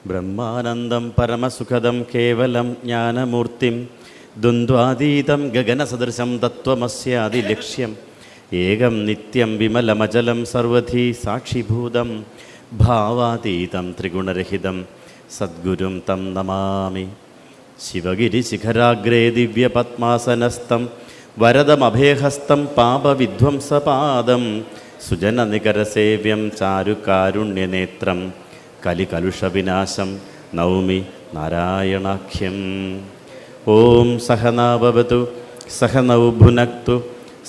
ബ്രഹ്മാനന്ദം പരമസുഖദം കേവലം ജ്ഞാനമൂർത്തിം ദ്വന്ദ്വാതീതം ഗഗനസദൃശം തത്വമസ്യാദിലക്ഷ്യം ഏകം നിത്യം വിമലമചലം സർവധി സാക്ഷിഭൂതം ഭാവാതീതം ത്രിഗുണരഹിതം സദ്ഗുരും തം നമാമി. ശിവഗിരിശിഖരാഗ്രേ ദിവ്യപത്മാസനസ്ഥം വരദമഭയഹസ്തം പാപവിധ്വംസപാദം സുജനനികരസേവ്യം ചാരുകാരുണ്യനേത്രം കലികലുഷവിനാശം നൗമി നാരായണാഖ്യം. ഓം സഹനാവവതു സഹനൗ ഭുനക്തു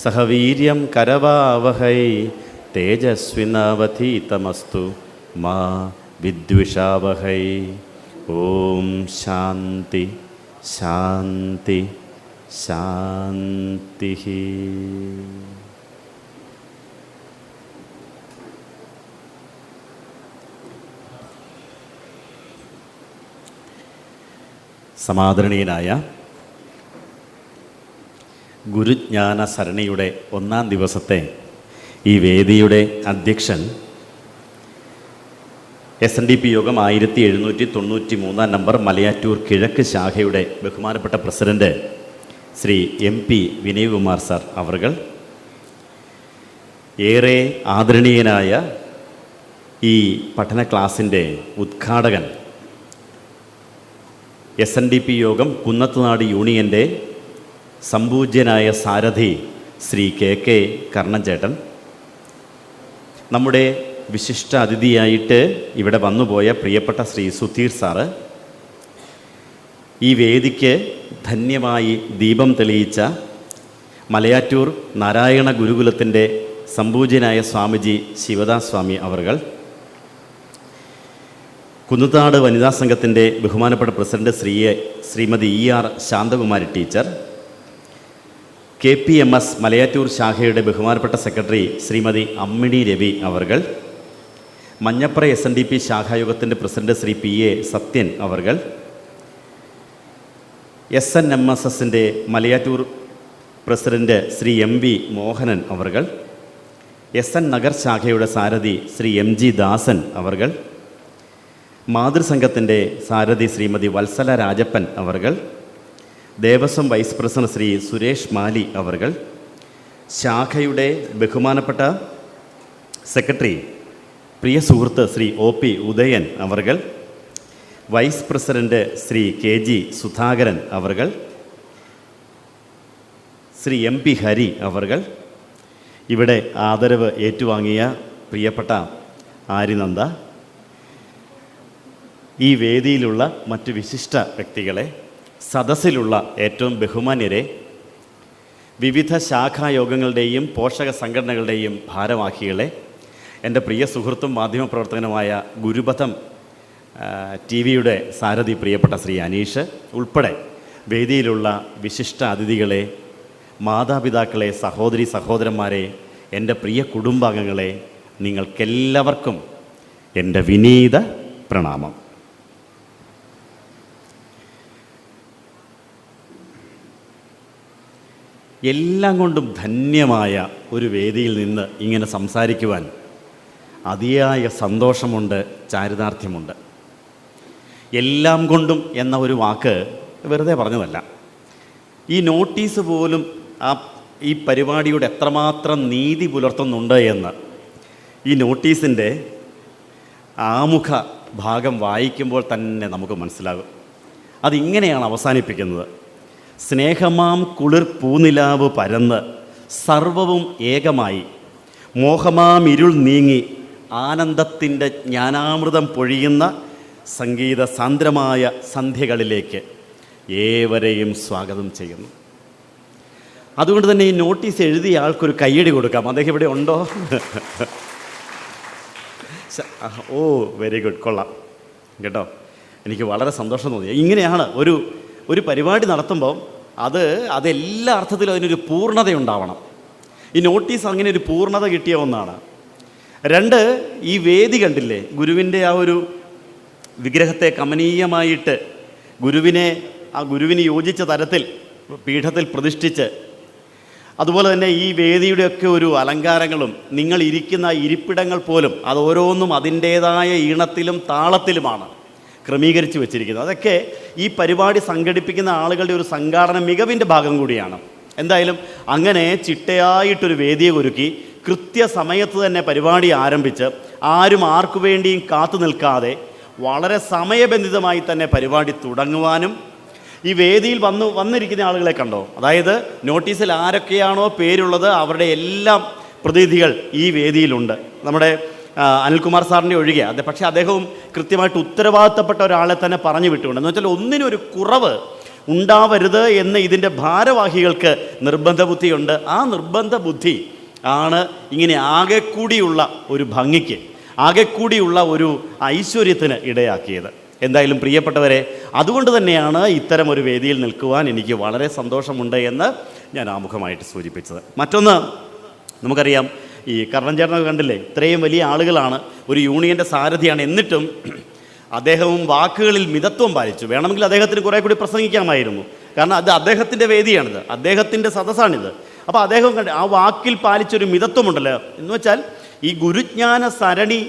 സഹ വീര്യം കരവാവഹൈ തേജസ്വിനാവധീതമസ്തു മാ വിദ്വിഷാവഹൈ. ഓം ശാന്തി ശാന്തി ശാന്തി. സമാദരണീയനായ ഗുരുജ്ഞാന സരണിയുടെ ഒന്നാം ദിവസത്തെ ഈ വേദിയുടെ അധ്യക്ഷൻ SNDP യോഗം 1793 നമ്പർ മലയാറ്റൂർ കിഴക്ക് ശാഖയുടെ ബഹുമാനപ്പെട്ട president Shri MP Vinayakumar sir അവർകൾ, ഏറെ ആദരണീയനായ ഈ പഠന ക്ലാസിൻ്റെ ഉദ്ഘാടകൻ SNDP യോഗം കുന്നത്തുനാട് യൂണിയൻ്റെ സംപൂജ്യനായ സാരഥി ശ്രീ KK കർണൻചേട്ടൻ, നമ്മുടെ വിശിഷ്ട അതിഥിയായിട്ട് ഇവിടെ വന്നുപോയ പ്രിയപ്പെട്ട ശ്രീ സുധീർ സാറ്, ഈ വേദിക്ക് ധന്യമായി ദീപം തെളിയിച്ച മലയാറ്റൂർ നാരായണ ഗുരുകുലത്തിൻ്റെ സംപൂജ്യനായ സ്വാമിജി ശിവദാസ് സ്വാമി അവർകൾ, കുന്നത്താട് വനിതാ സംഘത്തിൻ്റെ ബഹുമാനപ്പെട്ട president Shrimati ER Shanthakumari teacher, KPMS Malayattoor ശാഖയുടെ ബഹുമാനപ്പെട്ട സെക്രട്ടറി ശ്രീമതി അമ്മിണി രവി അവർകൾ, മഞ്ഞപ്ര SNDP ശാഖായോഗത്തിൻ്റെ പ്രസിഡന്റ് ശ്രീ PA സത്യൻ അവർകൾ, SNMSSൻ്റെ മലയാറ്റൂർ പ്രസിഡന്റ് ശ്രീ MV മോഹനൻ അവർകൾ, SN നഗർ ശാഖയുടെ സാരഥി ശ്രീ MG ദാസൻ അവർകൾ, മാതൃസംഘത്തിൻ്റെ സാരഥി ശ്രീമതി വത്സല രാജപ്പൻ അവർകൾ, ദേവസ്വം വൈസ് പ്രസിഡന്റ് ശ്രീ സുരേഷ് മാലി അവർകൾ, ശാഖയുടെ ബഹുമാനപ്പെട്ട സെക്രട്ടറി പ്രിയ സുഹൃത്ത് ശ്രീ OP ഉദയൻ അവർകൾ, vice president Shri KG Sudhakaran അവർകൾ, ശ്രീ MP ഹരി അവർകൾ, ഇവിടെ ആദരവ് ഏറ്റുവാങ്ങിയ പ്രിയപ്പെട്ട ആര്യനന്ദ, ഈ വേദിയിലുള്ള മറ്റ് വിശിഷ്ട വ്യക്തികളെ, സദസ്സിലുള്ള ഏറ്റവും ബഹുമാന്യരെ, വിവിധ ശാഖായോഗങ്ങളുടെയും പോഷക സംഘടനകളുടെയും ഭാരവാഹികളെ, എൻ്റെ പ്രിയ സുഹൃത്തും മാധ്യമപ്രവർത്തകനുമായ ഗുരുപഥം TV-യുടെ സാരഥി പ്രിയപ്പെട്ട ശ്രീ അനീഷ് ഉൾപ്പെടെ വേദിയിലുള്ള വിശിഷ്ട അതിഥികളെ, മാതാപിതാക്കളെ, സഹോദരി സഹോദരന്മാരെ, എൻ്റെ പ്രിയ കുടുംബാംഗങ്ങളെ, നിങ്ങൾക്കെല്ലാവർക്കും എൻ്റെ വിനീത പ്രണാമം. എല്ലാം കൊണ്ടും ധന്യമായ ഒരു വേദിയിൽ നിന്ന് ഇങ്ങനെ സംസാരിക്കുവാൻ അതിയായ സന്തോഷമുണ്ട്, ചാരിതാർത്ഥ്യമുണ്ട്. എല്ലാം കൊണ്ടും എന്ന ഒരു വാക്ക് വെറുതെ പറഞ്ഞതല്ല. ഈ നോട്ടീസ് പോലും ഈ പരിപാടിയുടെ എത്രമാത്രം നീതി പുലർത്തുന്നുണ്ട് എന്ന് ഈ നോട്ടീസിൻ്റെ ആമുഖ ഭാഗം വായിക്കുമ്പോൾ തന്നെ നമുക്ക് മനസ്സിലാകും. അതിങ്ങനെയാണ് അവസാനിപ്പിക്കുന്നത്: സ്നേഹമാം കുളിർ പൂനിലാവ് പരന്ന് സർവവും ഏകമായി, മോഹമാം ഇരുൾ നീങ്ങി ആനന്ദത്തിൻ്റെ ജ്ഞാനാമൃതം പൊഴിയുന്ന സംഗീത സാന്ദ്രമായ സന്ധ്യകളിലേക്ക് ഏവരെയും സ്വാഗതം ചെയ്യുന്നു. അതുകൊണ്ട് തന്നെ ഈ നോട്ടീസ് എഴുതിയ ആൾക്കൊരു കയ്യടി കൊടുക്കാം. അദ്ദേഹം ഇവിടെ ഉണ്ടോ? ഓ, വെരി ഗുഡ്, കൊള്ളാം കേട്ടോ. എനിക്ക് വളരെ സന്തോഷം തോന്നി. ഇങ്ങനെയാണ് ഒരു പരിപാടി നടത്തുമ്പോൾ അതെല്ലാ അർത്ഥത്തിലും അതിനൊരു പൂർണ്ണതയുണ്ടാവണം. ഈ നോട്ടീസ് അങ്ങനെ ഒരു പൂർണ്ണത കിട്ടിയ ഒന്നാണ്. 2, ഈ വേദി കണ്ടില്ലേ, ഗുരുവിൻ്റെ ആ ഒരു വിഗ്രഹത്തെ കമനീയമായിട്ട് ഗുരുവിന് യോജിച്ച തരത്തിൽ പീഠത്തിൽ പ്രതിഷ്ഠിച്ച് അതുപോലെ തന്നെ ഈ വേദിയുടെയൊക്കെ ഒരു അലങ്കാരങ്ങളും നിങ്ങൾ ഇരിക്കുന്ന ഇരിപ്പിടങ്ങൾ പോലും അത് ഓരോന്നും അതിൻ്റേതായ ഈണത്തിലും താളത്തിലുമാണ് ക്രമീകരിച്ച് വെച്ചിരിക്കുന്നത്. അതൊക്കെ ഈ പരിപാടി സംഘടിപ്പിക്കുന്ന ആളുകളുടെ ഒരു സംഘാടന മികവിൻ്റെ ഭാഗം കൂടിയാണ്. എന്തായാലും അങ്ങനെ ചിട്ടയായിട്ടൊരു വേദിയെ ഒരുക്കി കൃത്യസമയത്ത് തന്നെ പരിപാടി ആരംഭിച്ച് ആരും ആർക്കു വേണ്ടിയും കാത്തു നിൽക്കാതെ വളരെ സമയബന്ധിതമായി തന്നെ പരിപാടി തുടങ്ങുവാനും, ഈ വേദിയിൽ വന്നിരിക്കുന്ന ആളുകളെ കണ്ടോ, അതായത് നോട്ടീസിൽ ആരൊക്കെയാണോ പേരുള്ളത് അവരുടെ എല്ലാം പ്രതിനിധികൾ ഈ വേദിയിലുണ്ട്. നമ്മുടെ അനിൽകുമാർ സാറിൻ്റെ ഒഴികെ പക്ഷേ അദ്ദേഹവും കൃത്യമായിട്ട് ഉത്തരവാദിത്തപ്പെട്ട ഒരാളെ തന്നെ പറഞ്ഞു വിട്ടുകൊണ്ട്, എന്ന് വെച്ചാൽ ഒന്നിനൊരു കുറവ് ഉണ്ടാവരുത് എന്ന് ഇതിൻ്റെ ഭാരവാഹികൾക്ക് നിർബന്ധ ബുദ്ധിയുണ്ട്. ആ നിർബന്ധ ബുദ്ധി ആണ് ഇങ്ങനെ ആകെക്കൂടിയുള്ള ഒരു ഭംഗിക്ക്, ആകെക്കൂടിയുള്ള ഒരു ഐശ്വര്യത്തിന് ഇടയാക്കിയത്. എന്തായാലും പ്രിയപ്പെട്ടവരെ, അതുകൊണ്ട് തന്നെയാണ് ഇത്തരം ഒരു വേദിയിൽ നിൽക്കുവാൻ എനിക്ക് വളരെ സന്തോഷമുണ്ട് എന്ന് ഞാൻ ആമുഖമായിട്ട് സൂചിപ്പിച്ചത്. മറ്റൊന്ന്, നമുക്കറിയാം ഈ കർണൻ ചേട്ടനൊക്കെ കണ്ടില്ലേ, ഇത്രയും വലിയ ആളുകളാണ്, ഒരു യൂണിയൻ്റെ സാരഥിയാണ്. എന്നിട്ടും അദ്ദേഹവും വാക്കുകളിൽ മിതത്വം പാലിച്ചു. വേണമെങ്കിൽ അദ്ദേഹത്തിന് കുറേ കൂടി പ്രസംഗിക്കാമായിരുന്നു, കാരണം അത് അദ്ദേഹത്തിൻ്റെ വേദിയാണിത്, അദ്ദേഹത്തിൻ്റെ സദസ്സാണിത്. അപ്പോൾ അദ്ദേഹം ആ വാക്കിൽ പാലിച്ചൊരു മിതത്വമുണ്ടല്ലോ, എന്ന് വെച്ചാൽ ഈ ഗുരുജ്ഞാന സരണി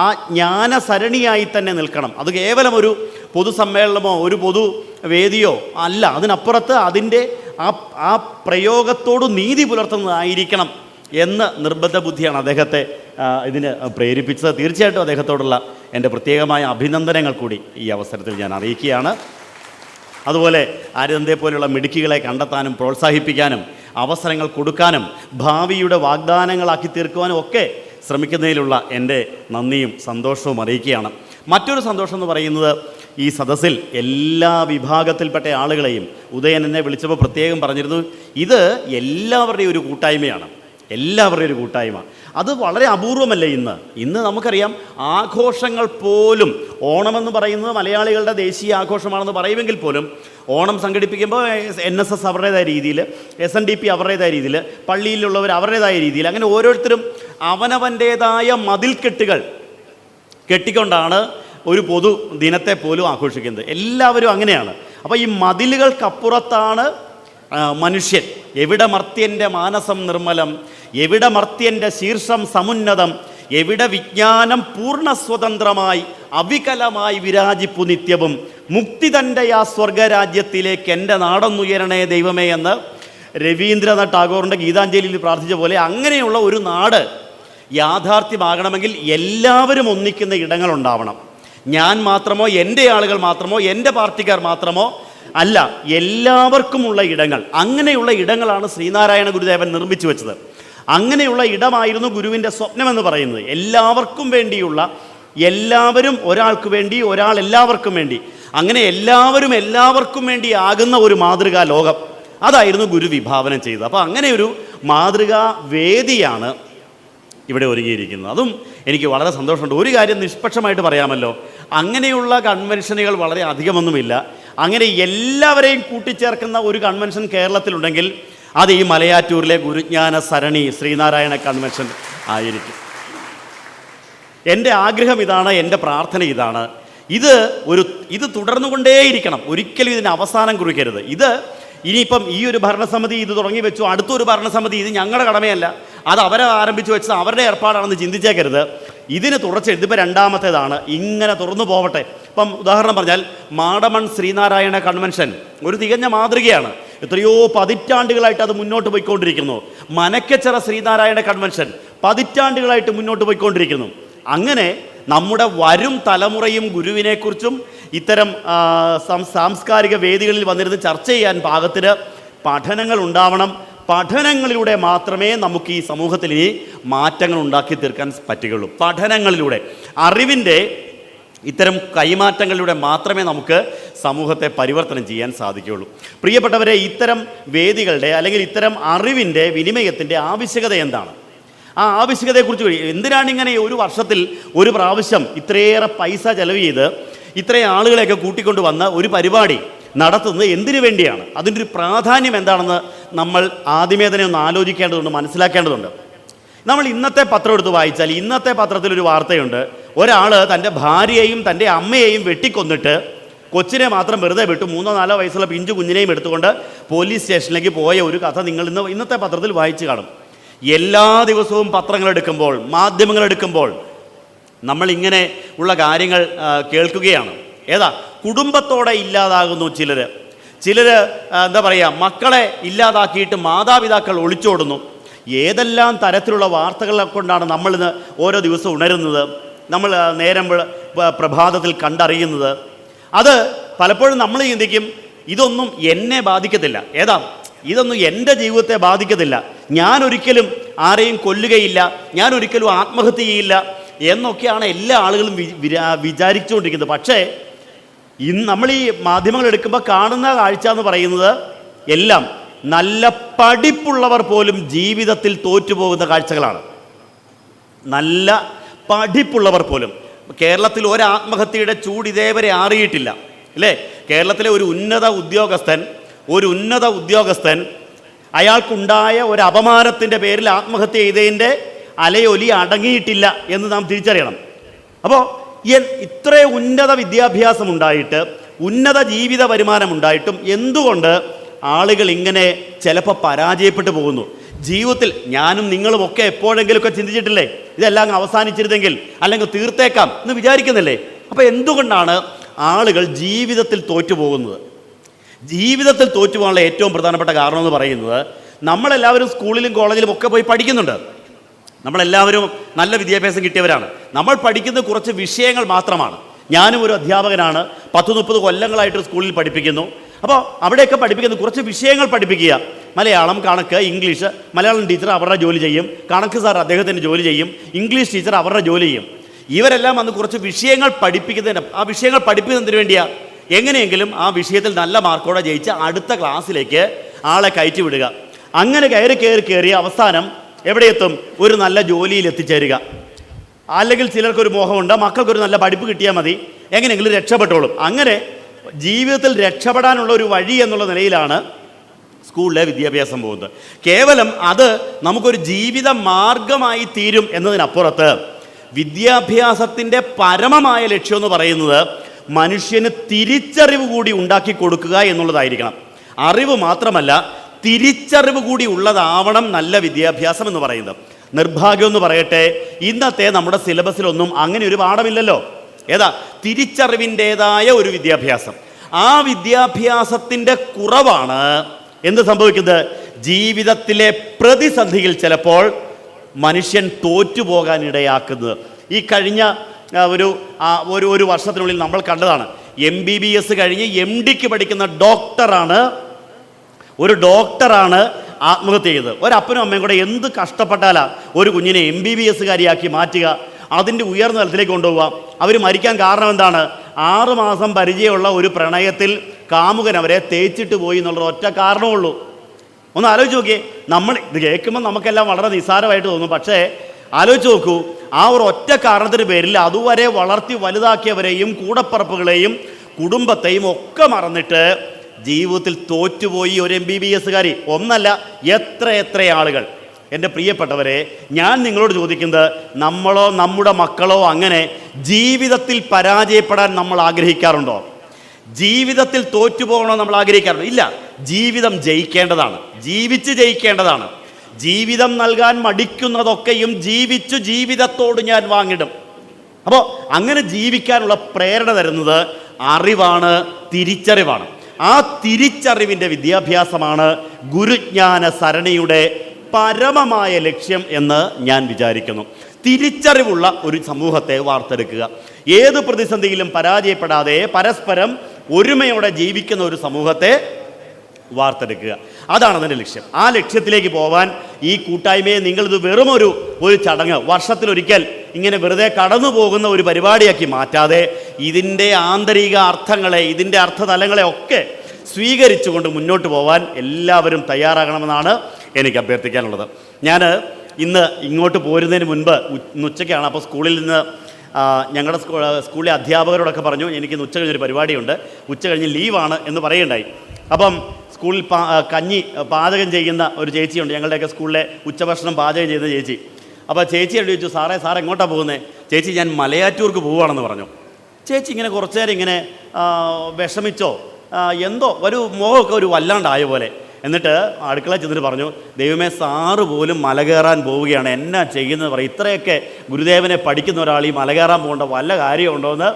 ആ ജ്ഞാനസരണിയായി തന്നെ നിൽക്കണം. അത് കേവലം ഒരു പൊതുസമ്മേളനമോ ഒരു പൊതുവേദിയോ അല്ല, അതിനപ്പുറത്ത് അതിൻ്റെ ആ പ്രയോഗത്തോട് നീതി പുലർത്തുന്നതായിരിക്കണം എന്ന നിർബന്ധ ബുദ്ധിയാണ് അദ്ദേഹത്തെ ഇതിന് പ്രേരിപ്പിച്ചത്. തീർച്ചയായിട്ടും അദ്ദേഹത്തോടുള്ള എൻ്റെ പ്രത്യേകമായ അഭിനന്ദനങ്ങൾ കൂടി ഈ അവസരത്തിൽ ഞാൻ അറിയിക്കുകയാണ്. അതുപോലെ ആര്യതന്തയെ പോലെയുള്ള മിടുക്കികളെ കണ്ടെത്താനും പ്രോത്സാഹിപ്പിക്കാനും അവസരങ്ങൾ കൊടുക്കാനും ഭാവിയുടെ വാഗ്ദാനങ്ങളാക്കി തീർക്കുവാനും ഒക്കെ ശ്രമിക്കുന്നതിലുള്ള എൻ്റെ നന്ദിയും സന്തോഷവും അറിയിക്കുകയാണ്. മറ്റൊരു സന്തോഷം എന്ന് പറയുന്നത്, ഈ സദസ്സിൽ എല്ലാ വിഭാഗത്തിൽപ്പെട്ട ആളുകളെയും ഉദയൻ എന്നെ വിളിച്ചപ്പോൾ പ്രത്യേകം പറഞ്ഞിരുന്നു, ഇത് എല്ലാവരുടെയും ഒരു കൂട്ടായ്മയാണ്, എല്ലാവരുടെയും ഒരു കൂട്ടായ്മ. അത് വളരെ അപൂർവമല്ലേ ഇന്ന് നമുക്കറിയാം, ആഘോഷങ്ങൾ പോലും, ഓണമെന്ന് പറയുന്നത് മലയാളികളുടെ ദേശീയ ആഘോഷമാണെന്ന് പറയുമെങ്കിൽ പോലും ഓണം സംഘടിപ്പിക്കുമ്പോൾ NSS അവരുടേതായ രീതിയിൽ, SNDP അവരുടേതായ രീതിയിൽ, പള്ളിയിലുള്ളവർ അവരുടേതായ രീതിയിൽ, അങ്ങനെ ഓരോരുത്തരും അവനവൻ്റേതായ മതിൽക്കെട്ടുകൾ കെട്ടിക്കൊണ്ടാണ് ഒരു പൊതു ദിനത്തെ പോലും ആഘോഷിക്കുന്നത്. എല്ലാവരും അങ്ങനെയാണ്. അപ്പോൾ ഈ മതിലുകൾക്കപ്പുറത്താണ് മനുഷ്യൻ. എവിടെ മർത്യൻ്റെ മാനസം നിർമ്മലം, എവിടെ മർത്യൻ്റെ ശീർഷം സമുന്നതം, എവിടെ വിജ്ഞാനം പൂർണ്ണ സ്വതന്ത്രമായി അവികലമായി വിരാജിപ്പു നിത്യവും, മുക്തി തൻ്റെ ആ സ്വർഗരാജ്യത്തിലേക്ക് എൻ്റെ നാടൊന്നുയരണേ ദൈവമേ എന്ന് രവീന്ദ്രനാഥ് ടാഗോറിൻ്റെ ഗീതാഞ്ജലിയിൽ പ്രാർത്ഥിച്ച പോലെ, അങ്ങനെയുള്ള ഒരു നാട് യാഥാർത്ഥ്യമാകണമെങ്കിൽ എല്ലാവരും ഒന്നിക്കുന്ന ഇടങ്ങളുണ്ടാവണം. ഞാൻ മാത്രമോ എൻ്റെ ആളുകൾ മാത്രമോ എൻ്റെ പാർട്ടിക്കാർ മാത്രമോ അല്ല, എല്ലാവർക്കുമുള്ള ഇടങ്ങൾ. അങ്ങനെയുള്ള ഇടങ്ങളാണ് ശ്രീനാരായണ ഗുരുദേവൻ നിർമ്മിച്ചു വെച്ചത്. അങ്ങനെയുള്ള ഇടമായിരുന്നു ഗുരുവിൻ്റെ സ്വപ്നമെന്ന് പറയുന്നത്. എല്ലാവർക്കും വേണ്ടിയുള്ള, എല്ലാവരും ഒരാൾക്ക് വേണ്ടി, ഒരാൾ എല്ലാവർക്കും വേണ്ടി, അങ്ങനെ എല്ലാവരും എല്ലാവർക്കും വേണ്ടി ആകുന്ന ഒരു മാതൃകാ ലോകം, അതായിരുന്നു ഗുരു വിഭാവനം ചെയ്തത്. അപ്പോൾ അങ്ങനെ ഒരു മാതൃകാ വേദിയാണ് ഇവിടെ ഒരുങ്ങിയിരിക്കുന്നത്. അതും എനിക്ക് വളരെ സന്തോഷമുണ്ട്. ഒരു കാര്യം നിഷ്പക്ഷമായിട്ട് പറയാമല്ലോ, അങ്ങനെയുള്ള കൺവെൻഷനുകൾ വളരെ അധികമൊന്നുമില്ല. അങ്ങനെ എല്ലാവരെയും കൂട്ടിച്ചേർക്കുന്ന ഒരു കൺവെൻഷൻ കേരളത്തിലുണ്ടെങ്കിൽ അത് ഈ മലയാറ്റൂരിലെ ഗുരുജ്ഞാന സരണി ശ്രീനാരായണ കൺവെൻഷൻ ആയിരിക്കും. എൻ്റെ ആഗ്രഹം ഇതാണ്, എൻ്റെ പ്രാർത്ഥന ഇതാണ്. ഇത് തുടർന്നുകൊണ്ടേയിരിക്കണം. ഒരിക്കലും ഇതിന് അവസാനം കുറിക്കരുത്. ഇനിയിപ്പം ഈ ഒരു ഭരണസമിതി ഇത് തുടങ്ങി വെച്ചു, അടുത്തൊരു ഭരണസമിതി ഇത് ഞങ്ങളുടെ കടമയല്ല, അത് അവരെ ആരംഭിച്ചു വെച്ചത് അവരുടെ ഏർപ്പാടാണെന്ന് ചിന്തിച്ചേക്കരുത്. ഇതിന് ഇതിപ്പോൾ രണ്ടാമത്തേതാണ്, ഇങ്ങനെ തുറന്നു പോവട്ടെ. ഇപ്പം ഉദാഹരണം പറഞ്ഞാൽ മാടമൺ ശ്രീനാരായണ കൺവെൻഷൻ ഒരു തികഞ്ഞ മാതൃകയാണ്. എത്രയോ പതിറ്റാണ്ടുകളായിട്ട് അത് മുന്നോട്ട് പോയിക്കൊണ്ടിരിക്കുന്നു. മനക്കച്ചിറ ശ്രീനാരായണ കൺവെൻഷൻ പതിറ്റാണ്ടുകളായിട്ട് മുന്നോട്ട് പോയിക്കൊണ്ടിരിക്കുന്നു. അങ്ങനെ നമ്മുടെ വരും തലമുറയും ഗുരുവിനെക്കുറിച്ചും ഇത്തരം സാംസ്കാരിക വേദികളിൽ വന്നിരുന്ന് ചർച്ച ചെയ്യാൻ പാകത്തിന് പഠനങ്ങൾ ഉണ്ടാവണം. പഠനങ്ങളിലൂടെ മാത്രമേ നമുക്ക് ഈ സമൂഹത്തിൽ ഇനി മാറ്റങ്ങൾ ഉണ്ടാക്കി തീർക്കാൻ പറ്റുകയുള്ളൂ. പഠനങ്ങളിലൂടെ, അറിവിൻ്റെ ഇത്തരം കൈമാറ്റങ്ങളിലൂടെ മാത്രമേ നമുക്ക് സമൂഹത്തെ പരിവർത്തനം ചെയ്യാൻ സാധിക്കുകയുള്ളൂ. പ്രിയപ്പെട്ടവരെ, ഇത്തരം വേദികളുടെ അല്ലെങ്കിൽ ഇത്തരം അറിവിൻ്റെ വിനിമയത്തിൻ്റെ ആവശ്യകത എന്താണ്? ആ ആവശ്യകതയെക്കുറിച്ച് എന്തിനാണ് ഇങ്ങനെ ഒരു വർഷത്തിൽ ഒരു പ്രാവശ്യം ഇത്രയേറെ പൈസ ചെലവ് ചെയ്ത് ഇത്രയും ആളുകളെയൊക്കെ കൂട്ടിക്കൊണ്ട് വന്ന് ഒരു പരിപാടി നടത്തുന്നത് എന്തിനു വേണ്ടിയാണ്? അതിൻ്റെ ഒരു പ്രാധാന്യം എന്താണെന്ന് നമ്മൾ ആദ്യമേ തന്നെ ഒന്ന് ആലോചിക്കേണ്ടതുണ്ട്, മനസ്സിലാക്കേണ്ടതുണ്ട്. നമ്മൾ ഇന്നത്തെ പത്രം എടുത്ത് വായിച്ചാൽ ഇന്നത്തെ പത്രത്തിലൊരു വാർത്തയുണ്ട്. ഒരാൾ തൻ്റെ ഭാര്യയെയും തൻ്റെ അമ്മയെയും വെട്ടിക്കൊന്നിട്ട് കൊച്ചിനെ മാത്രം വെറുതെ വിട്ടു. 3-4 വയസ്സുള്ള പിഞ്ചു കുഞ്ഞിനെയും എടുത്തുകൊണ്ട് പോലീസ് സ്റ്റേഷനിലേക്ക് പോയ ഒരു കഥ നിങ്ങൾ ഇന്നത്തെ പത്രത്തിൽ വായിച്ചു കാണും. എല്ലാ ദിവസവും പത്രങ്ങൾ എടുക്കുമ്പോൾ, മാധ്യമങ്ങൾ എടുക്കുമ്പോൾ നമ്മളിങ്ങനെ ഉള്ള കാര്യങ്ങൾ കേൾക്കുകയാണ്. ഏതാ? കുടുംബത്തോടെ ഇല്ലാതാകുന്നു ചിലർ എന്താ പറയുക, മക്കളെ ഇല്ലാതാക്കിയിട്ട് മാതാപിതാക്കൾ ഒളിച്ചോടുന്നു. ഏതെല്ലാം തരത്തിലുള്ള വാർത്തകളെ കൊണ്ടാണ് നമ്മളിന്ന് ഓരോ ദിവസവും ഉണരുന്നത്, നമ്മൾ നേരം പ്രഭാതത്തിൽ കണ്ടറിയുന്നത്. അത് പലപ്പോഴും നമ്മൾ ചിന്തിക്കും, ഇതൊന്നും എന്നെ ബാധിക്കത്തില്ല. ഏതാ? ഇതൊന്നും എൻ്റെ ജീവിതത്തെ ബാധിക്കത്തില്ല, ഞാൻ ഒരിക്കലും ആരെയും കൊല്ലുകയില്ല, ഞാൻ ഒരിക്കലും ആത്മഹത്യ ചെയ്യില്ല എന്നൊക്കെയാണ് എല്ലാ ആളുകളും വിചാരിച്ചുകൊണ്ടിരിക്കുന്നത്. പക്ഷേ ഇന്ന് നമ്മൾ ഈ മാധ്യമങ്ങൾ എടുക്കുമ്പോൾ കാണുന്ന കാഴ്ച എന്ന് പറയുന്നത് എല്ലാം നല്ല പഠിപ്പുള്ളവർ പോലും ജീവിതത്തിൽ തോറ്റുപോകുന്ന കാഴ്ചകളാണ്. നല്ല പഠിപ്പുള്ളവർ പോലും. കേരളത്തിൽ ഒരു ആത്മഹത്യയുടെ ചൂട് ഇതേവരെ ആറിയിട്ടില്ല, അല്ലേ? കേരളത്തിലെ ഒരു ഉന്നത ഉദ്യോഗസ്ഥൻ അയാൾക്കുണ്ടായ ഒരു അപമാനത്തിൻ്റെ പേരിൽ ആത്മഹത്യ ചെയ്തതിൻ്റെ അലയൊലി അടങ്ങിയിട്ടില്ല എന്ന് നാം തിരിച്ചറിയണം. അപ്പോൾ ഇത്ര ഉന്നത വിദ്യാഭ്യാസം ഉണ്ടായിട്ട്, ഉന്നത ജീവിത വരുമാനം ഉണ്ടായിട്ടും എന്തുകൊണ്ട് ആളുകൾ ഇങ്ങനെ ചിലപ്പോൾ പരാജയപ്പെട്ടു പോകുന്നു? ജീവിതത്തിൽ ഞാനും നിങ്ങളും ഒക്കെ എപ്പോഴെങ്കിലുമൊക്കെ ചിന്തിച്ചിട്ടില്ലേ, ഇതെല്ലാം അവസാനിച്ചിരുന്നെങ്കിൽ, അല്ലെങ്കിൽ തീർത്തേക്കാം എന്ന് വിചാരിക്കുന്നില്ലേ? അപ്പോൾ എന്തുകൊണ്ടാണ് ആളുകൾ ജീവിതത്തിൽ തോറ്റുപോകുന്നത്? ജീവിതത്തിൽ തോറ്റുപോകാനുള്ള ഏറ്റവും പ്രധാനപ്പെട്ട കാരണം എന്ന് പറയുന്നത്, നമ്മളെല്ലാവരും സ്കൂളിലും കോളേജിലും ഒക്കെ പോയി പഠിക്കുന്നുണ്ട്. നമ്മളെല്ലാവരും നല്ല വിദ്യാഭ്യാസം കിട്ടിയവരാണ്. നമ്മൾ പഠിക്കുന്ന കുറച്ച് വിഷയങ്ങൾ മാത്രമാണ്. ഞാനും ഒരു അധ്യാപകനാണ്, 10-30 കൊല്ലങ്ങളായിട്ട് സ്കൂളിൽ പഠിപ്പിക്കുന്നു. അപ്പോൾ അവിടെയൊക്കെ പഠിപ്പിക്കുന്ന കുറച്ച് വിഷയങ്ങൾ പഠിപ്പിക്കുക. മലയാളം, കണക്ക്, ഇംഗ്ലീഷ്. മലയാളം ടീച്ചർ അവരുടെ ജോലി ചെയ്യും, കണക്ക് സാർ അദ്ദേഹത്തിൻ്റെ ജോലി ചെയ്യും, ഇംഗ്ലീഷ് ടീച്ചർ അവരുടെ ജോലി ചെയ്യും. ഇവരെല്ലാം അന്ന് കുറച്ച് വിഷയങ്ങൾ ആ വിഷയങ്ങൾ പഠിപ്പിക്കുന്നതിന് വേണ്ടിയാണ് എങ്ങനെയെങ്കിലും ആ വിഷയത്തിൽ നല്ല മാർക്കോടെ ജയിച്ച് അടുത്ത ക്ലാസ്സിലേക്ക് ആളെ കയറ്റി വിടുക. അങ്ങനെ കയറി അവസാനം എവിടെ എത്തും? ഒരു നല്ല ജോലിയിൽ എത്തിച്ചേരുക. അല്ലെങ്കിൽ ചിലർക്കൊരു മോഹമുണ്ട്, മക്കൾക്കൊരു നല്ല പഠിപ്പ് കിട്ടിയാൽ മതി, എങ്ങനെയെങ്കിലും രക്ഷപ്പെട്ടോളും. അങ്ങനെ ജീവിതത്തിൽ രക്ഷപ്പെടാനുള്ള ഒരു വഴി എന്നുള്ള നിലയിലാണ് സ്കൂളിലെ വിദ്യാഭ്യാസം പോകുന്നത്. കേവലം അത് നമുക്കൊരു ജീവിത മാർഗമായി തീരും എന്നതിനപ്പുറത്ത് വിദ്യാഭ്യാസത്തിൻ്റെ പരമമായ ലക്ഷ്യം എന്ന് പറയുന്നത് മനുഷ്യന് തിരിച്ചറിവ് കൂടി ഉണ്ടാക്കി കൊടുക്കുക എന്നുള്ളതായിരിക്കണം. അറിവ് മാത്രമല്ല, തിരിച്ചറിവ് കൂടി ഉള്ളതാവണം നല്ല വിദ്യാഭ്യാസം എന്ന് പറയുന്നത്. നിർഭാഗ്യം എന്ന് പറയട്ടെ, ഇന്നത്തെ നമ്മുടെ സിലബസിലൊന്നും അങ്ങനെ ഒരു പാഠമില്ലല്ലോ. ഏതാ? തിരിച്ചറിവിൻ്റേതായ ഒരു വിദ്യാഭ്യാസം. ആ വിദ്യാഭ്യാസത്തിൻ്റെ കുറവാണ് എന്ത് സംഭവിക്കുന്നത്? ജീവിതത്തിലെ പ്രതിസന്ധിയിൽ ചിലപ്പോൾ മനുഷ്യൻ തോറ്റുപോകാൻ ഇടയാക്കുന്നത്. ഈ കഴിഞ്ഞ ഒരു വർഷത്തിനുള്ളിൽ നമ്മൾ കണ്ടതാണ്. MBBS കഴിഞ്ഞ് MDക്ക് പഠിക്കുന്ന ഒരു ഡോക്ടറാണ് ആത്മഹത്യ ചെയ്തത്. ഒരപ്പനും അമ്മയും കൂടെ എന്ത് കഷ്ടപ്പെട്ടാലാ ഒരു കുഞ്ഞിനെ MBBS കാരിയാക്കി മാറ്റുക, അതിൻ്റെ ഉയർന്ന തലത്തിലേക്ക് കൊണ്ടുപോവുക. അവർ മരിക്കാൻ കാരണം എന്താണ്? 6 മാസം പരിചയമുള്ള ഒരു പ്രണയത്തിൽ കാമുകൻ അവരെ തേച്ചിട്ട് പോയി എന്നുള്ള ഒറ്റ കാരണമുള്ളൂ. ഒന്ന് ആലോചിച്ച് നോക്കിയേ. നമ്മൾ ഇത് കേൾക്കുമ്പോൾ നമുക്കെല്ലാം വളരെ നിസ്സാരമായിട്ട് തോന്നും. പക്ഷേ ആലോചിച്ച് നോക്കൂ, ആ ഒരു ഒറ്റ കാരണത്തിന് പേരിൽ അതുവരെ വളർത്തി വലുതാക്കിയവരെയും കൂടപ്പറപ്പുകളെയും കുടുംബത്തെയും ഒക്കെ മറന്നിട്ട് ജീവിതത്തിൽ തോറ്റുപോയി ഒരു MBBS കാരി. ഒന്നല്ല, എത്ര ആളുകൾ. എൻ്റെ പ്രിയപ്പെട്ടവരെ, ഞാൻ നിങ്ങളോട് ചോദിക്കുന്നത്, നമ്മളോ നമ്മുടെ മക്കളോ അങ്ങനെ ജീവിതത്തിൽ പരാജയപ്പെടാൻ നമ്മൾ ആഗ്രഹിക്കാറുണ്ടോ? ജീവിതത്തിൽ തോറ്റുപോകണോ നമ്മൾ ആഗ്രഹിക്കാറുണ്ടോ? ഇല്ല. ജീവിതം ജയിക്കേണ്ടതാണ്, ജീവിച്ച് ജയിക്കേണ്ടതാണ്. ജീവിതം നൽകാൻ മടിക്കുന്നതൊക്കെയും ജീവിച്ചു ജീവിതത്തോട് ഞാൻ വാങ്ങിടും. അപ്പോൾ അങ്ങനെ ജീവിക്കാനുള്ള പ്രേരണ തരുന്നത് അറിവാണ്, തിരിച്ചറിവാണ്. ആ തിരിച്ചറിവിൻ്റെ വിദ്യാഭ്യാസമാണ് ഗുരുജ്ഞാന സരണിയുടെ പരമമായ ലക്ഷ്യം എന്ന് ഞാൻ വിചാരിക്കുന്നു. തിരിച്ചറിവുള്ള ഒരു സമൂഹത്തെ വാർത്തെടുക്കുക, ഏത് പ്രതിസന്ധിയിലും പരാജയപ്പെടാതെ പരസ്പരം ഒരുമയോടെ ജീവിക്കുന്ന ഒരു സമൂഹത്തെ വാർത്തെടുക്കുക. അതാണ് അതിൻ്റെ ലക്ഷ്യം. ആ ലക്ഷ്യത്തിലേക്ക് പോകാൻ ഈ കൂട്ടായ്മയെ നിങ്ങളിത് വെറും ഒരു ചടങ്ങ്, വർഷത്തിലൊരിക്കൽ ഇങ്ങനെ വെറുതെ കടന്നു പോകുന്ന ഒരു പരിപാടിയാക്കി മാറ്റാതെ ഇതിൻ്റെ ആന്തരിക അർത്ഥങ്ങളെ, ഇതിൻ്റെ അർത്ഥതലങ്ങളെ ഒക്കെ സ്വീകരിച്ചുകൊണ്ട് മുന്നോട്ട് പോകാൻ എല്ലാവരും തയ്യാറാകണമെന്നാണ് എനിക്ക് അഭ്യർത്ഥിക്കാനുള്ളത്. ഞാൻ ഇന്ന് ഇങ്ങോട്ട് പോരുന്നതിന് മുൻപ് ഉച്ചയ്ക്കാണ്. അപ്പോൾ സ്കൂളിൽ നിന്ന് ഞങ്ങളുടെ സ്കൂളിലെ അധ്യാപകരോടൊക്കെ പറഞ്ഞു, എനിക്ക് ഉച്ച കഴിഞ്ഞൊരു പരിപാടിയുണ്ട്, ഉച്ച കഴിഞ്ഞ് ലീവാണ് എന്ന് പറയുണ്ടായി. അപ്പം സ്കൂളിൽ കഞ്ഞി പാചകം ചെയ്യുന്ന ഒരു ചേച്ചിയുണ്ട്, ഞങ്ങളുടെയൊക്കെ സ്കൂളിലെ ഉച്ചഭക്ഷണം പാചകം ചെയ്യുന്ന ചേച്ചി. അപ്പോൾ ചേച്ചിയോട് ചോദിച്ചു, സാറേ എങ്ങോട്ടാണ് പോകുന്നത്? ചേച്ചി, ഞാൻ മലയാറ്റൂർക്ക് പോവുകയാണെന്ന് പറഞ്ഞു. ചേച്ചി ഇങ്ങനെ കുറച്ചു നേരം ഇങ്ങനെ വിഷമിച്ചോ, എന്തോ ഒരു മുഖമൊക്കെ ഒരു വല്ലാണ്ടായ പോലെ. എന്നിട്ട് അടുക്കള ചെന്നിട്ട് പറഞ്ഞു, ദൈവമേ, സാറ് പോലും മല കയറാൻ പോവുകയാണ്, എന്നാ ചെയ്യുന്നത് പറയും. ഇത്രയൊക്കെ ഗുരുദേവനെ പഠിക്കുന്ന ഒരാൾ ഈ മല കയറാൻ പോകേണ്ട വല്ല കാര്യമുണ്ടോ എന്ന്.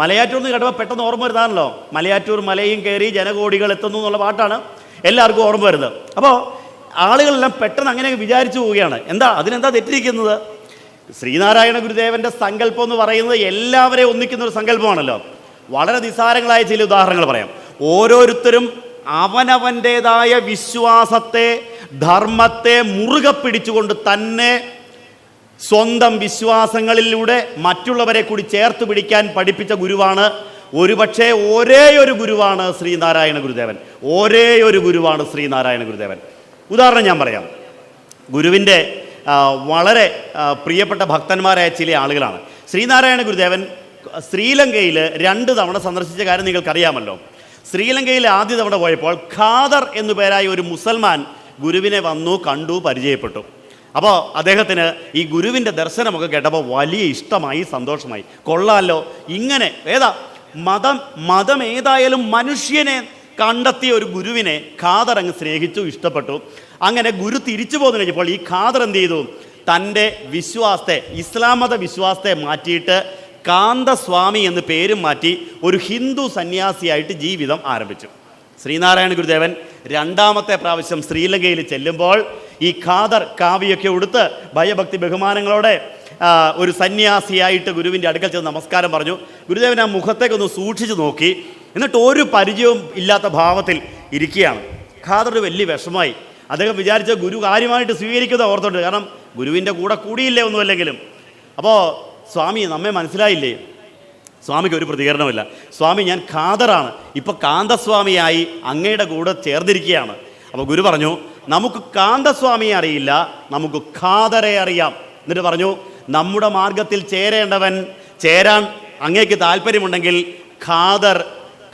മലയാറ്റൂർ എന്ന് കേട്ടപ്പോൾ പെട്ടെന്ന് ഓർമ്മ വരുന്നതാണല്ലോ, മലയാറ്റൂർ മലയും കയറി ജനകോടികൾ എത്തുന്നു എന്നുള്ള പാട്ടാണ് എല്ലാവർക്കും ഓർമ്മ വരുന്നത്. അപ്പോൾ ആളുകളെല്ലാം പെട്ടെന്ന് അങ്ങനെ വിചാരിച്ചു പോവുകയാണ്. അതിനെന്താ തെറ്റിരിക്കുന്നത്? ശ്രീനാരായണ ഗുരുദേവൻ്റെ സങ്കല്പം എന്ന് പറയുന്നത് എല്ലാവരെയും ഒന്നിക്കുന്ന ഒരു സങ്കല്പമാണല്ലോ. വളരെ നിസ്സാരങ്ങളായ ചില ഉദാഹരണങ്ങൾ പറയാം. ഓരോരുത്തരും അവനവൻ്റേതായ വിശ്വാസത്തെ, ധർമ്മത്തെ മുറുകെ പിടിച്ചുകൊണ്ട് തന്നെ സ്വന്തം വിശ്വാസങ്ങളിലൂടെ മറ്റുള്ളവരെ കൂടി ചേർത്ത് പിടിക്കാൻ പഠിപ്പിച്ച ഗുരുവാണ്. ഒരുപക്ഷെ ഒരേ ഒരു ഗുരുവാണ് ശ്രീനാരായണ ഗുരുദേവൻ. ഒരേ ഒരു ഗുരുവാണ് ശ്രീനാരായണ ഗുരുദേവൻ. ഉദാഹരണം ഞാൻ പറയാം. ഗുരുവിൻ്റെ വളരെ പ്രിയപ്പെട്ട ഭക്തന്മാരായ ചില ആളുകളാണ്. ശ്രീനാരായണ ഗുരുദേവൻ ശ്രീലങ്കയിൽ 2 തവണ സന്ദർശിച്ച കാര്യം നിങ്ങൾക്കറിയാമല്ലോ. ശ്രീലങ്കയിൽ ആദ്യ തവണ പോയപ്പോൾ ഖാദർ എന്നു പേരായ ഒരു മുസൽമാൻ ഗുരുവിനെ വന്നു, കണ്ടു, പരിചയപ്പെട്ടു. അപ്പോൾ അദ്ദേഹത്തിന് ഈ ഗുരുവിൻ്റെ ദർശനമൊക്കെ കേട്ടപ്പോൾ വലിയ ഇഷ്ടമായി, സന്തോഷമായി. കൊള്ളാമല്ലോ, ഇങ്ങനെ മതം ഏതായാലും മനുഷ്യനെ കണ്ടെത്തിയ ഒരു ഗുരുവിനെ ഖാദർ അങ്ങ് സ്നേഹിച്ചു, ഇഷ്ടപ്പെട്ടു. അങ്ങനെ ഗുരു തിരിച്ചു പോന്നു കഴിഞ്ഞപ്പോൾ ഈ ഖാദർ എന്ത് ചെയ്തു? തൻ്റെ വിശ്വാസത്തെ, ഇസ്ലാം മത വിശ്വാസത്തെ മാറ്റിയിട്ട് കാന്തസ്വാമി എന്ന് പേരും മാറ്റി ഒരു ഹിന്ദു സന്യാസിയായിട്ട് ജീവിതം ആരംഭിച്ചു. ശ്രീനാരായണ ഗുരുദേവൻ 2ാമത്തെ പ്രാവശ്യം ശ്രീലങ്കയിൽ ചെല്ലുമ്പോൾ ഈ ഖാദർ കാവിയൊക്കെ ഉടുത്ത് ഭയഭക്തി ബഹുമാനങ്ങളോടെ ഒരു സന്യാസിയായിട്ട് ഗുരുവിൻ്റെ അടുക്കൽ ചെന്ന് നമസ്കാരം പറഞ്ഞു. ഗുരുദേവൻ ആ മുഖത്തേക്കൊന്ന് സൂക്ഷിച്ചു നോക്കി. എന്നിട്ട് ഒരു പരിചയവും ഇല്ലാത്ത ഭാവത്തിൽ ഇരിക്കുകയാണ്. ഖാദർ വലിയ വിഷമമായി. അദ്ദേഹം വിചാരിച്ച ഗുരു കാര്യമായിട്ട് സ്വീകരിക്കുന്ന ഓർത്തോണ്ട്, കാരണം ഗുരുവിൻ്റെ കൂടെ കൂടിയില്ലേ ഒന്നുമല്ലെങ്കിലും. അപ്പോൾ സ്വാമി, നമ്മെ മനസ്സിലായില്ലേ? സ്വാമിക്ക് ഒരു പ്രതികരണമില്ല. സ്വാമി, ഞാൻ ഖാദറാണ്, ഇപ്പോൾ കാന്തസ്വാമിയായി അങ്ങയുടെ കൂടെ ചേർന്നിരിക്കുകയാണ്. അപ്പോൾ ഗുരു പറഞ്ഞു, നമുക്ക് കാന്തസ്വാമിയെ അറിയില്ല, നമുക്ക് ഖാദറെ അറിയാം. എന്നിട്ട് പറഞ്ഞു, നമ്മുടെ മാർഗത്തിൽ ചേരാൻ അങ്ങേക്ക് താല്പര്യമുണ്ടെങ്കിൽ ഖാദർ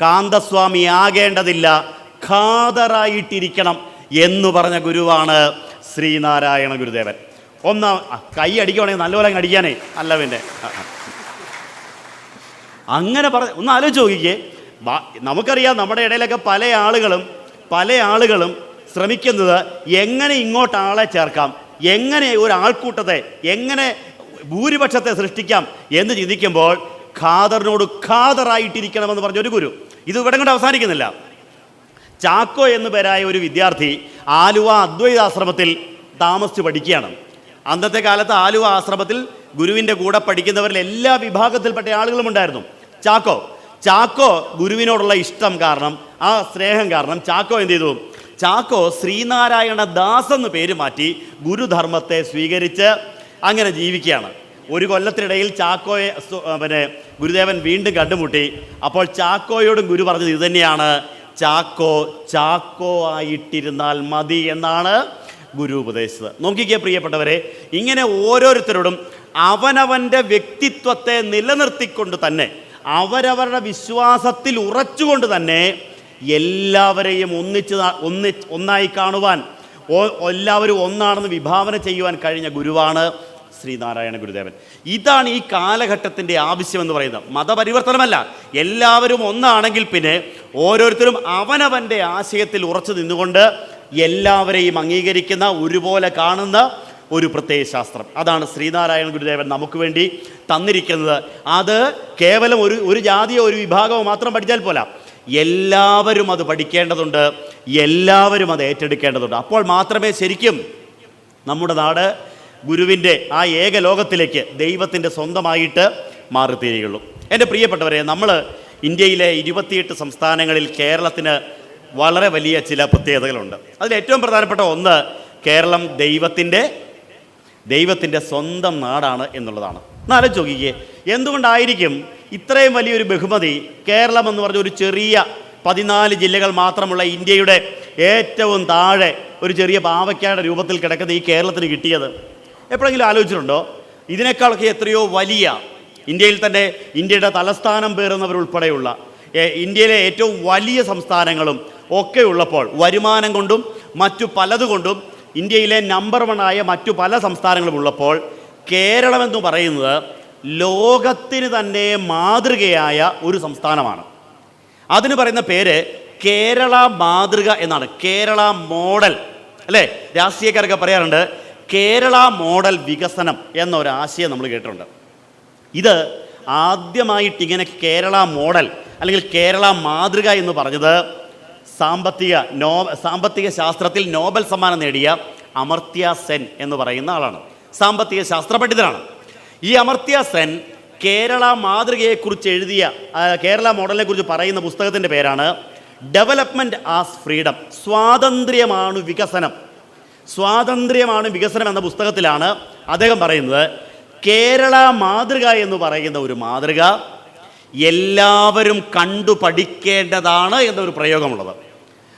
കാന്തസ്വാമി ആകേണ്ടതില്ല, ഖാദറായിട്ടിരിക്കണം എന്ന് പറഞ്ഞ ഗുരുവാണ് ശ്രീനാരായണ ഗുരുദേവൻ. കൈ അടിക്കുകയാണെങ്കിൽ നല്ലപോലെ അടിക്കാനേ അല്ല പിന്നെ അങ്ങനെ ഒന്ന് ആലോചിച്ച് നോക്കിക്കേ. നമുക്കറിയാം, നമ്മുടെ ഇടയിലൊക്കെ പല ആളുകളും ശ്രമിക്കുന്നത് എങ്ങനെ ഇങ്ങോട്ട് ആളെ ചേർക്കാം, എങ്ങനെ ഒരു ആൾക്കൂട്ടത്തെ, എങ്ങനെ ഭൂരിപക്ഷത്തെ സൃഷ്ടിക്കാം എന്ന് ചിന്തിക്കുമ്പോൾ ഖാദറിനോട് ഖാദറായിട്ടിരിക്കണമെന്ന് പറഞ്ഞൊരു ഗുരു. ഇത് ഇവിടെ കൊണ്ട് അവസാനിക്കുന്നില്ല. ചാക്കോ എന്നു പേരായ ഒരു വിദ്യാർത്ഥി ആലുവ അദ്വൈതാശ്രമത്തിൽ താമസിച്ച് പഠിക്കുകയാണ്. അന്നത്തെ കാലത്ത് ആലുവ ആശ്രമത്തിൽ ഗുരുവിൻ്റെ കൂടെ പഠിക്കുന്നവരിൽ എല്ലാ വിഭാഗത്തിൽപ്പെട്ട ആളുകളും ഉണ്ടായിരുന്നു. ചാക്കോ ഗുരുവിനോടുള്ള ഇഷ്ടം കാരണം, ആ സ്നേഹം കാരണം ചാക്കോ എന്ത് ചെയ്തു? ചാക്കോ ശ്രീനാരായണ ദാസ് എന്ന് പേര് മാറ്റി ഗുരുധർമ്മത്തെ സ്വീകരിച്ച് അങ്ങനെ ജീവിക്കുകയാണ്. ഒരു കൊല്ലത്തിനിടയിൽ ചാക്കോയെ ഗുരുദേവൻ വീണ്ടും കണ്ടുമുട്ടി. അപ്പോൾ ചാക്കോയോടും ഗുരു പറഞ്ഞത് ഇതുതന്നെയാണ്, ചാക്കോ ആയിട്ടിരുന്നാൽ മതി എന്നാണ് ഗുരു ഉപദേശിച്ചത്. നോക്കിക്കേ പ്രിയപ്പെട്ടവരെ, ഇങ്ങനെ ഓരോരുത്തരോടും അവനവൻ്റെ വ്യക്തിത്വത്തെ നിലനിർത്തിക്കൊണ്ട് തന്നെ, അവരവരുടെ വിശ്വാസത്തിൽ ഉറച്ചുകൊണ്ട് തന്നെ എല്ലാവരെയും ഒന്നായി കാണുവാൻ, എല്ലാവരും ഒന്നാണെന്ന് വിഭാവന ചെയ്യുവാൻ കഴിഞ്ഞ ഗുരുവാണ് ശ്രീനാരായണ ഗുരുദേവൻ. ഇതാണ് ഈ കാലഘട്ടത്തിൻ്റെ ആവശ്യമെന്ന് പറയുന്നത്. മതപരിവർത്തനമല്ല, എല്ലാവരും ഒന്നാണെങ്കിൽ പിന്നെ ഓരോരുത്തരും അവനവൻ്റെ ആശയത്തിൽ ഉറച്ചു നിന്നുകൊണ്ട് എല്ലാവരെയും അംഗീകരിക്കുന്ന, ഒരുപോലെ കാണുന്ന ഒരു പ്രത്യയ ശാസ്ത്രം. അതാണ് ശ്രീനാരായണ ഗുരുദേവൻ നമുക്ക് വേണ്ടി തന്നിരിക്കുന്നത്. അത് കേവലം ഒരു ജാതിയോ ഒരു വിഭാഗമോ മാത്രം പഠിച്ചാൽ പോരാ, എല്ലാവരും അത് പഠിക്കേണ്ടതുണ്ട്, എല്ലാവരും അത് ഏറ്റെടുക്കേണ്ടതുണ്ട്. അപ്പോൾ മാത്രമേ ശരിക്കും നമ്മുടെ നാട് ഗുരുവിൻ്റെ ആ ഏകലോകത്തിലേക്ക്, ദൈവത്തിൻ്റെ സ്വന്തമായിട്ട് മാറിത്തീരുകയുള്ളൂ. എൻ്റെ പ്രിയപ്പെട്ടവരെ, നമ്മൾ ഇന്ത്യയിലെ 28 സംസ്ഥാനങ്ങളിൽ കേരളത്തിന് വളരെ വലിയ ചില പ്രത്യേകതകളുണ്ട്. അതിൽ ഏറ്റവും പ്രധാനപ്പെട്ട ഒന്ന്, കേരളം ദൈവത്തിൻ്റെ സ്വന്തം നാടാണ് എന്നുള്ളതാണ്. എന്നാലോചിച്ച് നോക്കിക്കേ, എന്തുകൊണ്ടായിരിക്കും ഇത്രയും വലിയൊരു ബഹുമതി കേരളം എന്ന് പറഞ്ഞ ഒരു ചെറിയ 14 ജില്ലകൾ മാത്രമുള്ള ഇന്ത്യയുടെ ഏറ്റവും താഴെ ഒരു ചെറിയ പാവയ്ക്കയുടെ രൂപത്തിൽ കിടക്കുന്ന ഈ കേരളത്തിന് കിട്ടിയത്? എപ്പോഴെങ്കിലും ആലോചിച്ചിട്ടുണ്ടോ? ഇതിനേക്കാളൊക്കെ എത്രയോ വലിയ, ഇന്ത്യയിൽ തന്നെ ഇന്ത്യയുടെ തലസ്ഥാനം പേറുന്നവരുൾപ്പെടെയുള്ള ഇന്ത്യയിലെ ഏറ്റവും വലിയ സംസ്ഥാനങ്ങളും ഒക്കെ ഉള്ളപ്പോൾ, വരുമാനം കൊണ്ടും മറ്റു പലതുകൊണ്ടും ഇന്ത്യയിലെ നമ്പർ 1 ആയ മറ്റു പല സംസ്ഥാനങ്ങളും ഉള്ളപ്പോൾ, കേരളമെന്ന് പറയുന്നത് ലോകത്തിന് തന്നെ മാതൃകയായ ഒരു സംസ്ഥാനമാണ്. അതിന് പറയുന്ന പേര് കേരള മാതൃക എന്നാണ്. കേരള മോഡൽ, അല്ലേ? രാഷ്ട്രീയക്കാരൊക്കെ പറയാറുണ്ട് കേരള മോഡൽ വികസനം എന്നൊരാശയം നമ്മൾ കേട്ടിട്ടുണ്ട്. ഇത് ആദ്യമായിട്ട് ഇങ്ങനെ കേരള മോഡൽ അല്ലെങ്കിൽ കേരള മാതൃക എന്ന് പറഞ്ഞത് സാമ്പത്തിക ശാസ്ത്രത്തിൽ നോബൽ സമ്മാനം നേടിയ അമർത്യ സെൻ എന്ന് പറയുന്ന ആളാണ്. സാമ്പത്തിക ശാസ്ത്ര പണ്ഡിതനാണ്. ഈ അമർത്യ സെൻ കേരള മാതൃകയെക്കുറിച്ച് എഴുതിയ, കേരള മോഡലിനെ കുറിച്ച് പറയുന്ന പുസ്തകത്തിൻ്റെ പേരാണ് ഡെവലപ്മെൻറ്റ് ആസ് ഫ്രീഡം. സ്വാതന്ത്ര്യമാണ് വികസനം. സ്വാതന്ത്ര്യമാണ് വികസനം എന്ന പുസ്തകത്തിലാണ് അദ്ദേഹം പറയുന്നത് കേരള മാതൃക എന്ന് പറയുന്ന ഒരു മാതൃക എല്ലാവരും കണ്ടു പഠിക്കേണ്ടതാണ് എന്നൊരു പ്രയോഗമുള്ളത്.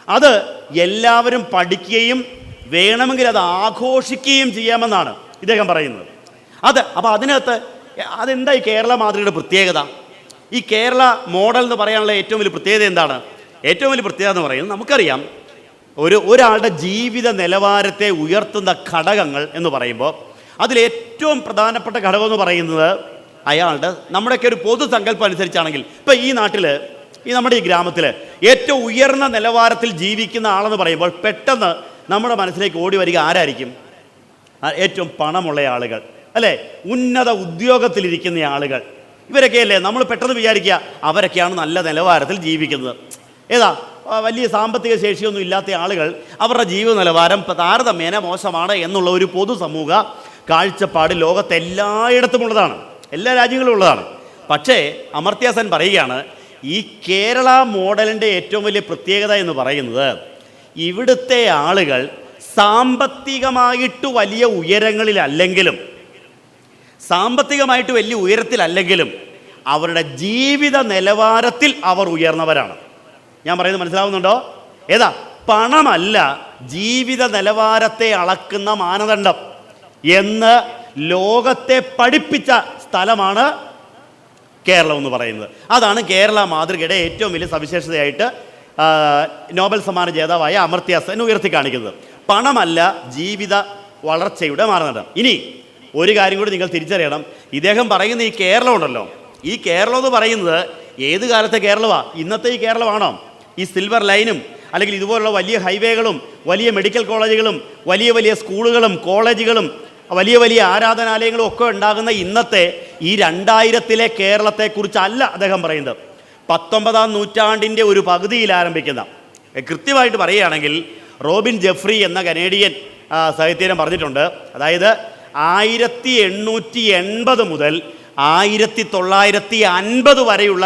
അത് എല്ലാവരും പഠിക്കുകയും വേണമെങ്കിൽ അത് ആഘോഷിക്കുകയും ചെയ്യാമെന്നാണ് ഇദ്ദേഹം പറയുന്നത്. അപ്പോൾ അതിനകത്ത് അതെന്താ ഈ കേരള മാതൃകയുടെ പ്രത്യേകത? ഈ കേരള മോഡൽ എന്ന് പറയാനുള്ള ഏറ്റവും വലിയ പ്രത്യേകത എന്താണ്? ഏറ്റവും വലിയ പ്രത്യേകത എന്ന് പറയുന്നത്, നമുക്കറിയാം ഒരാളുടെ ജീവിത നിലവാരത്തെ ഉയർത്തുന്ന ഘടകങ്ങൾ എന്ന് പറയുമ്പോൾ അതിലേറ്റവും പ്രധാനപ്പെട്ട ഘടകം എന്ന് പറയുന്നത് അയാളുടെ, നമ്മുടെയൊക്കെ ഒരു പൊതുസങ്കല്പം അനുസരിച്ചാണെങ്കിൽ, ഇപ്പം ഈ നാട്ടിൽ, നമ്മുടെ ഈ ഗ്രാമത്തിൽ ഏറ്റവും ഉയർന്ന നിലവാരത്തിൽ ജീവിക്കുന്ന ആളെന്ന് പറയുമ്പോൾ പെട്ടെന്ന് നമ്മുടെ മനസ്സിലേക്ക് ഓടി വരിക ആരായിരിക്കും? ഏറ്റവും പണമുള്ള ആളുകൾ, അല്ലേ? ഉന്നത ഉദ്യോഗത്തിലിരിക്കുന്ന ആളുകൾ. ഇവരൊക്കെയല്ലേ നമ്മൾ പെട്ടെന്ന് വിചാരിക്കുക അവരൊക്കെയാണ് നല്ല നിലവാരത്തിൽ ജീവിക്കുന്നത്. ഏതാ വലിയ സാമ്പത്തിക ശേഷിയൊന്നും ഇല്ലാത്ത ആളുകൾ, അവരുടെ ജീവിത നിലവാരം താരതമ്യേന മോശമാണ് എന്നുള്ള ഒരു പൊതുസമൂഹ കാഴ്ചപ്പാട് ലോകത്തെല്ലായിടത്തും ഉള്ളതാണ്, എല്ലാ രാജ്യങ്ങളും ഉള്ളതാണ്. പക്ഷേ അമർത്യ സെൻ പറയുകയാണ് ഈ കേരള മോഡലിൻ്റെ ഏറ്റവും വലിയ പ്രത്യേകത എന്ന് പറയുന്നത് ഇവിടുത്തെ ആളുകൾ സാമ്പത്തികമായിട്ട് വലിയ ഉയരങ്ങളിലല്ലെങ്കിലും, സാമ്പത്തികമായിട്ട് വലിയ ഉയരത്തിലല്ലെങ്കിലും അവരുടെ ജീവിത നിലവാരത്തിൽ അവർ ഉയർന്നവരാണ്. ഞാൻ പറയുന്നത് മനസ്സിലാവുന്നുണ്ടോ? ഏതാ? പണമല്ല ജീവിത നിലവാരത്തെ അളക്കുന്ന മാനദണ്ഡം എന്ന് ലോകത്തെ പഠിപ്പിച്ച സ്ഥലമാണ് കേരളം എന്ന് പറയുന്നത്. അതാണ് കേരള മാതൃകയുടെ ഏറ്റവും വലിയ സവിശേഷതയായിട്ട് നോബൽ സമ്മാന ജേതാവായ അമർത്യ സെൻ ഉയർത്തി കാണിക്കുന്നത്. പണമല്ല ജീവിത വളർച്ചയുടെ മാനദണ്ഡം. ഇനി ഒരു കാര്യം കൂടി നിങ്ങൾ തിരിച്ചറിയണം. ഇദ്ദേഹം പറയുന്ന ഈ കേരളം ഉണ്ടല്ലോ, ഈ കേരളം എന്ന് പറയുന്നത് ഏത് കാലത്തെ കേരളമാണ്? ഇന്നത്തെ ഈ കേരളമാണോ? ഈ സിൽവർ ലൈനും അല്ലെങ്കിൽ ഇതുപോലുള്ള വലിയ ഹൈവേകളും വലിയ മെഡിക്കൽ കോളേജുകളും വലിയ വലിയ സ്കൂളുകളും കോളേജുകളും വലിയ വലിയ ആരാധനാലയങ്ങളും ഒക്കെ ഉണ്ടാകുന്ന ഇന്നത്തെ ഈ 2000-ലെ കേരളത്തെക്കുറിച്ചല്ല അദ്ദേഹം പറയുന്നത്. 19-ാം നൂറ്റാണ്ടിൻ്റെ ഒരു പകുതിയിൽ ആരംഭിക്കുന്ന, കൃത്യമായിട്ട് പറയുകയാണെങ്കിൽ റോബിൻ ജെഫ്രി എന്ന കനേഡിയൻ സാഹിത്യകാരൻ പറഞ്ഞിട്ടുണ്ട്, അതായത് 1880 മുതൽ 1950 വരെയുള്ള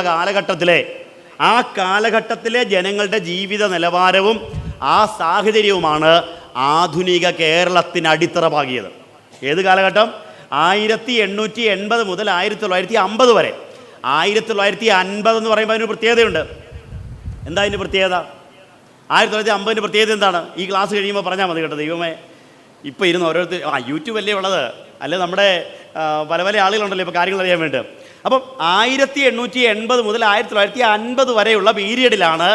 ആ കാലഘട്ടത്തിലെ ജനങ്ങളുടെ ജീവിത നിലവാരവും ആ സാഹചര്യവുമാണ് ആധുനിക കേരളത്തിന് അടിത്തറ പാകിയത്. ഏത് കാലഘട്ടം? 1880 മുതൽ 1950 വരെ. 1950 എന്ന് പറയുമ്പോൾ അതിന് പ്രത്യേകതയുണ്ട്. എന്താ അതിൻ്റെ പ്രത്യേകത? 1950 പ്രത്യേകത എന്താണ്? ഈ ക്ലാസ് കഴിയുമ്പോൾ പറഞ്ഞാൽ മതി കേട്ടോ. ദൈവമേ, ഇപ്പോൾ ഇരുന്ന് ഓരോരുത്തർ യൂട്യൂബ് അല്ലേ ഉള്ളത്, അല്ലെ നമ്മുടെ പല പല ആളുകളുണ്ടല്ലോ ഇപ്പോൾ കാര്യങ്ങൾ അറിയാൻ വേണ്ടി. അപ്പം 1880 മുതൽ 1950 വരെയുള്ള പീരീഡിലാണ്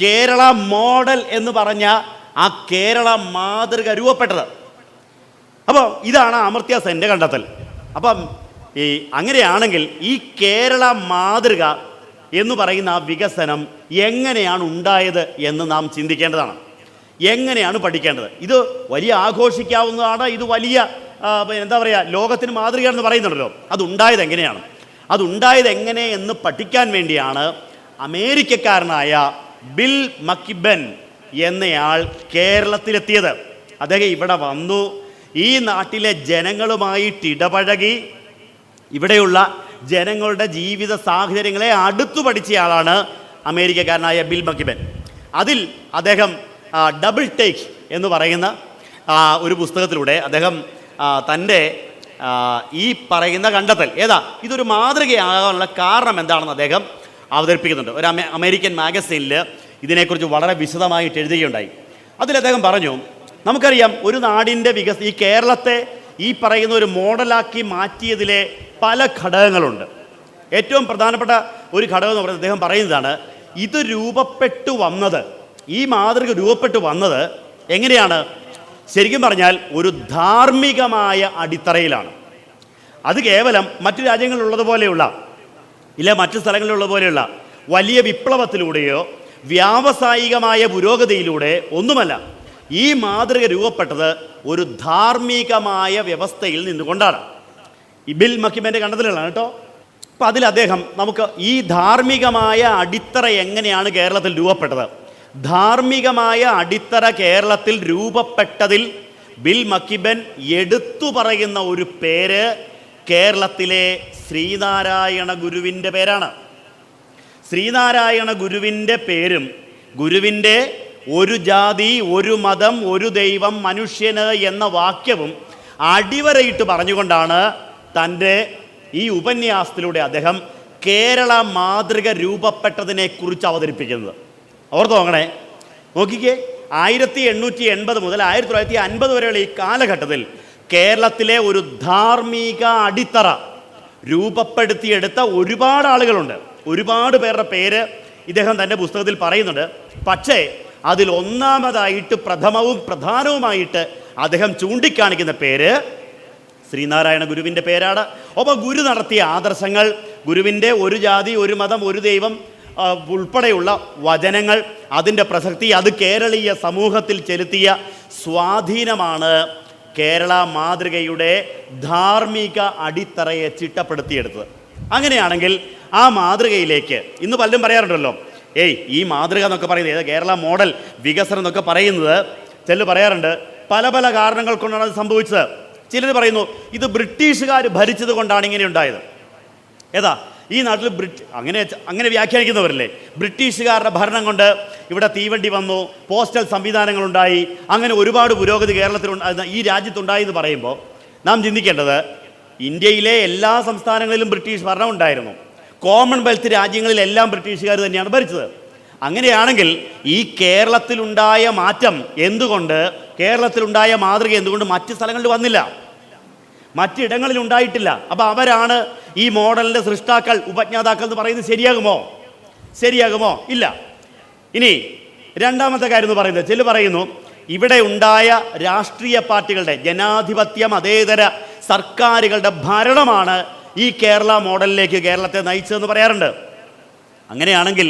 കേരള മോഡൽ എന്ന് പറഞ്ഞ ആ കേരള മാതൃക രൂപപ്പെട്ടത്. അപ്പോൾ ഇതാണ് അമർത്യ സെൻ്റെ കണ്ടെത്തൽ. അപ്പം അങ്ങനെയാണെങ്കിൽ ഈ കേരള മാതൃക എന്ന് പറയുന്ന ആ വികസനം എങ്ങനെയാണ് ഉണ്ടായത് എന്ന് നാം ചിന്തിക്കേണ്ടതാണ്. എങ്ങനെയാണ് പഠിക്കേണ്ടത്? ഇത് വലിയ ആഘോഷിക്കാവുന്നതാണ്. ഇത് വലിയ എന്താ പറയുക, ലോകത്തിന് മാതൃകയാണെന്ന് പറയുന്നുണ്ടല്ലോ. അതുണ്ടായത് എങ്ങനെയാണ്? അതുണ്ടായത് എങ്ങനെ എന്ന് പഠിക്കാൻ വേണ്ടിയാണ് അമേരിക്കക്കാരനായ ബിൽ മക്കിബൻ എന്നയാൾ കേരളത്തിലെത്തിയത്. അദ്ദേഹം ഇവിടെ വന്നു, ഈ നാട്ടിലെ ജനങ്ങളുമായിട്ട് ഇടപഴകി, ഇവിടെയുള്ള ജനങ്ങളുടെ ജീവിത സാഹചര്യങ്ങളെ അടുത്തു പഠിച്ചയാളാണ് അമേരിക്കക്കാരനായ ബിൽ മക്കിബൻ. അതിൽ അദ്ദേഹം ഡബിൾ ടേക്ക് എന്ന് പറയുന്ന ഒരു പുസ്തകത്തിലൂടെ അദ്ദേഹം തൻ്റെ ഈ പറയുന്ന കണ്ടെത്തൽ ഏതാ, ഇതൊരു മാതൃകയാകാനുള്ള കാരണം എന്താണെന്ന് അദ്ദേഹം അവതരിപ്പിക്കുന്നുണ്ട്. ഒരു അമേരിക്കൻ മാഗസീനിൽ ഇതിനെക്കുറിച്ച് വളരെ വിശദമായിട്ട് എഴുതുകയുണ്ടായി. അതിൽ അദ്ദേഹം പറഞ്ഞു, നമുക്കറിയാം ഒരു നാടിൻ്റെ ഈ കേരളത്തെ ഈ പറയുന്ന ഒരു മോഡലാക്കി മാറ്റിയതിലെ പല ഘടകങ്ങളുണ്ട്. ഏറ്റവും പ്രധാനപ്പെട്ട ഒരു ഘടകം എന്ന് പറയുന്നത് അദ്ദേഹം പറയുന്നതാണ്, ഇത് രൂപപ്പെട്ടു വന്നത്, ഈ മാതൃക രൂപപ്പെട്ടു വന്നത് എങ്ങനെയാണ്? ശരിക്കും പറഞ്ഞാൽ ഒരു ധാർമ്മികമായ അടിത്തറയിലാണ്. അത് കേവലം മറ്റു രാജ്യങ്ങളിലുള്ളതുപോലെയുള്ള ഇല്ല മറ്റു സ്ഥലങ്ങളിലുള്ളതുപോലെയുള്ള വലിയ വിപ്ലവത്തിലൂടെയോ വ്യാവസായികമായ പുരോഗതിയിലൂടെ ഒന്നുമല്ല. ഈ മാതൃക രൂപപ്പെട്ടത് ഒരു ധാർമ്മികമായ വ്യവസ്ഥയിൽ നിന്നുകൊണ്ടാണ്. ഈ ബിൽ മക്കിബൻ്റെ കണ്ടെത്തലുകളാണ് കേട്ടോ. അപ്പം അതിൽ അദ്ദേഹം നമുക്ക് ഈ ധാർമ്മികമായ അടിത്തറ എങ്ങനെയാണ് കേരളത്തിൽ രൂപപ്പെട്ടത്, ധാർമ്മികമായ അടിത്തറ കേരളത്തിൽ രൂപപ്പെട്ടതിൽ ബിൽ മക്കിബൻ എടുത്തു പറയുന്ന ഒരു പേര് കേരളത്തിലെ ശ്രീനാരായണ ഗുരുവിൻ്റെ പേരാണ്. ശ്രീനാരായണ ഗുരുവിൻ്റെ പേരും ഗുരുവിൻ്റെ ഒരു ജാതി ഒരു മതം ഒരു ദൈവം മനുഷ്യന് എന്ന വാക്യവും അടിവരയിട്ട് പറഞ്ഞുകൊണ്ടാണ് തൻ്റെ ഈ ഉപന്യാസത്തിലൂടെ അദ്ദേഹം കേരള മാതൃക രൂപപ്പെട്ടതിനെ കുറിച്ച് അവതരിപ്പിക്കുന്നത്. ഓർത്ത് നോക്കണേ, നോക്കിക്കേ, 1880 മുതൽ 1950 വരെയുള്ള ഈ കാലഘട്ടത്തിൽ കേരളത്തിലെ ഒരു ധാർമ്മിക അടിത്തറ രൂപപ്പെടുത്തിയെടുത്ത ഒരുപാട് ആളുകളുണ്ട്. ഒരുപാട് പേരുടെ പേര് ഇദ്ദേഹം തൻ്റെ പുസ്തകത്തിൽ പറയുന്നുണ്ട്. പക്ഷേ അതിൽ ഒന്നാമതായിട്ട് പ്രഥമവും പ്രധാനവുമായിട്ട് അദ്ദേഹം ചൂണ്ടിക്കാണിക്കുന്ന പേര് ശ്രീനാരായണ ഗുരുവിൻ്റെ പേരാണ്. അപ്പോൾ ഗുരു നടത്തിയ ആദർശങ്ങൾ, ഗുരുവിൻ്റെ ഒരു ജാതി ഒരു മതം ഒരു ദൈവം ഉൾപ്പെടെയുള്ള വചനങ്ങൾ, അതിൻ്റെ പ്രസക്തി, അത് കേരളീയ സമൂഹത്തിൽ ചെലുത്തിയ സ്വാധീനമാണ് കേരള മാതൃകയുടെ ധാർമ്മിക അടിത്തറയെ ചിട്ടപ്പെടുത്തിയെടുത്തത്. അങ്ങനെയാണെങ്കിൽ ആ മാതൃകയിലേക്ക് ഇന്ന് പലരും പറയാറുണ്ടല്ലോ, ഈ മാതൃക എന്നൊക്കെ പറയുന്നത് കേരള മോഡൽ വികസനം എന്നൊക്കെ പറയുന്നത് ചിലർ പറയാറുണ്ട് പല പല കാരണങ്ങൾ കൊണ്ടാണ് അത് സംഭവിച്ചത്. ചിലർ പറയുന്നു ഇത് ബ്രിട്ടീഷുകാർ ഭരിച്ചത് കൊണ്ടാണ് ഇങ്ങനെ ഉണ്ടായത്. ഏതാ ഈ നാട്ടിൽ അങ്ങനെ വ്യാഖ്യാനിക്കുന്നവരല്ലേ, ബ്രിട്ടീഷുകാരുടെ ഭരണം കൊണ്ട് ഇവിടെ തീവണ്ടി വന്നു, പോസ്റ്റൽ സംവിധാനങ്ങളുണ്ടായി, അങ്ങനെ ഒരുപാട് പുരോഗതി ഈ രാജ്യത്തുണ്ടായി എന്ന് പറയുമ്പോൾ നാം ചിന്തിക്കേണ്ടത് ഇന്ത്യയിലെ എല്ലാ സംസ്ഥാനങ്ങളിലും ബ്രിട്ടീഷ് ഭരണം ഉണ്ടായിരുന്നു. കോമൺവെൽത്ത് രാജ്യങ്ങളിലെല്ലാം ബ്രിട്ടീഷുകാർ തന്നെയാണ് ഭരിച്ചത്. അങ്ങനെയാണെങ്കിൽ ഈ കേരളത്തിലുണ്ടായ മാറ്റം എന്തുകൊണ്ട്, കേരളത്തിലുണ്ടായ മാതൃക എന്തുകൊണ്ട് മറ്റ് സ്ഥലങ്ങളിൽ വന്നില്ല, മറ്റിടങ്ങളിൽ ഉണ്ടായിട്ടില്ല? അപ്പോൾ അവരാണ് ഈ മോഡലിൻ്റെ സൃഷ്ടാക്കൾ, ഉപജ്ഞാതാക്കൾ എന്ന് പറയുന്നത് ശരിയാകുമോ? ഇല്ല. ഇനി രണ്ടാമത്തെ കാര്യം എന്ന് പറയുന്നത്, ചില പറയുന്നു ഇവിടെ ഉണ്ടായ രാഷ്ട്രീയ പാർട്ടികളുടെ ജനാധിപത്യ മതേതര സർക്കാരുകളുടെ ഭരണമാണ് ഈ കേരള മോഡലിലേക്ക് കേരളത്തെ നയിച്ചതെന്ന് പറയാറുണ്ട്. അങ്ങനെയാണെങ്കിൽ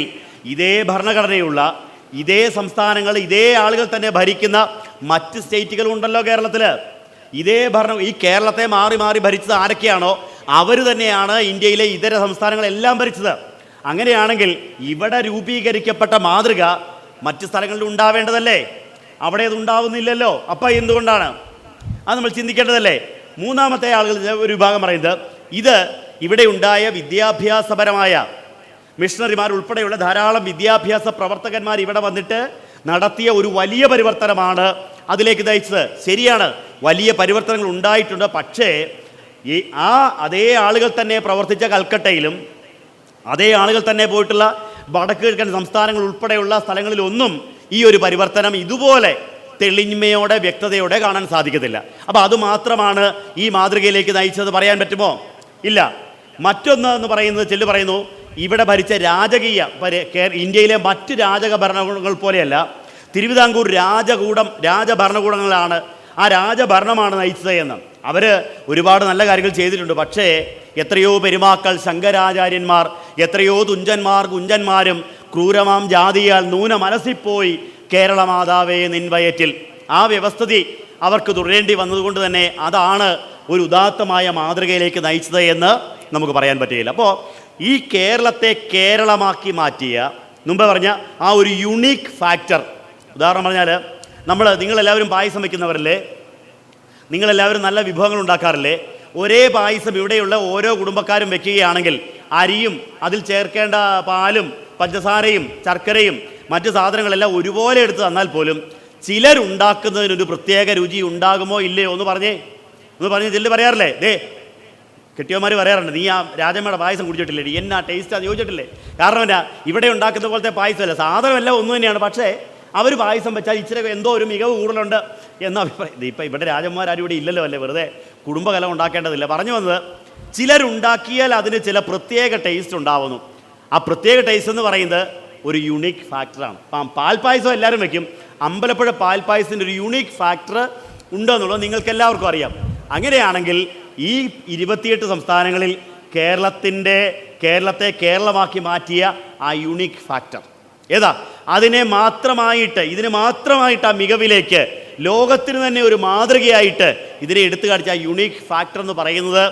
ഇതേ ഭരണഘടനയുള്ള ഇതേ സംസ്ഥാനങ്ങൾ ഇതേ ആളുകൾ തന്നെ ഭരിക്കുന്ന മറ്റ് സ്റ്റേറ്റുകളുണ്ടല്ലോ കേരളത്തിൽ. ഈ കേരളത്തെ മാറി മാറി ഭരിച്ചത് ആരൊക്കെയാണോ അവർ തന്നെയാണ് ഇന്ത്യയിലെ ഇതര സംസ്ഥാനങ്ങളെല്ലാം ഭരിച്ചത്. അങ്ങനെയാണെങ്കിൽ ഇവിടെ രൂപീകരിക്കപ്പെട്ട മാതൃക മറ്റ് സ്ഥലങ്ങളിൽ ഉണ്ടാവേണ്ടതല്ലേ? അവിടെ അത് ഉണ്ടാവുന്നില്ലല്ലോ. അപ്പം എന്തുകൊണ്ടാണ്? അത് നമ്മൾ ചിന്തിക്കേണ്ടതല്ലേ? മൂന്നാമത്തെ ആളുകൾ ഒരു വിഭാഗം പറയുന്നത് ഇവിടെ ഉണ്ടായ വിദ്യാഭ്യാസപരമായ മിഷണറിമാർ ഉൾപ്പെടെയുള്ള ധാരാളം വിദ്യാഭ്യാസ പ്രവർത്തകന്മാർ ഇവിടെ വന്നിട്ട് നടത്തിയ ഒരു വലിയ പരിവർത്തനമാണ് അതിലേക്ക് നയിച്ചത്. ശരിയാണ്, വലിയ പരിവർത്തനങ്ങൾ ഉണ്ടായിട്ടുണ്ട്. പക്ഷേ അതേ ആളുകൾ തന്നെ പ്രവർത്തിച്ച കൽക്കട്ടയിലും അതേ ആളുകൾ തന്നെ പോയിട്ടുള്ള വടക്ക് കിഴക്കൻ സംസ്ഥാനങ്ങൾ ഉൾപ്പെടെയുള്ള സ്ഥലങ്ങളിലൊന്നും ഈ ഒരു പരിവർത്തനം ഇതുപോലെ തെളിഞ്ഞമയോടെ വ്യക്തതയോടെ കാണാൻ സാധിക്കത്തില്ല. അപ്പോൾ അതുമാത്രമാണ് ഈ മാതൃകയിലേക്ക് നയിച്ചത് പറയാൻ പറ്റുമോ? ഇല്ല. മറ്റൊന്ന് എന്ന് പറയുന്നത്, ചില പറയുന്നു ഇവിടെ ഭരിച്ച ഇന്ത്യയിലെ മറ്റ് രാജക ഭരണകൂടങ്ങൾ പോലെയല്ല, തിരുവിതാംകൂർ രാജഭരണകൂടങ്ങളാണ്, ആ രാജഭരണമാണ് നയിച്ചത് എന്ന്. അവർ ഒരുപാട് നല്ല കാര്യങ്ങൾ ചെയ്തിട്ടുണ്ട്. പക്ഷേ എത്രയോ പെരുമാക്കൾ ശങ്കരാചാര്യന്മാർ, എത്രയോ തുഞ്ചന്മാർ കുഞ്ചന്മാരും ക്രൂരമാം ജാതിയാൽ നൂനമലസിപ്പോയി കേരള മാതാവേ നിൻവയറ്റിൽ, ആ വ്യവസ്ഥിതി അവർക്ക് തുടരേണ്ടി വന്നതുകൊണ്ട് തന്നെ അതാണ് ഒരു ഉദാത്തമായ മാതൃകയിലേക്ക് നയിച്ചത് എന്ന് നമുക്ക് പറയാൻ പറ്റുകയില്ല. അപ്പോൾ ഈ കേരളത്തെ കേരളമാക്കി മാറ്റിയ മുമ്പ് പറഞ്ഞ ആ ഒരു യുണീക്ക് ഫാക്ടർ, ഉദാഹരണം പറഞ്ഞാൽ നിങ്ങളെല്ലാവരും പായസം വയ്ക്കുന്നവരല്ലേ, നിങ്ങളെല്ലാവരും നല്ല വിഭവങ്ങൾ ഉണ്ടാക്കാറില്ലേ? ഒരേ പായസം ഇവിടെയുള്ള ഓരോ കുടുംബക്കാരും വെക്കുകയാണെങ്കിൽ അരിയും അതിൽ ചേർക്കേണ്ട പാലും പഞ്ചസാരയും ശർക്കരയും മറ്റ് സാധനങ്ങളെല്ലാം ഒരുപോലെ എടുത്ത് തന്നാൽ പോലും ചിലരുണ്ടാക്കുന്നതിനൊരു പ്രത്യേക രുചി ഉണ്ടാകുമോ ഇല്ലയോ എന്ന് പറഞ്ഞ് ചിലർ പറയാറില്ലേ? കെട്ടിയന്മാർ പറയാറുണ്ട്, നീ ആ രാജമ്മയുടെ പായസം കുടിച്ചിട്ടില്ലേ, എന്നാ ടേസ്റ്റ് അത് ചോദിച്ചിട്ടില്ലേ? കാരണം എന്നാ, ഇവിടെ ഉണ്ടാക്കുന്ന പോലത്തെ പായസമല്ല, സാധനമെല്ലാം ഒന്നു തന്നെയാണ്. പക്ഷേ അവർ പായസം വെച്ചാൽ ഇച്ചിരി എന്തോ ഒരു മികവ് കൂടുതലുണ്ട് എന്ന അഭിപ്രായം. ഇപ്പം ഇവിടെ രാജന്മാരും ഇവിടെ ഇല്ലല്ലോ, അല്ലേ? വെറുതെ കുടുംബകലം ഉണ്ടാക്കേണ്ടതില്ല. പറഞ്ഞു വന്നത്, ചിലരുണ്ടാക്കിയാൽ അതിന് ചില പ്രത്യേക ടേസ്റ്റ് ഉണ്ടാവുന്നു. ആ പ്രത്യേക ടേസ്റ്റ് എന്ന് പറയുന്നത് ഒരു യുണീക്ക് ഫാക്ടറാണ്. പാൽപ്പായസം എല്ലാവരും വയ്ക്കും, അമ്പലപ്പുഴ പാൽപ്പായസത്തിൻ്റെ ഒരു യുണീക്ക് ഫാക്ടർ ഉണ്ടെന്നുള്ളത് നിങ്ങൾക്ക് എല്ലാവർക്കും അറിയാം. അങ്ങനെയാണെങ്കിൽ ഈ 28 സംസ്ഥാനങ്ങളിൽ കേരളത്തെ കേരളമാക്കി മാറ്റിയ ആ യുണീക്ക് ഫാക്ടർ ഏതാ? ഇതിന് മാത്രമായിട്ട് ആ മികവിലേക്ക് ലോകത്തിന് തന്നെ ഒരു മാതൃകയായിട്ട് ഇതിനെ എടുത്തു കാണിച്ച ആ യുണീക്ക് ഫാക്ടർ എന്ന് പറയുന്നത്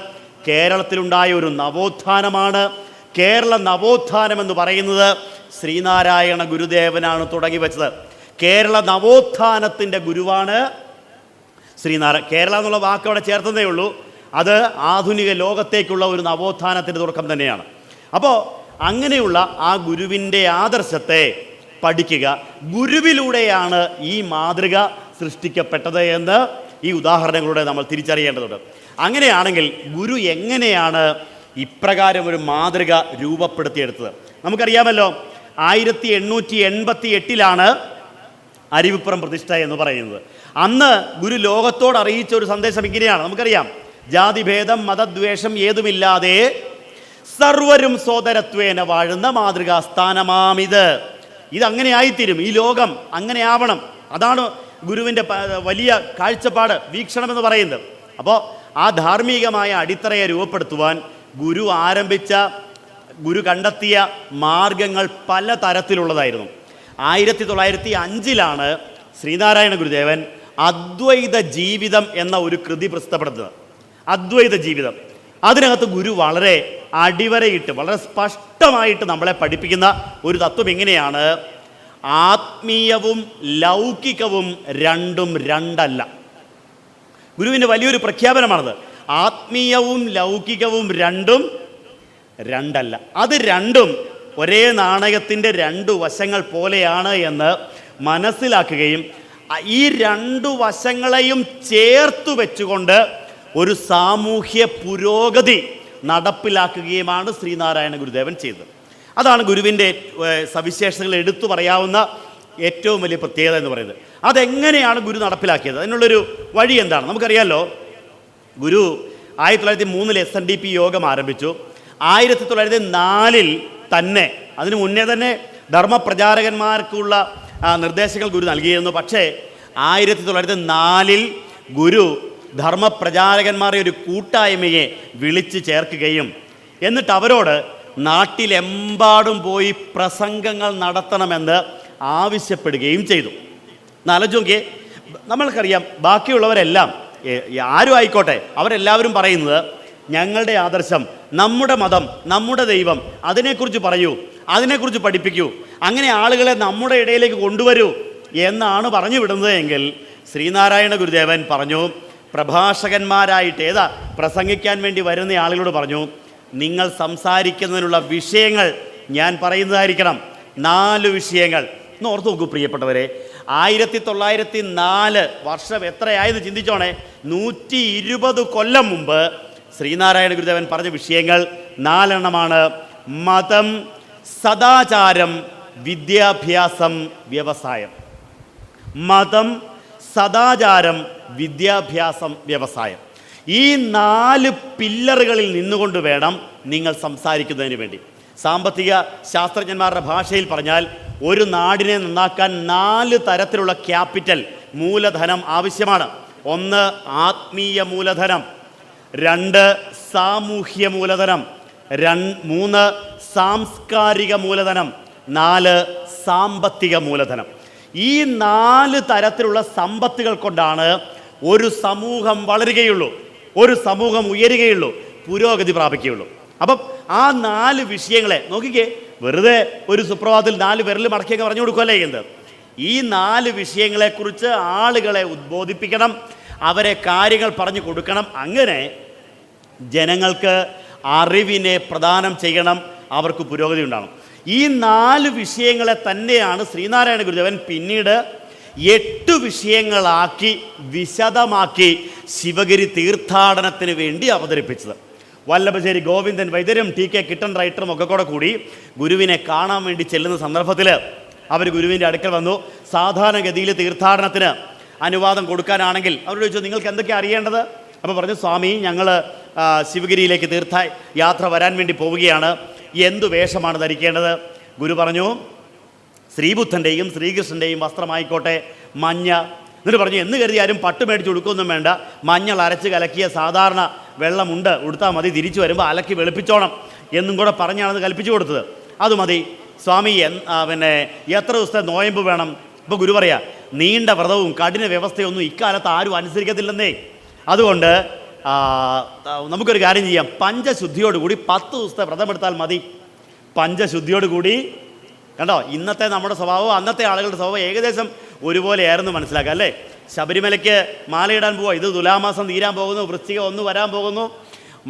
കേരളത്തിലുണ്ടായ ഒരു നവോത്ഥാനമാണ്. കേരള നവോത്ഥാനം എന്ന് പറയുന്നത് ശ്രീനാരായണ ഗുരുദേവനാണ് തുടങ്ങി വെച്ചത്. കേരള നവോത്ഥാനത്തിൻ്റെ ഗുരുവാണ് കേരള എന്നുള്ള വാക്ക് അവിടെ ചേർത്തതേ ഉള്ളൂ. അത് ആധുനിക ലോകത്തേക്കുള്ള ഒരു നവോത്ഥാനത്തിൻ്റെ തുടക്കം തന്നെയാണ്. അപ്പോൾ അങ്ങനെയുള്ള ആ ഗുരുവിൻ്റെ ആദർശത്തെ പഠിക്കുക. ഗുരുവിലൂടെയാണ് ഈ മാതൃക സൃഷ്ടിക്കപ്പെട്ടത് എന്ന് ഈ ഉദാഹരണങ്ങളിലൂടെ നമ്മൾ തിരിച്ചറിയേണ്ടതുണ്ട്. അങ്ങനെയാണെങ്കിൽ ഗുരു എങ്ങനെയാണ് ഇപ്രകാരം ഒരു മാതൃക രൂപപ്പെടുത്തിയെടുത്തത്? നമുക്കറിയാമല്ലോ, 1888 അരുവിപ്പുറം പ്രതിഷ്ഠ എന്ന് പറയുന്നത്. അന്ന് ഗുരു ലോകത്തോട് അറിയിച്ച ഒരു സന്ദേശം ഇങ്ങനെയാണ്. നമുക്കറിയാം, ജാതിഭേദം മതദ്വേഷം ഏതുമില്ലാതെ സർവരും സോദരത്വേന വാഴുന്ന മാതൃകാസ്ഥാനമാമിത്. ഇതങ്ങനെ ആയിത്തീരും, ഈ ലോകം അങ്ങനെ ആവണം. അതാണ് ഗുരുവിൻ്റെ വലിയ കാഴ്ചപ്പാട്, വീക്ഷണം എന്ന് പറയുന്നത്. അപ്പോൾ ആ ധാർമ്മികമായ അടിത്തറയെ രൂപപ്പെടുത്തുവാൻ ഗുരു കണ്ടെത്തിയ മാർഗങ്ങൾ പല തരത്തിലുള്ളതായിരുന്നു. 1905 ശ്രീനാരായണ ഗുരുദേവൻ അദ്വൈത ജീവിതം എന്ന ഒരു കൃതി പ്രസിദ്ധപ്പെടുത്തുന്നത്. അദ്വൈത ജീവിതം, അതിനകത്ത് ഗുരു വളരെ അടിവരയിട്ട് വളരെ സ്പഷ്ടമായിട്ട് നമ്മളെ പഠിപ്പിക്കുന്ന ഒരു തത്വം എങ്ങനെയാണ്? ആത്മീയവും ലൗകികവും രണ്ടും രണ്ടല്ല. ഗുരുവിൻ്റെ വലിയൊരു പ്രഖ്യാപനമാണത്. ആത്മീയവും ലൗകികവും രണ്ടും രണ്ടല്ല. അത് രണ്ടും ഒരേ നാണയത്തിൻ്റെ രണ്ട് വശങ്ങൾ പോലെയാണ് എന്ന് മനസ്സിലാക്കുകയും ഈ രണ്ടു വശങ്ങളെയും ചേർത്തു വെച്ചുകൊണ്ട് ഒരു സാമൂഹ്യ പുരോഗതി നടപ്പിലാക്കുകയുമാണ് ശ്രീനാരായണ ഗുരുദേവൻ ചെയ്തത്. അതാണ് ഗുരുവിൻ്റെ സവിശേഷതകൾ എടുത്തു പറയാവുന്ന ഏറ്റവും വലിയ പ്രത്യേകത എന്ന് പറയുന്നത്. അതെങ്ങനെയാണ് ഗുരു നടപ്പിലാക്കിയത്? അതിനുള്ളൊരു വഴി എന്താണ്? നമുക്കറിയാമല്ലോ, ഗുരു 1903 SNDP യോഗം ആരംഭിച്ചു. 1904 തന്നെ, അതിനു മുന്നേ തന്നെ ധർമ്മപ്രചാരകന്മാർക്കുള്ള നിർദ്ദേശങ്ങൾ ഗുരു നൽകിയിരുന്നു. പക്ഷേ 1904 ഗുരു ധർമ്മപ്രചാരകന്മാരെ ഒരു കൂട്ടായ്മയെ വിളിച്ചു ചേർക്കുകയും എന്നിട്ട് അവരോട് നാട്ടിലെമ്പാടും പോയി പ്രസംഗങ്ങൾ നടത്തണമെന്ന് ആവശ്യപ്പെടുകയും ചെയ്തു. എന്നാലോചിച്ച് നമ്മൾക്കറിയാം, ബാക്കിയുള്ളവരെല്ലാം ആരും ആയിക്കോട്ടെ, അവരെല്ലാവരും പറയുന്നത് ഞങ്ങളുടെ ആദർശം, നമ്മുടെ മതം, നമ്മുടെ ദൈവം, അതിനെക്കുറിച്ച് പറയൂ, അതിനെക്കുറിച്ച് പഠിപ്പിക്കൂ, അങ്ങനെ ആളുകളെ നമ്മുടെ ഇടയിലേക്ക് കൊണ്ടുവരൂ എന്നാണ് പറഞ്ഞു വിടുന്നത്. എങ്കിൽ ശ്രീനാരായണ ഗുരുദേവൻ പറഞ്ഞു, പ്രഭാഷകന്മാരായിട്ട് പ്രസംഗിക്കാൻ വേണ്ടി വരുന്ന ആളുകളോട് പറഞ്ഞു, നിങ്ങൾ സംസാരിക്കുന്നതിനുള്ള വിഷയങ്ങൾ ഞാൻ പറയുന്നതായിരിക്കണം. 4 വിഷയങ്ങൾ. ഒന്ന് ഓർത്ത് നോക്കൂ പ്രിയപ്പെട്ടവരെ, 1904 വർഷം എത്രയായെന്ന് ചിന്തിച്ചോണേ. 120 കൊല്ലം മുമ്പ് ശ്രീനാരായണ ഗുരുദേവൻ പറഞ്ഞ വിഷയങ്ങൾ 4 മതം, സദാചാരം, വിദ്യാഭ്യാസം, വ്യവസായം. മതം, സദാചാരം, വിദ്യാഭ്യാസം, വ്യവസായം. ഈ 4 പില്ലറുകളിൽ നിന്നുകൊണ്ട് വേണം നിങ്ങൾ സംസാരിക്കുന്നതിന് വേണ്ടി. സാമ്പത്തിക ശാസ്ത്രജ്ഞന്മാരുടെ ഭാഷയിൽ പറഞ്ഞാൽ, ഒരു നാടിനെ നന്നാക്കാൻ 4 തരത്തിലുള്ള ക്യാപിറ്റൽ, മൂലധനം ആവശ്യമാണ്. 1 ആത്മീയ മൂലധനം, 2 സാമൂഹ്യ മൂലധനം, 3 സാംസ്കാരിക മൂലധനം, 4 സാമ്പത്തിക മൂലധനം. ഈ 4 തരത്തിലുള്ള സമ്പത്തുകൾ കൊണ്ടാണ് ഒരു സമൂഹം വളരുകയുള്ളൂ, ഒരു സമൂഹം ഉയരുകയുള്ളൂ, പുരോഗതി പ്രാപിക്കുകയുള്ളൂ. അപ്പം ആ 4 വിഷയങ്ങളെ നോക്കിക്കേ, വെറുതെ ഒരു സുപ്രഭാതത്തിൽ 4 വിരൽ മടക്കിയൊക്കെ പറഞ്ഞു കൊടുക്കുകയല്ലേ ചെയ്യുന്നത്. ഈ 4 വിഷയങ്ങളെക്കുറിച്ച് ആളുകളെ ഉദ്ബോധിപ്പിക്കണം, അവരെ കാര്യങ്ങൾ പറഞ്ഞു കൊടുക്കണം. അങ്ങനെ ജനങ്ങൾക്ക് അറിവിനെ പ്രദാനം ചെയ്യണം, അവർക്ക് പുരോഗതി ഉണ്ടാകണം. ഈ 4 വിഷയങ്ങളെ തന്നെയാണ് ശ്രീനാരായണ ഗുരുദേവൻ പിന്നീട് 8 വിഷയങ്ങളാക്കി വിശദമാക്കി ശിവഗിരി തീർത്ഥാടനത്തിന് വേണ്ടി അവതരിപ്പിച്ചത്. വല്ലഭശ്ശേരി ഗോവിന്ദൻ വൈദ്യരും TK കിട്ടൻ റൈറ്ററും ഒക്കെ കൂടി ഗുരുവിനെ കാണാൻ വേണ്ടി ചെല്ലുന്ന സന്ദർഭത്തിൽ അവർ ഗുരുവിൻ്റെ അടുക്കൽ വന്നു. സാധാരണഗതിയിൽ തീർത്ഥാടനത്തിന് അനുവാദം കൊടുക്കാനാണെങ്കിൽ അവരോട് ചോദിച്ചു, നിങ്ങൾക്ക് എന്തൊക്കെ അറിയേണ്ടത്? അപ്പോൾ പറഞ്ഞു, സ്വാമി, ഞങ്ങൾ ശിവഗിരിയിലേക്ക് യാത്ര വരാൻ വേണ്ടി പോവുകയാണ്, എന്തു വേഷമാണ് ധരിക്കേണ്ടത്? ഗുരു പറഞ്ഞു, ശ്രീബുദ്ധൻ്റെയും ശ്രീകൃഷ്ണൻ്റെയും വസ്ത്രമായിക്കോട്ടെ, മഞ്ഞ. എന്നിട്ട് പറഞ്ഞു, എന്ന് കരുതി ആരും പട്ട് മേടിച്ച് കൊടുക്കുകയൊന്നും വേണ്ട, മഞ്ഞൾ അരച്ച് കലക്കിയ സാധാരണ വെള്ളമുണ്ട്, ഉടുത്താൽ മതി, തിരിച്ചു വരുമ്പോൾ അലക്കി വെളുപ്പിച്ചോണം എന്നും കൂടെ പറഞ്ഞാണത് കൽപ്പിച്ചു കൊടുത്തത്. അത് മതി സ്വാമി. പിന്നെ എത്ര ദിവസത്തെ നോയമ്പ് വേണം? ഇപ്പോൾ ഗുരു പറയാ, നീണ്ട വ്രതവും കഠിന വ്യവസ്ഥയൊന്നും ഇക്കാലത്ത് ആരും അനുസരിക്കത്തില്ലെന്നേ. അതുകൊണ്ട് നമുക്കൊരു കാര്യം ചെയ്യാം, പഞ്ചശുദ്ധിയോടുകൂടി 10 ദിവസത്തെ വ്രതമെടുത്താൽ മതി. പഞ്ചശുദ്ധിയോടുകൂടി. കണ്ടോ, ഇന്നത്തെ നമ്മുടെ സ്വഭാവം അന്നത്തെ ആളുകളുടെ സ്വഭാവം ഏകദേശം ഒരുപോലെയായിരുന്നു മനസ്സിലാക്കുക അല്ലേ? ശബരിമലയ്ക്ക് മാലയിടാൻ പോവുക, ഇത് തുലാമാസം തീരാൻ പോകുന്നു, വൃശ്ചികം 1 വരാൻ പോകുന്നു.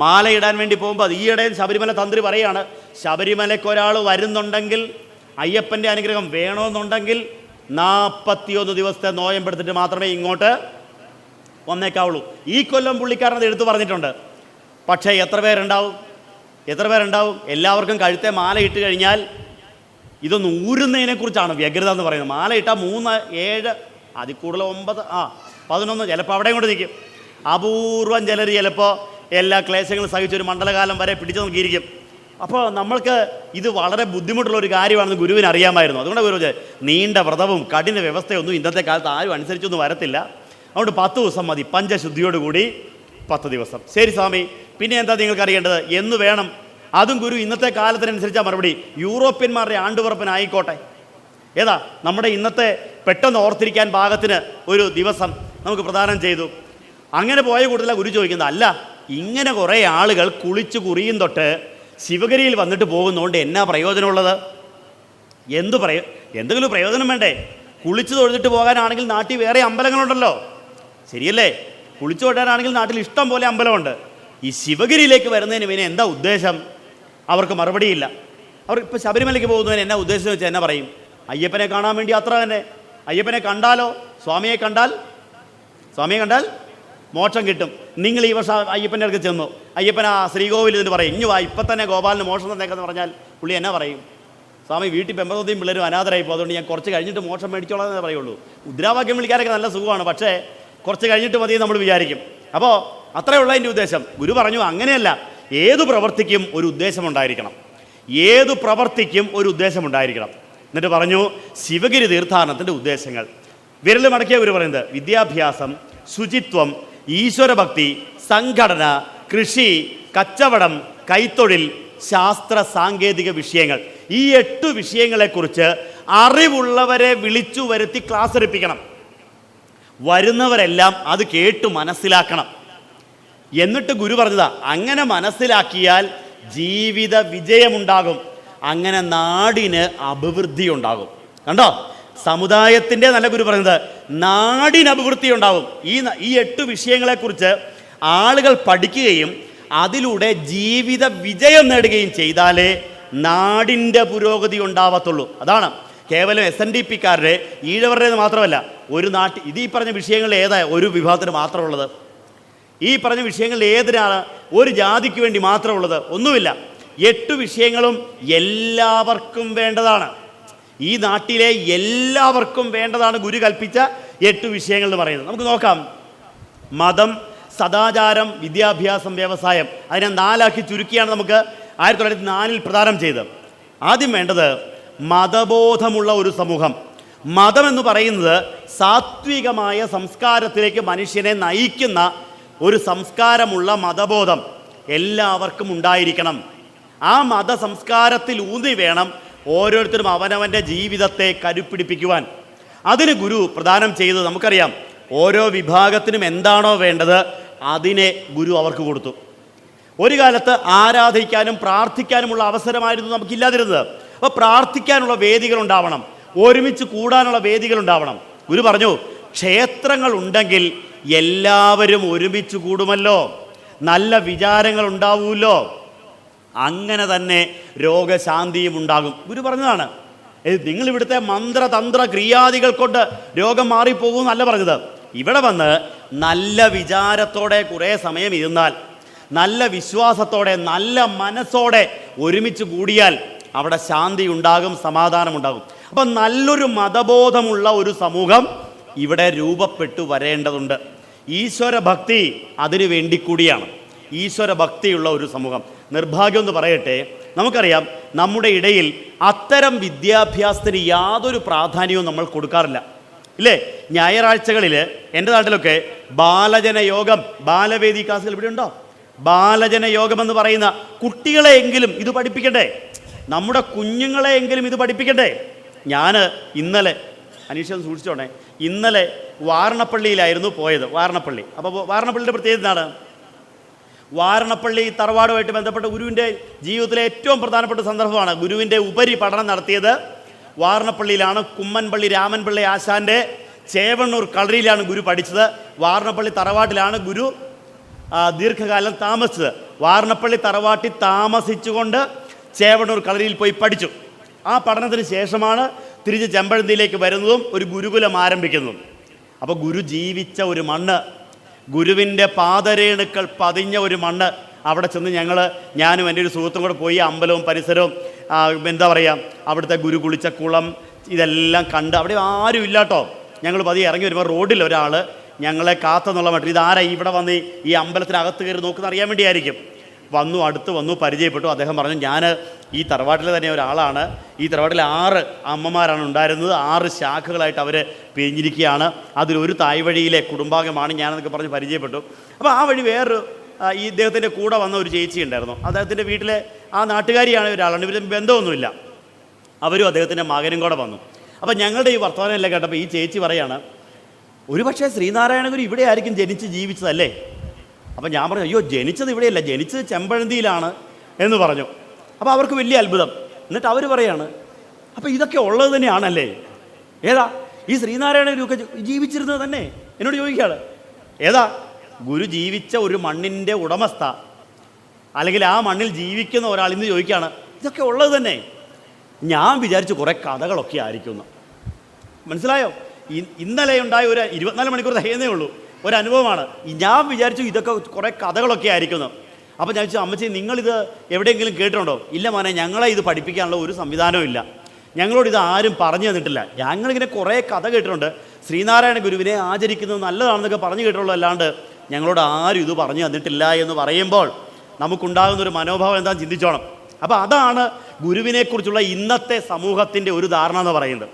മാലയിടാൻ വേണ്ടി പോകുമ്പോൾ ഈയിടെ ശബരിമല തന്ത്രി പറയുകയാണ്, ശബരിമലയ്ക്ക് ഒരാൾ വരുന്നുണ്ടെങ്കിൽ, അയ്യപ്പൻ്റെ അനുഗ്രഹം വേണമെന്നുണ്ടെങ്കിൽ 41 ദിവസത്തെ നോയമ്പെടുത്തിട്ട് മാത്രമേ ഇങ്ങോട്ട് വന്നേക്കാവുള്ളൂ. ഈ കൊല്ലം പുള്ളിക്കാരൻ അത് എടുത്തു പറഞ്ഞിട്ടുണ്ട്. പക്ഷേ എത്ര പേരുണ്ടാവും? എല്ലാവർക്കും കഴുത്തെ മാല ഇട്ട് കഴിഞ്ഞാൽ ഇതൊന്ന് ഊരുന്നതിനെക്കുറിച്ചാണ് വ്യഗ്രത എന്ന് പറയുന്നത്. മാല ഇട്ടാൽ 3, 7, അതിൽ കൂടുതൽ 9, 11 ചിലപ്പോൾ അവിടെയും കൊണ്ട് നിൽക്കും. അപൂർവം ചിലർ ചിലപ്പോൾ എല്ലാ ക്ലേശങ്ങളും സഹിച്ചൊരു മണ്ഡലകാലം വരെ പിടിച്ചു നോക്കിയിരിക്കും. അപ്പോൾ നമ്മൾക്ക് ഇത് വളരെ ബുദ്ധിമുട്ടുള്ളൊരു കാര്യമാണെന്ന് ഗുരുവിന് അറിയാമായിരുന്നു. അതുകൊണ്ട് ഗുരു നീണ്ട വ്രതവും കഠിന വ്യവസ്ഥയൊന്നും ഇന്നത്തെ കാലത്ത് ആരും അനുസരിച്ചൊന്നും വരത്തില്ല. അതുകൊണ്ട് 10 ദിവസം മതി, പഞ്ചശുദ്ധിയോടുകൂടി 10 ദിവസം. ശരി സ്വാമി, പിന്നെ എന്താ നിങ്ങൾക്ക് അറിയേണ്ടത് എന്ന് വേണം. അതും ഗുരു ഇന്നത്തെ കാലത്തിനനുസരിച്ചാണ് മറുപടി. യൂറോപ്യന്മാരുടെ ആണ്ടുപറപ്പിനായിക്കോട്ടെ, ഏതാ നമ്മുടെ ഇന്നത്തെ പെട്ടെന്ന് ഓർത്തിരിക്കാൻ പാകത്തിന് ഒരു ദിവസം നമുക്ക് പ്രദാനം ചെയ്തു. അങ്ങനെ പോയ കൂടുതലാണ് ഗുരു ചോദിക്കുന്നത്. അല്ല, ഇങ്ങനെ കുറേ ആളുകൾ കുളിച്ച് കുറിയും തൊട്ട് ശിവഗിരിയിൽ വന്നിട്ട് പോകുന്നതുകൊണ്ട് എന്നാ പ്രയോജനമുള്ളത്? എന്തെങ്കിലും പ്രയോജനം വേണ്ടേ? കുളിച്ച് തൊഴുതിട്ട് പോകാനാണെങ്കിൽ നാട്ടിൽ വേറെ അമ്പലങ്ങളുണ്ടല്ലോ, ശരിയല്ലേ? കുളിച്ചു തൊഴാനാണെങ്കിൽ നാട്ടിൽ ഇഷ്ടം പോലെ അമ്പലമുണ്ട്. ഈ ശിവഗിരിയിലേക്ക് വരുന്നതിന് പിന്നെ എന്താ ഉദ്ദേശം? അവർക്ക് മറുപടിയില്ല. അവർ ഇപ്പോൾ ശബരിമലയ്ക്ക് പോകുന്നതിന് എന്നാ ഉദ്ദേശം വെച്ചാൽ എന്നാ പറയും? അയ്യപ്പനെ കാണാൻ വേണ്ടി അത്ര തന്നെ. അയ്യപ്പനെ കണ്ടാലോ, സ്വാമിയെ കണ്ടാൽ മോക്ഷം കിട്ടും. നിങ്ങൾ ഈ വർഷം അയ്യപ്പൻ്റെ അടുത്ത് ചെന്നു, അയ്യപ്പൻ ആ ശ്രീകോവിൽ എന്ന് പറയും, ഇഞ്ഞു വാ ഇപ്പം തന്നെ ഗോപാലിന് മോക്ഷം തന്നേക്കെന്ന് പറഞ്ഞാൽ പുള്ളി എന്നാ പറയും? സ്വാമി വീട്ടിൽ പെമ്പറത്തെയും പിള്ളേരും അനാഥരായി പോകും, അതുകൊണ്ട് ഞാൻ കുറച്ച് കഴിഞ്ഞിട്ട് മോക്ഷം മേടിച്ചോളാം എന്നേ പറയുള്ളൂ. മുദ്രാവാക്യം വിളിക്കാനൊക്കെ നല്ല സുഖമാണ്, പക്ഷേ കുറച്ച് കഴിഞ്ഞിട്ട് മതി നമ്മൾ വിചാരിക്കും. അപ്പോൾ അത്രയുള്ള എൻ്റെ ഉദ്ദേശം. ഗുരു പറഞ്ഞു അങ്ങനെയല്ല, ഏതു പ്രവൃത്തിക്കും ഒരു ഉദ്ദേശമുണ്ടായിരിക്കണം. എന്നിട്ട് പറഞ്ഞു ശിവഗിരി തീർത്ഥാടനത്തിൻ്റെ ഉദ്ദേശങ്ങൾ. വിരൽ മടക്കിയ ഗുരു പറയുന്നത് വിദ്യാഭ്യാസം, ശുചിത്വം, ഈശ്വരഭക്തി, സംഘടന, കൃഷി, കച്ചവടം, കൈത്തൊഴിൽ, ശാസ്ത്ര സാങ്കേതിക വിഷയങ്ങൾ. ഈ 8 വിഷയങ്ങളെക്കുറിച്ച് അറിവുള്ളവരെ വിളിച്ചു വരുത്തി ക്ലാസ് എടുപ്പിക്കണം. വരുന്നവരെല്ലാം അത് കേട്ടു മനസ്സിലാക്കണം. എന്നിട്ട് ഗുരു പറഞ്ഞതാ, അങ്ങനെ മനസ്സിലാക്കിയാൽ ജീവിത വിജയമുണ്ടാകും, അങ്ങനെ നാടിന് അഭിവൃദ്ധി ഉണ്ടാകും. കണ്ടോ, സമുദായത്തിൻ്റെ നല്ല ഗുരു പറയുന്നത് നാടിന് അഭിവൃദ്ധി ഉണ്ടാകും. ഈ 8 വിഷയങ്ങളെക്കുറിച്ച് ആളുകൾ പഠിക്കുകയും അതിലൂടെ ജീവിത വിജയം നേടുകയും ചെയ്താലേ നാടിൻ്റെ പുരോഗതി ഉണ്ടാവത്തുള്ളൂ. അതാണ് കേവലം SNDPക്കാരുടെ ഈഴവരുടേത് മാത്രമല്ല, ഒരു നാട്ടിൽ ഇത് ഈ പറഞ്ഞ വിഷയങ്ങളിൽ ഏതാ ഒരു വിഭാഗത്തിന് മാത്രമുള്ളത്? ഈ പറഞ്ഞ വിഷയങ്ങളിൽ ഏതിനാണ് ഒരു ജാതിക്ക് വേണ്ടി മാത്രമുള്ളത്? ഒന്നുമില്ല. 8 വിഷയങ്ങളും എല്ലാവർക്കും വേണ്ടതാണ്. ഈ നാട്ടിലെ എല്ലാവർക്കും വേണ്ടതാണ് ഗുരു കൽപ്പിച്ച 8 വിഷയങ്ങൾ എന്ന് പറയുന്നത്. നമുക്ക് നോക്കാം. മതം, സദാചാരം, വിദ്യാഭ്യാസം, വ്യവസായം. അതിനെ 4 ചുരുക്കിയാണ് നമുക്ക് 1904 പ്രദാനം ചെയ്തത്. ആദ്യം വേണ്ടത് മതബോധമുള്ള ഒരു സമൂഹം. മതം എന്ന് പറയുന്നത് സാത്വികമായ സംസ്കാരത്തിലേക്ക് മനുഷ്യനെ നയിക്കുന്ന ഒരു സംസ്കാരമുള്ള മതബോധം എല്ലാവർക്കും ഉണ്ടായിരിക്കണം. ആ മതസംസ്കാരത്തിൽ ഊന്നി വേണം ഓരോരുത്തരും അവനവൻ്റെ ജീവിതത്തെ കരുപ്പിടിപ്പിക്കുവാൻ. അതിന് ഗുരു പ്രദാനം ചെയ്തത് നമുക്കറിയാം. ഓരോ വിഭാഗത്തിനും എന്താണോ വേണ്ടത് അതിനെ ഗുരു അവർക്ക് കൊടുത്തു. ഒരു കാലത്ത് ആരാധിക്കാനും പ്രാർത്ഥിക്കാനുമുള്ള അവസരമായിരുന്നു നമുക്കില്ലാതിരുന്നത്. അപ്പോൾ പ്രാർത്ഥിക്കാനുള്ള വേദികൾ ഉണ്ടാവണം, ഒരുമിച്ച് കൂടാനുള്ള വേദികൾ ഉണ്ടാവണം. ഗുരു പറഞ്ഞു ക്ഷേത്രങ്ങൾ ഉണ്ടെങ്കിൽ എല്ലാവരും ഒരുമിച്ച് കൂടുമല്ലോ, നല്ല വിചാരങ്ങൾ ഉണ്ടാവുമല്ലോ, അങ്ങനെ തന്നെ രോഗശാന്തിയും ഉണ്ടാകും. ഗുരു പറഞ്ഞതാണ്. നിങ്ങളിവിടുത്തെ മന്ത്രതന്ത്ര ക്രിയാദികൾ കൊണ്ട് രോഗം മാറിപ്പോകുമെന്നല്ല പറഞ്ഞത്. ഇവിടെ വന്ന് നല്ല വിചാരത്തോടെ കുറേ സമയം ഇരുന്നാൽ, നല്ല വിശ്വാസത്തോടെ നല്ല മനസ്സോടെ ഒരുമിച്ച് കൂടിയാൽ അവിടെ ശാന്തി ഉണ്ടാകും, സമാധാനമുണ്ടാകും. അപ്പം നല്ലൊരു മതബോധമുള്ള ഒരു സമൂഹം ഇവിടെ രൂപപ്പെട്ടു വരേണ്ടതുണ്ട്. ഈശ്വരഭക്തി അതിനു വേണ്ടി കൂടിയാണ്. ഈശ്വരഭക്തിയുള്ള ഒരു സമൂഹം. നിർഭാഗ്യം എന്ന് പറയട്ടെ, നമുക്കറിയാം നമ്മുടെ ഇടയിൽ അത്തരം വിദ്യാഭ്യാസത്തിന് യാതൊരു പ്രാധാന്യവും നമ്മൾ കൊടുക്കാറില്ല, ഇല്ലേ? ഞായറാഴ്ചകളിൽ എൻ്റെ നാട്ടിലൊക്കെ ബാലജന യോഗം, ബാലവേദി ക്ലാസ്സുകൾ ഇവിടെ ഉണ്ടോ? ബാലജന യോഗമെന്ന് പറയുന്ന കുട്ടികളെയെങ്കിലും ഇത് പഠിപ്പിക്കണ്ടേ? നമ്മുടെ കുഞ്ഞുങ്ങളെയെങ്കിലും ഇത് പഠിപ്പിക്കണ്ടേ? ഞാൻ ഇന്നലെ, അനീഷൻ സൂക്ഷിച്ചോണേ, ഇന്നലെ വാരണപ്പള്ളിയിലായിരുന്നു പോയത്. വാരണപ്പള്ളി. അപ്പോൾ വാരണപ്പള്ളിയുടെ പ്രത്യേകത എന്താണ്? വാരണപ്പള്ളി തറവാടുമായിട്ട് ബന്ധപ്പെട്ട ഗുരുവിൻ്റെ ജീവിതത്തിലെ ഏറ്റവും പ്രധാനപ്പെട്ട സന്ദർഭമാണ്. ഗുരുവിൻ്റെ ഉപരി പഠനം നടത്തിയത് വാരണപ്പള്ളിയിലാണ്. കുമ്മൻപള്ളി രാമൻപിള്ളി ആശാൻ്റെ ചേവണ്ണൂർ കളരിയിലാണ് ഗുരു പഠിച്ചത്. വാരണപ്പള്ളി തറവാട്ടിലാണ് ഗുരു ദീർഘകാലം താമസിച്ചത്. വാരണപ്പള്ളി തറവാട്ടിൽ താമസിച്ചുകൊണ്ട് ചേവണ്ണൂർ കളരിയിൽ പോയി പഠിച്ചു. ആ പഠനത്തിന് ശേഷമാണ് തിരിച്ച് ചെമ്പഴന്തിയിലേക്ക് വരുന്നതും ഒരു ഗുരുകുലം ആരംഭിക്കുന്നതും. അപ്പോൾ ഗുരു ജീവിച്ച ഒരു മണ്ണ്, ഗുരുവിൻ്റെ പാദരേണുക്കൾ പതിഞ്ഞ ഒരു മണ്ണ്. അവിടെ ചെന്ന് ഞാനും എൻ്റെ ഒരു സുഹൃത്തും കൂടെ പോയി അമ്പലവും പരിസരവും എന്താ പറയുക, അവിടുത്തെ ഗുരു കുളിച്ച കുളം ഇതെല്ലാം കണ്ട്. അവിടെ ആരും ഇല്ലാട്ടോ. ഞങ്ങൾ പതിയെ ഇറങ്ങി വരുമ്പോൾ റോഡിൽ ഒരാൾ ഞങ്ങളെ കാത്തെന്നുള്ള മട്ടിൽ ഇതാരാ ഇവിടെ വന്ന് ഈ അമ്പലത്തിനകത്ത് കയറി നോക്കുന്ന അറിയാൻ വേണ്ടിയായിരിക്കും. അടുത്ത് വന്നു, പരിചയപ്പെട്ടു. അദ്ദേഹം പറഞ്ഞു, ഞാൻ ഈ തറവാട്ടിലെ തന്നെ ഒരാളാണ്. ഈ തറവാട്ടിൽ 6 അമ്മമാരാണ് ഉണ്ടായിരുന്നത്. 6 ശാഖകളായിട്ട് അവർ പിരിഞ്ഞിരിക്കുകയാണ്. അതിലൊരു തായ് വഴിയിലെ കുടുംബാംഗമാണ് ഞാനെന്നൊക്കെ പറഞ്ഞ് പരിചയപ്പെട്ടു. അപ്പോൾ ആ വഴി വേറൊരു ഈ ഇദ്ദേഹത്തിൻ്റെ കൂടെ വന്ന ഒരു ചേച്ചി ഉണ്ടായിരുന്നു. അദ്ദേഹത്തിൻ്റെ വീട്ടിലെ ആ നാട്ടുകാരിയാണ് ഒരാളാണ്. ഇവർ ബന്ധമൊന്നുമില്ല. അവരും അദ്ദേഹത്തിൻ്റെ മകനും കൂടെ വന്നു. അപ്പോൾ ഞങ്ങളുടെ ഈ വർത്തമാനം എല്ലാം കേട്ടപ്പോൾ ഈ ചേച്ചി പറയാണ്, ഒരുപക്ഷെ ശ്രീനാരായണ ഗുരു ഇവിടെ ആയിരിക്കും ജനിച്ച് ജീവിച്ചതല്ലേ? അപ്പം ഞാൻ പറഞ്ഞു, അയ്യോ ജനിച്ചത് ഇവിടെയല്ല, ജനിച്ചത് ചെമ്പഴന്തിയിലാണ് എന്ന് പറഞ്ഞു. അപ്പോൾ അവർക്ക് വലിയ അത്ഭുതം. എന്നിട്ട് അവർ പറയാണ്, അപ്പോൾ ഇതൊക്കെ ഉള്ളത് തന്നെയാണല്ലേ? ഏതാ ഈ ശ്രീനാരായണ ഗുരുവൊക്കെ ജീവിച്ചിരുന്നത് തന്നെ? എന്നോട് ചോദിക്കുകയാണ്, ഏതാ ഗുരു ജീവിച്ച ഒരു മണ്ണിൻ്റെ ഉടമസ്ഥ, അല്ലെങ്കിൽ ആ മണ്ണിൽ ജീവിക്കുന്ന ഒരാൾ ഇന്ന് ചോദിക്കുകയാണ് ഇതൊക്കെ ഉള്ളത് തന്നെ. ഞാൻ വിചാരിച്ചു കുറേ കഥകളൊക്കെ ആയിരിക്കുന്നു. മനസ്സിലായോ? ഇന്നലെ ഉണ്ടായ ഒരു 24 മണിക്കൂർ തികയുന്നേ ഉള്ളൂ ഒരു അനുഭവമാണ്. ഞാൻ വിചാരിച്ചു ഇതൊക്കെ കുറേ കഥകളൊക്കെ ആയിരിക്കുന്നു. അപ്പോൾ ഞാൻ ചോദിച്ചു, അമ്മച്ചി നിങ്ങളിത് എവിടെയെങ്കിലും കേട്ടിട്ടുണ്ടോ? ഇല്ല മോനെ, ഞങ്ങളെ ഇത് പഠിപ്പിക്കാനുള്ള ഒരു സംവിധാനവും ഇല്ല. ഞങ്ങളോട് ഇത് ആരും പറഞ്ഞു തന്നിട്ടില്ല. ഞങ്ങളിങ്ങനെ കുറേ കഥ കേട്ടിട്ടുണ്ട്. ശ്രീനാരായണ ഗുരുവിനെ ആചരിക്കുന്നത് നല്ലതാണെന്നൊക്കെ പറഞ്ഞു കേട്ടിട്ടുള്ളൂ, അല്ലാണ്ട് ഞങ്ങളോട് ആരും ഇത് പറഞ്ഞു തന്നിട്ടില്ല എന്ന് പറയുമ്പോൾ നമുക്കുണ്ടാകുന്നൊരു മനോഭാവം എന്താണെന്ന് ചിന്തിച്ചോണം. അപ്പോൾ അതാണ് ഗുരുവിനെക്കുറിച്ചുള്ള ഇന്നത്തെ സമൂഹത്തിൻ്റെ ഒരു ധാരണ എന്ന് പറയുന്നത്.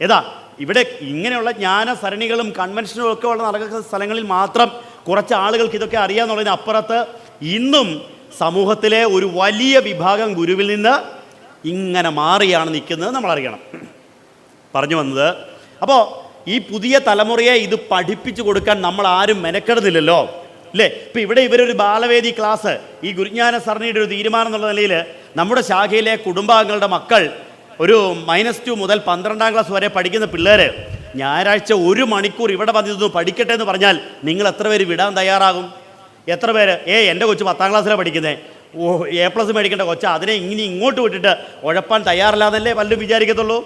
ഏതാ ഇവിടെ ഇങ്ങനെയുള്ള ജ്ഞാനസരണികളും കൺവെൻഷനും ഒക്കെ ഉള്ള നടക്കുന്ന സ്ഥലങ്ങളിൽ മാത്രം കുറച്ച് ആളുകൾക്ക് ഇതൊക്കെ അറിയാമെന്നുള്ളതിന് അപ്പുറത്ത് ഇന്നും സമൂഹത്തിലെ ഒരു വലിയ വിഭാഗം ഗുരുവിൽ നിന്ന് ഇങ്ങനെ മാറിയാണ് നിൽക്കുന്നത് നമ്മളറിയണം. പറഞ്ഞു വന്നത്, അപ്പോൾ ഈ പുതിയ തലമുറയെ ഇത് പഠിപ്പിച്ചു കൊടുക്കാൻ നമ്മൾ ആരും മെനക്കെടുന്നില്ലല്ലോ, അല്ലേ? ഇപ്പം ഇവിടെ ഇവരൊരു ബാലവേദി ക്ലാസ്, ഈ ഗുരുജ്ഞാന സരണിയുടെ ഒരു തീരുമാനം എന്നുള്ള നിലയിൽ നമ്മുടെ ശാഖയിലെ കുടുംബാംഗങ്ങളുടെ മക്കൾ ഒരു -2 മുതൽ 12ാം ക്ലാസ് വരെ പഠിക്കുന്ന പിള്ളേർ ഞായറാഴ്ച 1 മണിക്കൂർ ഇവിടെ വന്നിരുന്നു പഠിക്കട്ടെ എന്ന് പറഞ്ഞാൽ നിങ്ങൾ എത്ര പേര് വിടാൻ തയ്യാറാകും? എത്ര പേര് എൻ്റെ കൊച്ചു 10ാം ക്ലാസ്സിലാണ് പഠിക്കുന്നത്, A+ മേടിക്കേണ്ട കൊച്ച അതിനെ ഇങ്ങോട്ട് വിട്ടിട്ട് ഉഴപ്പാൻ തയ്യാറില്ലാന്നല്ലേ പലരും വിചാരിക്കത്തുള്ളൂ.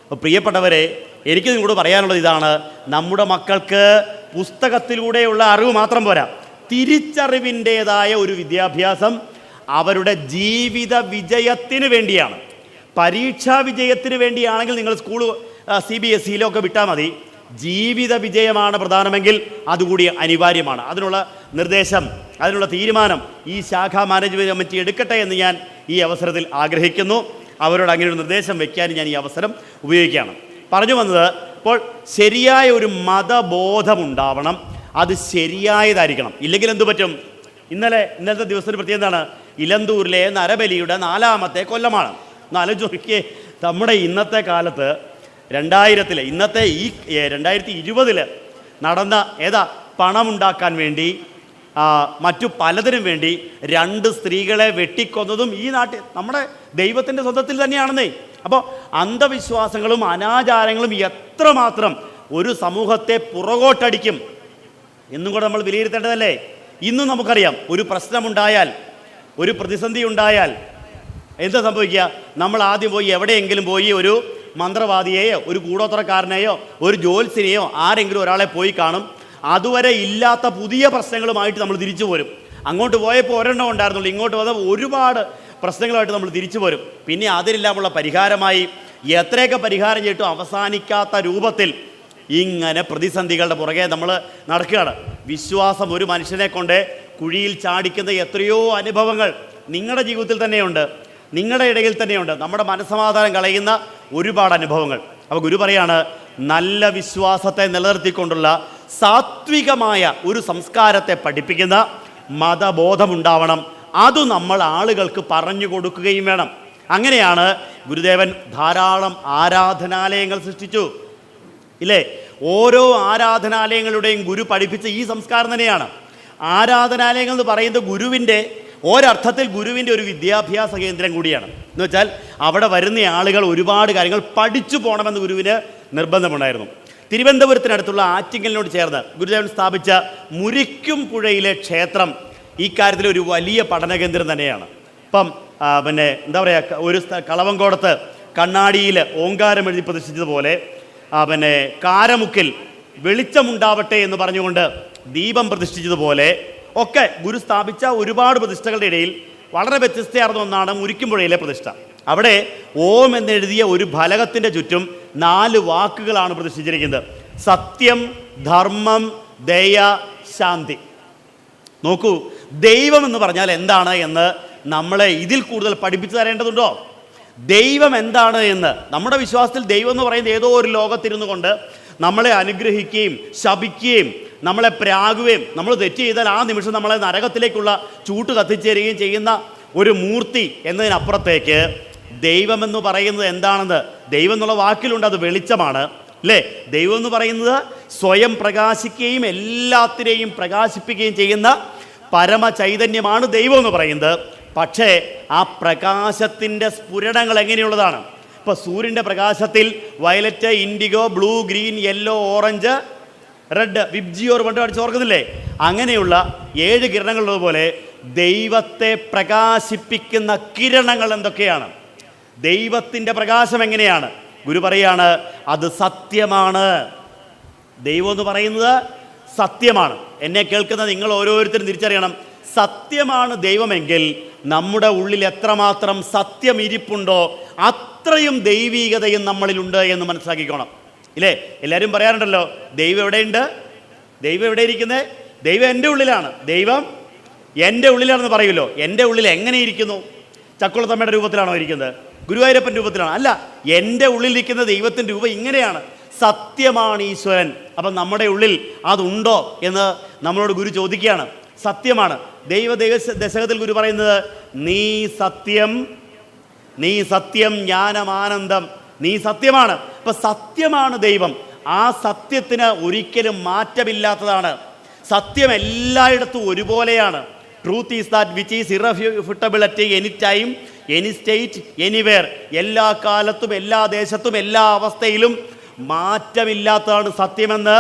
അപ്പോൾ പ്രിയപ്പെട്ടവരെ, എനിക്ക് നിങ്ങളോട് പറയാനുള്ളത് ഇതാണ്, നമ്മുടെ മക്കൾക്ക് പുസ്തകത്തിലൂടെയുള്ള അറിവ് മാത്രം പോരാ, തിരിച്ചറിവിൻ്റേതായ ഒരു വിദ്യാഭ്യാസം അവരുടെ ജീവിത വിജയത്തിന് വേണ്ടിയാണ്. പരീക്ഷാ വിജയത്തിന് വേണ്ടിയാണെങ്കിൽ നിങ്ങൾ സ്കൂൾ CBSE വിട്ടാൽ മതി. ജീവിത വിജയമാണ് പ്രധാനമെങ്കിൽ അതുകൂടി അനിവാര്യമാണ്. അതിനുള്ള നിർദ്ദേശം, അതിനുള്ള തീരുമാനം ഈ ശാഖാ മാനേജ്മെൻറ്റ് കമ്മിറ്റി എടുക്കട്ടെ എന്ന് ഞാൻ ഈ അവസരത്തിൽ ആഗ്രഹിക്കുന്നു. അവരോട് അങ്ങനെ ഒരു നിർദ്ദേശം വയ്ക്കാൻ ഞാൻ ഈ അവസരം ഉപയോഗിക്കുകയാണ്. പറഞ്ഞു വന്നത്, ഇപ്പോൾ ശരിയായ ഒരു മതബോധമുണ്ടാവണം, അത് ശരിയായതായിരിക്കണം. ഇല്ലെങ്കിൽ എന്തു പറ്റും? ഇന്നലത്തെ ദിവസത്തിന് പ്രത്യേകം എന്താണ്? ഇലന്തൂരിലെ നരബലിയുടെ 4ാമത്തെ കൊല്ലമാണ്. എന്നാലോചിക്കേ, നമ്മുടെ ഇന്നത്തെ കാലത്ത് 2000 ഇന്നത്തെ ഈ 2020 നടന്ന പണമുണ്ടാക്കാൻ വേണ്ടി മറ്റു പലതിനും വേണ്ടി 2 സ്ത്രീകളെ വെട്ടിക്കൊന്നതും ഈ നാട്ടിൽ നമ്മുടെ ദൈവത്തിൻ്റെ സ്വന്തത്തിൽ തന്നെയാണെന്നേ. അപ്പോൾ അന്ധവിശ്വാസങ്ങളും അനാചാരങ്ങളും എത്രമാത്രം ഒരു സമൂഹത്തെ പുറകോട്ടടിക്കും എന്നും കൂടെ നമ്മൾ വിലയിരുത്തേണ്ടതല്ലേ? ഇന്നും നമുക്കറിയാം, ഒരു പ്രശ്നമുണ്ടായാൽ, ഒരു പ്രതിസന്ധി ഉണ്ടായാൽ എന്താ സംഭവിക്കുക? നമ്മൾ ആദ്യം പോയി എവിടെയെങ്കിലും പോയി ഒരു മന്ത്രവാദിയെയോ ഒരു കൂടോത്രക്കാരനെയോ ഒരു ജ്യോത്സ്യനെയോ ആരെങ്കിലും ഒരാളെ പോയി കാണും. അതുവരെ ഇല്ലാത്ത പുതിയ പ്രശ്നങ്ങളുമായിട്ട് നമ്മൾ തിരിച്ചു പോരും. അങ്ങോട്ട് പോയപ്പോൾ ഒരെണ്ണം ഉണ്ടായിരുന്നുള്ളൂ, ഇങ്ങോട്ട് വന്നപ്പോൾ ഒരുപാട് പ്രശ്നങ്ങളുമായിട്ട് നമ്മൾ തിരിച്ചു പോരും. പിന്നെ അതിനെല്ലാമുള്ള പരിഹാരമായി എത്രയൊക്കെ പരിഹാരം ചെയ്തിട്ടും അവസാനിക്കാത്ത രൂപത്തിൽ ഇങ്ങനെ പ്രതിസന്ധികളുടെ പുറകെ നമ്മൾ നടക്കുകയാണ്. വിശ്വാസം ഒരു മനുഷ്യനെ കൊണ്ട് കുഴിയിൽ ചാടിക്കുന്ന എത്രയോ അനുഭവങ്ങൾ നിങ്ങളുടെ ജീവിതത്തിൽ തന്നെയുണ്ട്, നിങ്ങളുടെ ഇടയിൽ തന്നെയുണ്ട്. നമ്മുടെ മനസ്സമാധാനം കളയുന്ന ഒരുപാട് അനുഭവങ്ങൾ. അപ്പോൾ ഗുരു പറയാണ്, നല്ല വിശ്വാസത്തെ നിലനിർത്തിക്കൊണ്ടുള്ള സാത്വികമായ ഒരു സംസ്കാരത്തെ പഠിപ്പിക്കുന്ന മതബോധമുണ്ടാവണം. അത് നമ്മൾ ആളുകൾക്ക് പറഞ്ഞു കൊടുക്കുകയും വേണം. അങ്ങനെയാണ് ഗുരുദേവൻ ധാരാളം ആരാധനാലയങ്ങൾ സൃഷ്ടിച്ചു, ഇല്ലേ? ഓരോ ആരാധനാലയങ്ങളുടെയും ഗുരു പഠിപ്പിച്ച ഈ സംസ്കാരം തന്നെയാണ്. ആരാധനാലയങ്ങൾ എന്ന് പറയുന്നത് ഗുരുവിൻ്റെ ഒരർത്ഥത്തിൽ ഗുരുവിൻ്റെ ഒരു വിദ്യാഭ്യാസ കേന്ദ്രം കൂടിയാണ്. എന്ന് വെച്ചാൽ അവിടെ വരുന്ന ആളുകൾ ഒരുപാട് കാര്യങ്ങൾ പഠിച്ചു പോകണമെന്ന് ഗുരുവിന് നിർബന്ധമുണ്ടായിരുന്നു. തിരുവനന്തപുരത്തിനടുത്തുള്ള ആറ്റിങ്ങലിനോട് ചേർന്ന് ഗുരുദേവൻ സ്ഥാപിച്ച മുരിക്കും പുഴയിലെ ക്ഷേത്രം ഈ കാര്യത്തിൽ ഒരു വലിയ പഠനകേന്ദ്രം തന്നെയാണ്. ഇപ്പം എന്താ പറയുക, ഒരു കളവങ്കോടത്ത് കണ്ണാടിയിൽ ഓങ്കാരം എഴുതി പ്രതിഷ്ഠിച്ചതുപോലെ കാരമുക്കിൽ വെളിച്ചമുണ്ടാവട്ടെ എന്ന് പറഞ്ഞുകൊണ്ട് ദീപം പ്രതിഷ്ഠിച്ചതുപോലെ ഒക്കെ ഗുരു സ്ഥാപിച്ച ഒരുപാട് പ്രതിഷ്ഠകളുടെ ഇടയിൽ വളരെ വ്യത്യസ്തമാർന്ന ഒന്നാണ് മുരിക്കുംപുഴയിലെ പ്രതിഷ്ഠ. അവിടെ ഓം എന്നെഴുതിയ ഒരു ഫലകത്തിൻ്റെ ചുറ്റും 4 വാക്കുകളാണ് പ്രതിഷ്ഠിച്ചിരിക്കുന്നത്: സത്യം, ധർമ്മം, ദയ, ശാന്തി. നോക്കൂ, ദൈവം എന്ന് പറഞ്ഞാൽ എന്താണ് എന്ന് നമ്മളെ ഇതിൽ കൂടുതൽ പഠിപ്പിച്ചു തരേണ്ടതുണ്ടോ? ദൈവം എന്താണ് എന്ന് നമ്മുടെ വിശ്വാസത്തിൽ ദൈവം എന്ന് പറയുന്നത് ഏതോ ഒരു ലോകത്തിരുന്നു കൊണ്ട് നമ്മളെ അനുഗ്രഹിക്കുകയും ശപിക്കുകയും നമ്മളെ പ്രാകുകയും നമ്മൾ തെറ്റ് ചെയ്താൽ ആ നിമിഷം നമ്മളെ നരകത്തിലേക്കുള്ള ചൂട്ട് കത്തിച്ചേരുകയും ചെയ്യുന്ന ഒരു മൂർത്തി എന്നതിനപ്പുറത്തേക്ക് ദൈവമെന്ന് പറയുന്നത് എന്താണെന്ന് ദൈവം എന്നുള്ള വാക്കിലുണ്ട്, അത് വെളിച്ചമാണ്, അല്ലേ? ദൈവം എന്ന് പറയുന്നത് സ്വയം പ്രകാശിക്കുകയും എല്ലാത്തിനെയും പ്രകാശിപ്പിക്കുകയും ചെയ്യുന്ന പരമചൈതന്യമാണ് ദൈവം എന്ന് പറയുന്നത്. പക്ഷേ ആ പ്രകാശത്തിൻ്റെ സ്ഫുരണങ്ങൾ എങ്ങനെയുള്ളതാണ്? ഇപ്പോൾ സൂര്യൻ്റെ പ്രകാശത്തിൽ violet, IndiGo, blue, green, yellow, orange, red, VIBGYOR പണ്ട് അടിച്ച് ഓർക്കുന്നില്ലേ? അങ്ങനെയുള്ള 7 കിരണങ്ങളുള്ളതുപോലെ ദൈവത്തെ പ്രകാശിപ്പിക്കുന്ന കിരണങ്ങൾ എന്തൊക്കെയാണ്? ദൈവത്തിൻ്റെ പ്രകാശം എങ്ങനെയാണ്? ഗുരു പറയാണ്, അത് സത്യമാണ്. ദൈവം എന്ന് പറയുന്നത് സത്യമാണ്. എന്നെ കേൾക്കുന്ന നിങ്ങൾ ഓരോരുത്തരും തിരിച്ചറിയണം, സത്യമാണ് ദൈവമെങ്കിൽ നമ്മുടെ ഉള്ളിൽ എത്രമാത്രം സത്യം ഇരിപ്പുണ്ടോ അത്രയും ദൈവീകതയും നമ്മളിലുണ്ട് എന്ന് മനസ്സിലാക്കിക്കോണം, ഇല്ലേ? എല്ലാവരും പറയാറുണ്ടല്ലോ, ദൈവം എവിടെയുണ്ട്? ദൈവം എവിടെ ഇരിക്കുന്നത്? ദൈവം എൻ്റെ ഉള്ളിലാണ്, ദൈവം എൻ്റെ ഉള്ളിലാണെന്ന് പറയുമല്ലോ. എൻ്റെ ഉള്ളിൽ എങ്ങനെ ഇരിക്കുന്നു? ചക്കുളത്തമ്മയുടെ രൂപത്തിലാണോ ഇരിക്കുന്നത്? ഗുരുവായൂരപ്പൻ രൂപത്തിലാണോ? അല്ല, എൻ്റെ ഉള്ളിലിരിക്കുന്ന ദൈവത്തിൻ്റെ രൂപം ഇങ്ങനെയാണ്. സത്യമാണ് ഈശ്വരൻ. അപ്പം നമ്മുടെ ഉള്ളിൽ അതുണ്ടോ എന്ന് നമ്മളോട് ഗുരു ചോദിക്കുകയാണ്. സത്യമാണ്. ദശകത്തിൽ ഗുരു പറയുന്നത്, നീ സത്യം ജ്ഞാനമാനന്ദം, നീ സത്യമാണ്. അപ്പം സത്യമാണ് ദൈവം. ആ സത്യത്തിന് ഒരിക്കലും മാറ്റമില്ലാത്തതാണ്. സത്യം എല്ലായിടത്തും ഒരുപോലെയാണ്. Truth is that which is irrefutable at any time, any state, anywhere. എല്ലാ കാലത്തും എല്ലാ ദേശത്തും എല്ലാ അവസ്ഥയിലും മാറ്റമില്ലാത്തതാണ് സത്യമെന്ന്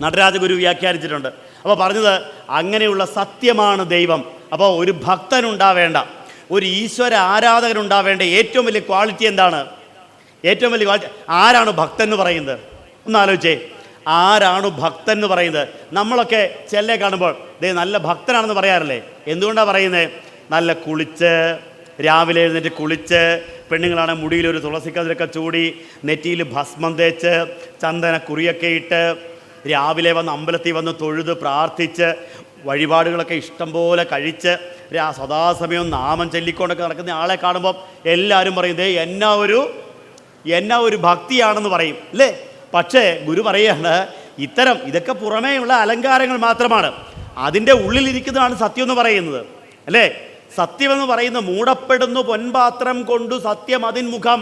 നടരാജഗുരു വ്യാഖ്യാനിച്ചിട്ടുണ്ട്. അപ്പോൾ പറഞ്ഞത് അങ്ങനെയുള്ള സത്യമാണ് ദൈവം. അപ്പോൾ ഒരു ഭക്തനുണ്ടാവേണ്ട, ഒരു ഈശ്വര ആരാധകനുണ്ടാവേണ്ട ഏറ്റവും വലിയ ക്വാളിറ്റി എന്താണ്? ഏറ്റവും വലിയ ക്വാളിറ്റി ആരാണ് ഭക്തൻ എന്ന് പറയുന്നത്? ഒന്ന് ആലോചിച്ചേ, ആരാണ് ഭക്തൻ എന്ന് പറയുന്നത്? നമ്മളൊക്കെ ചെല്ലെ കാണുമ്പോൾ നല്ല ഭക്തനാണെന്ന് പറയാറില്ലേ? എന്തുകൊണ്ടാണ് പറയുന്നത്? നല്ല കുളിച്ച്, രാവിലെ എഴുന്നേറ്റ് കുളിച്ച്, പെണ്ണുങ്ങളാണ് മുടിയിലൊരു തുളസിക്കതിരൊക്കെ ചൂടി, നെറ്റിയിൽ ഭസ്മം തേച്ച്, ചന്ദന കുറിയൊക്കെ ഇട്ട്, രാവിലെ വന്ന് അമ്പലത്തിൽ വന്ന് തൊഴുത് പ്രാർത്ഥിച്ച്, വഴിപാടുകളൊക്കെ ഇഷ്ടം പോലെ കഴിച്ച്, സദാസമയവും നാമം ചൊല്ലിക്കൊണ്ടൊക്കെ നടക്കുന്ന ആളെ കാണുമ്പോൾ എല്ലാവരും പറയും, എന്നാ ഒരു ഭക്തിയാണെന്ന് പറയും, അല്ലേ? പക്ഷേ ഗുരു പറയുകയാണ്, ഇതൊക്കെ പുറമേയുള്ള അലങ്കാരങ്ങൾ മാത്രമാണ്. അതിൻ്റെ ഉള്ളിലിരിക്കുന്നതാണ് സത്യം എന്ന് പറയുന്നത്, അല്ലേ? സത്യമെന്ന് പറയുന്ന മൂടപ്പെടുന്നു പൊൻപാത്രം കൊണ്ടു സത്യം അതിൻ മുഖം,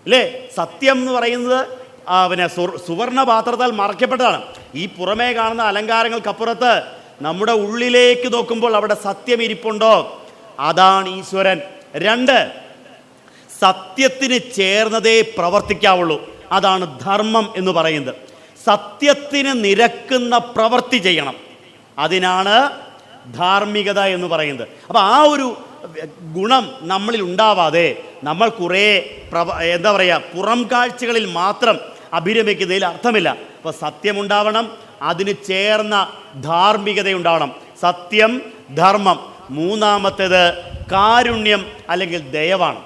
അല്ലേ? സത്യം എന്ന് പറയുന്നത് സുവർണ പാത്രത്താൽ മറയ്ക്കപ്പെട്ടതാണ്. ഈ പുറമേ കാണുന്ന അലങ്കാരങ്ങൾക്കപ്പുറത്ത് നമ്മുടെ ഉള്ളിലേക്ക് നോക്കുമ്പോൾ അവിടെ സത്യം ഇരിപ്പുണ്ടോ? അതാണ് ഈശ്വരൻ. 2, സത്യത്തിന് ചേർന്നതേ പ്രവർത്തിക്കാവുള്ളൂ. അതാണ് ധർമ്മം എന്ന് പറയുന്നത്. സത്യത്തിന് നിരക്കുന്ന പ്രവൃത്തി ചെയ്യണം, അതിനാണ് ധാർമ്മികത എന്ന് പറയുന്നത്. അപ്പോൾ ആ ഒരു ഗുണം നമ്മളിൽ ഉണ്ടാവാതെ നമ്മൾ കുറേ എന്താ പറയുക, പുറം കാഴ്ചകളിൽ മാത്രം അഭിരമിക്കുന്നതിൽ അർത്ഥമില്ല. അപ്പോൾ സത്യമുണ്ടാവണം, അതിന് ചേർന്ന ധാർമ്മികതയുണ്ടാവണം. സത്യം, ധർമ്മം. 3-മത്തേത് കാരുണ്യം അല്ലെങ്കിൽ ദയവാണ്.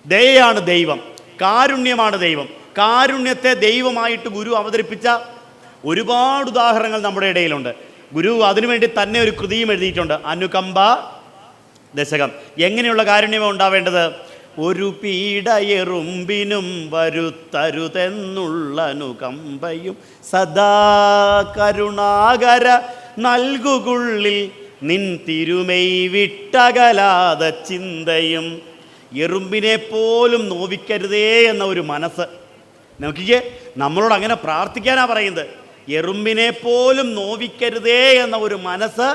ദയയാണ് ദൈവം, കാരുണ്യമാണ് ദൈവം. കാരുണ്യത്തെ ദൈവമായിട്ട് ഗുരു അവതരിപ്പിച്ച ഒരുപാട് ഉദാഹരണങ്ങൾ നമ്മുടെ ഇടയിലുണ്ട്. ഗുരു അതിനുവേണ്ടി തന്നെ ഒരു കൃതിയും എഴുതിയിട്ടുണ്ട്, അനുകമ്പ ദശകം. എങ്ങനെയുള്ള കാരുണ്യമാണ് ഉണ്ടാവേണ്ടത്? ഒരു പീഡയെറുമ്പിനും വരുത്തരുതെന്നുള്ള അനുകമ്പയും സദാ കരുണാകര നൽകുകുള്ളിൽ നിൻ തിരുമൈ വിട്ടകലാതെ ചിന്തയും. എറുമ്പിനെ പോലും നോവിക്കരുതേ എന്ന ഒരു മനസ്സ്. നോക്കിക്കേ, നമ്മളോട് അങ്ങനെ പ്രാർത്ഥിക്കാനാ പറയുന്നത്. എറുമ്പിനെ പോലും നോവിക്കരുതേ എന്ന ഒരു മനസ്സ്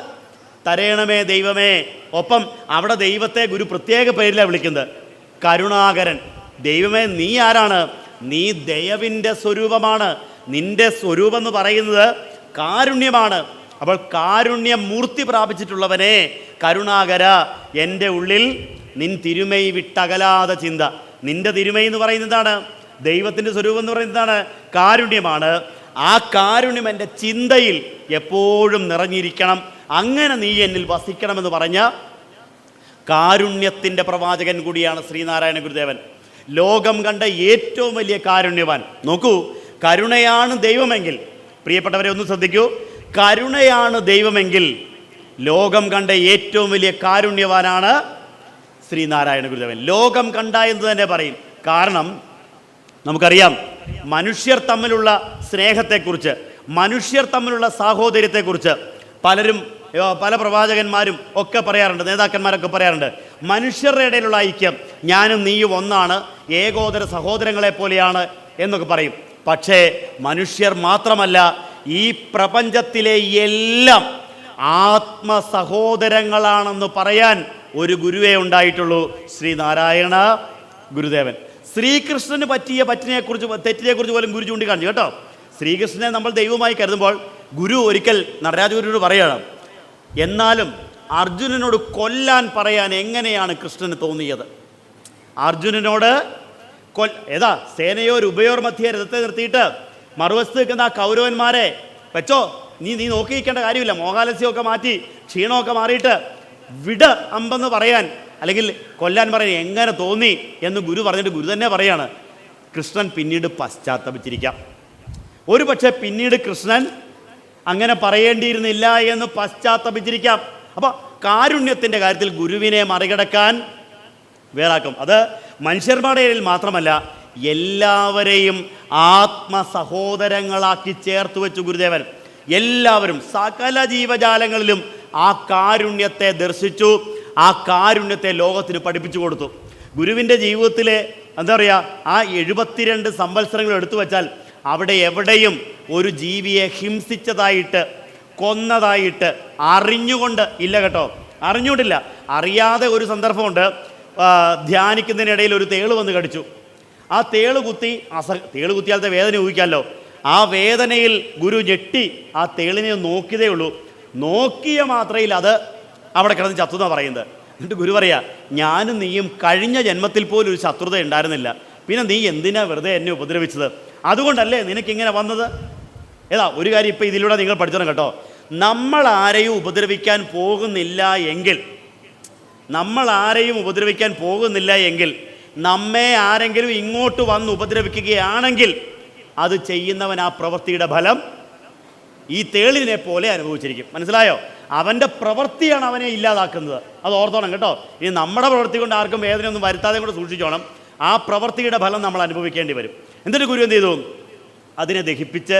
തരയണമേ ദൈവമേ. ഒപ്പം അവിടെ ദൈവത്തെ ഗുരു പ്രത്യേക പേരിലാണ് വിളിക്കുന്നത്, കരുണാകരൻ. ദൈവമേ, നീ ആരാണ്? നീ ദയവിൻ്റെ സ്വരൂപമാണ്. നിൻ്റെ സ്വരൂപം എന്ന് പറയുന്നത് കാരുണ്യമാണ്. അപ്പോൾ കാരുണ്യമൂർത്തി പ്രാപിച്ചിട്ടുള്ളവനെ കരുണാകര, എൻ്റെ ഉള്ളിൽ നിൻ തിരുമൈ വിട്ടകലാതെ ചിന്ത. നിൻ്റെ തിരുമൈ എന്ന് പറയുന്നതാണ്, ദൈവത്തിൻ്റെ സ്വരൂപം എന്ന് പറയുന്നതാണ് കാരുണ്യമാണ്. ആ കാരുണ്യം എൻ്റെ ചിന്തയിൽ എപ്പോഴും നിറഞ്ഞിരിക്കണം. അങ്ങനെ നീ എന്നിൽ വസിക്കണമെന്ന് പറഞ്ഞ കാരുണ്യത്തിൻ്റെ പ്രവാചകൻ കൂടിയാണ് ശ്രീനാരായണ ഗുരുദേവൻ. ലോകം കണ്ട ഏറ്റവും വലിയ കാരുണ്യവാൻ. നോക്കൂ, കരുണയാണ് ദൈവമെങ്കിൽ, പ്രിയപ്പെട്ടവരെ ഒന്ന് ശ്രദ്ധിക്കൂ, കരുണയാണ് ദൈവമെങ്കിൽ ലോകം കണ്ട ഏറ്റവും വലിയ കാരുണ്യവാനാണ് ശ്രീനാരായണ ഗുരുദേവൻ. ലോകം കണ്ട എന്ന് തന്നെ പറയും. കാരണം നമുക്കറിയാം, മനുഷ്യർ തമ്മിലുള്ള സ്നേഹത്തെക്കുറിച്ച്, മനുഷ്യർ തമ്മിലുള്ള സാഹോദര്യത്തെക്കുറിച്ച് പല പ്രവാചകന്മാരും ഒക്കെ പറയാറുണ്ട്, നേതാക്കന്മാരൊക്കെ പറയാറുണ്ട്. മനുഷ്യരുടെ ഇടയിലുള്ള ഐക്യം, ഞാനും നീയും ഒന്നാണ്, ഏകോദര സഹോദരങ്ങളെ പോലെയാണ് എന്നൊക്കെ പറയും. പക്ഷേ മനുഷ്യർ മാത്രമല്ല, ഈ പ്രപഞ്ചത്തിലെ എല്ലാം ആത്മസഹോദരങ്ങളാണെന്ന് പറയാൻ ഒരു ഗുരുവേ ഉണ്ടായിട്ടുള്ളൂ, ശ്രീനാരായണ ഗുരുദേവൻ. ശ്രീകൃഷ്ണന് പറ്റിയ തെറ്റിനെക്കുറിച്ച് പോലും ഗുരു ചൂണ്ടിക്കാണിച്ചു കേട്ടോ. ശ്രീകൃഷ്ണനെ നമ്മൾ ദൈവമായി കരുതുമ്പോൾ ഗുരു ഒരിക്കൽ നടരാജഗുരുവിനോട് പറയുകയാണ്, എന്നാലും അർജുനനോട് കൊല്ലാൻ പറയാൻ എങ്ങനെയാണ് കൃഷ്ണന് തോന്നിയത്? അർജുനനോട് സേനയോർ ഉഭയോർ മധ്യേ രഥത്തെ നിർത്തിയിട്ട് മറുവശത്ത് നിൽക്കുന്ന ആ കൗരവന്മാരെ വെച്ചോ, നീ നോക്കിയിരിക്കേണ്ട കാര്യമില്ല, മോഹാലസ്യമൊക്കെ മാറ്റി ക്ഷീണമൊക്കെ മാറിയിട്ട് വിട് അമ്പെന്ന് പറയാൻ, അല്ലെങ്കിൽ കൊല്ലാൻ പറയാൻ എങ്ങനെ തോന്നി എന്ന് ഗുരു പറഞ്ഞിട്ട് ഗുരു തന്നെ പറയാണ്, കൃഷ്ണൻ പിന്നീട് പശ്ചാത്തപിച്ചിരിക്കാം. ഒരു പക്ഷേ പിന്നീട് കൃഷ്ണൻ അങ്ങനെ പറയേണ്ടിയിരുന്നില്ല എന്ന് പശ്ചാത്തപിച്ചിരിക്കാം. അപ്പോൾ കാരുണ്യത്തിൻ്റെ കാര്യത്തിൽ ഗുരുവിനെ മറികടക്കാൻ വേറാക്കും. അത് മനുഷ്യന്മാരുടെ ഇടയിൽ മാത്രമല്ല, എല്ലാവരെയും ആത്മസഹോദരങ്ങളാക്കി ചേർത്ത് വെച്ചു ഗുരുദേവൻ. എല്ലാവരും, സകല ജീവജാലങ്ങളിലും ആ കാരുണ്യത്തെ ദർശിച്ചു, ആ കാരുണ്യത്തെ ലോകത്തിന് പഠിപ്പിച്ചു കൊടുത്തു. ഗുരുവിൻ്റെ ജീവിതത്തിലെ എന്താ പറയുക, ആ 72 സംവത്സരങ്ങൾ എടുത്തു വച്ചാൽ അവിടെ എവിടെയും ഒരു ജീവിയെ ഹിംസിച്ചതായിട്ട്, കൊന്നതായിട്ട് അറിഞ്ഞുകൊണ്ട് ഇല്ല കേട്ടോ, അറിഞ്ഞുകൊണ്ടില്ല. അറിയാതെ ഒരു സന്ദർഭമുണ്ട്, ധ്യാനിക്കുന്നതിനിടയിൽ ഒരു തേള് വന്ന് കടിച്ചു. ആ തേള് കുത്തിയാലത്തെ വേദന ഊഹിക്കാമല്ലോ. ആ വേദനയിൽ ഗുരു ഞെട്ടി ആ തേളിനെ നോക്കിയതേ ഉള്ളൂ. നോക്കിയ മാത്രയിൽ അത് അവിടെ കിടന്ന് ചത്തു എന്നാണ് പറയുന്നത്. എന്നിട്ട് ഗുരു പറയാ, ഞാനും നീയും കഴിഞ്ഞ ജന്മത്തിൽ പോലും ഒരു ശത്രുത ഉണ്ടായിരുന്നില്ല, പിന്നെ നീ എന്തിനാ വെറുതെ എന്നെ ഉപദ്രവിച്ചത്? അതുകൊണ്ടല്ലേ നിനക്കിങ്ങനെ വന്നത്. ഒരു കാര്യം ഇപ്പം ഇതിലൂടെ നിങ്ങൾ പഠിച്ചോണം കേട്ടോ. നമ്മൾ ആരെയും ഉപദ്രവിക്കാൻ പോകുന്നില്ല എങ്കിൽ, നമ്മെ ആരെങ്കിലും ഇങ്ങോട്ട് വന്ന് ഉപദ്രവിക്കുകയാണെങ്കിൽ അത് ചെയ്യുന്നവൻ ആ പ്രവൃത്തിയുടെ ഫലം ഈ തേളിനെ പോലെ അനുഭവിച്ചിരിക്കും. മനസ്സിലായോ? അവൻ്റെ പ്രവൃത്തിയാണ് അവനെ ഇല്ലാതാക്കുന്നത്. അത് ഓർത്തോണം കേട്ടോ. ഇനി നമ്മുടെ പ്രവൃത്തി കൊണ്ട് ആർക്കും വേദനയൊന്നും വരുത്താതെ കൂടെ സൂക്ഷിച്ചോണം. ആ പ്രവൃത്തിയുടെ ഫലം നമ്മൾ അനുഭവിക്കേണ്ടി വരും. എന്നിട്ട് ഗുരു എന്ത് ചെയ്തു? അതിനെ ദഹിപ്പിച്ച്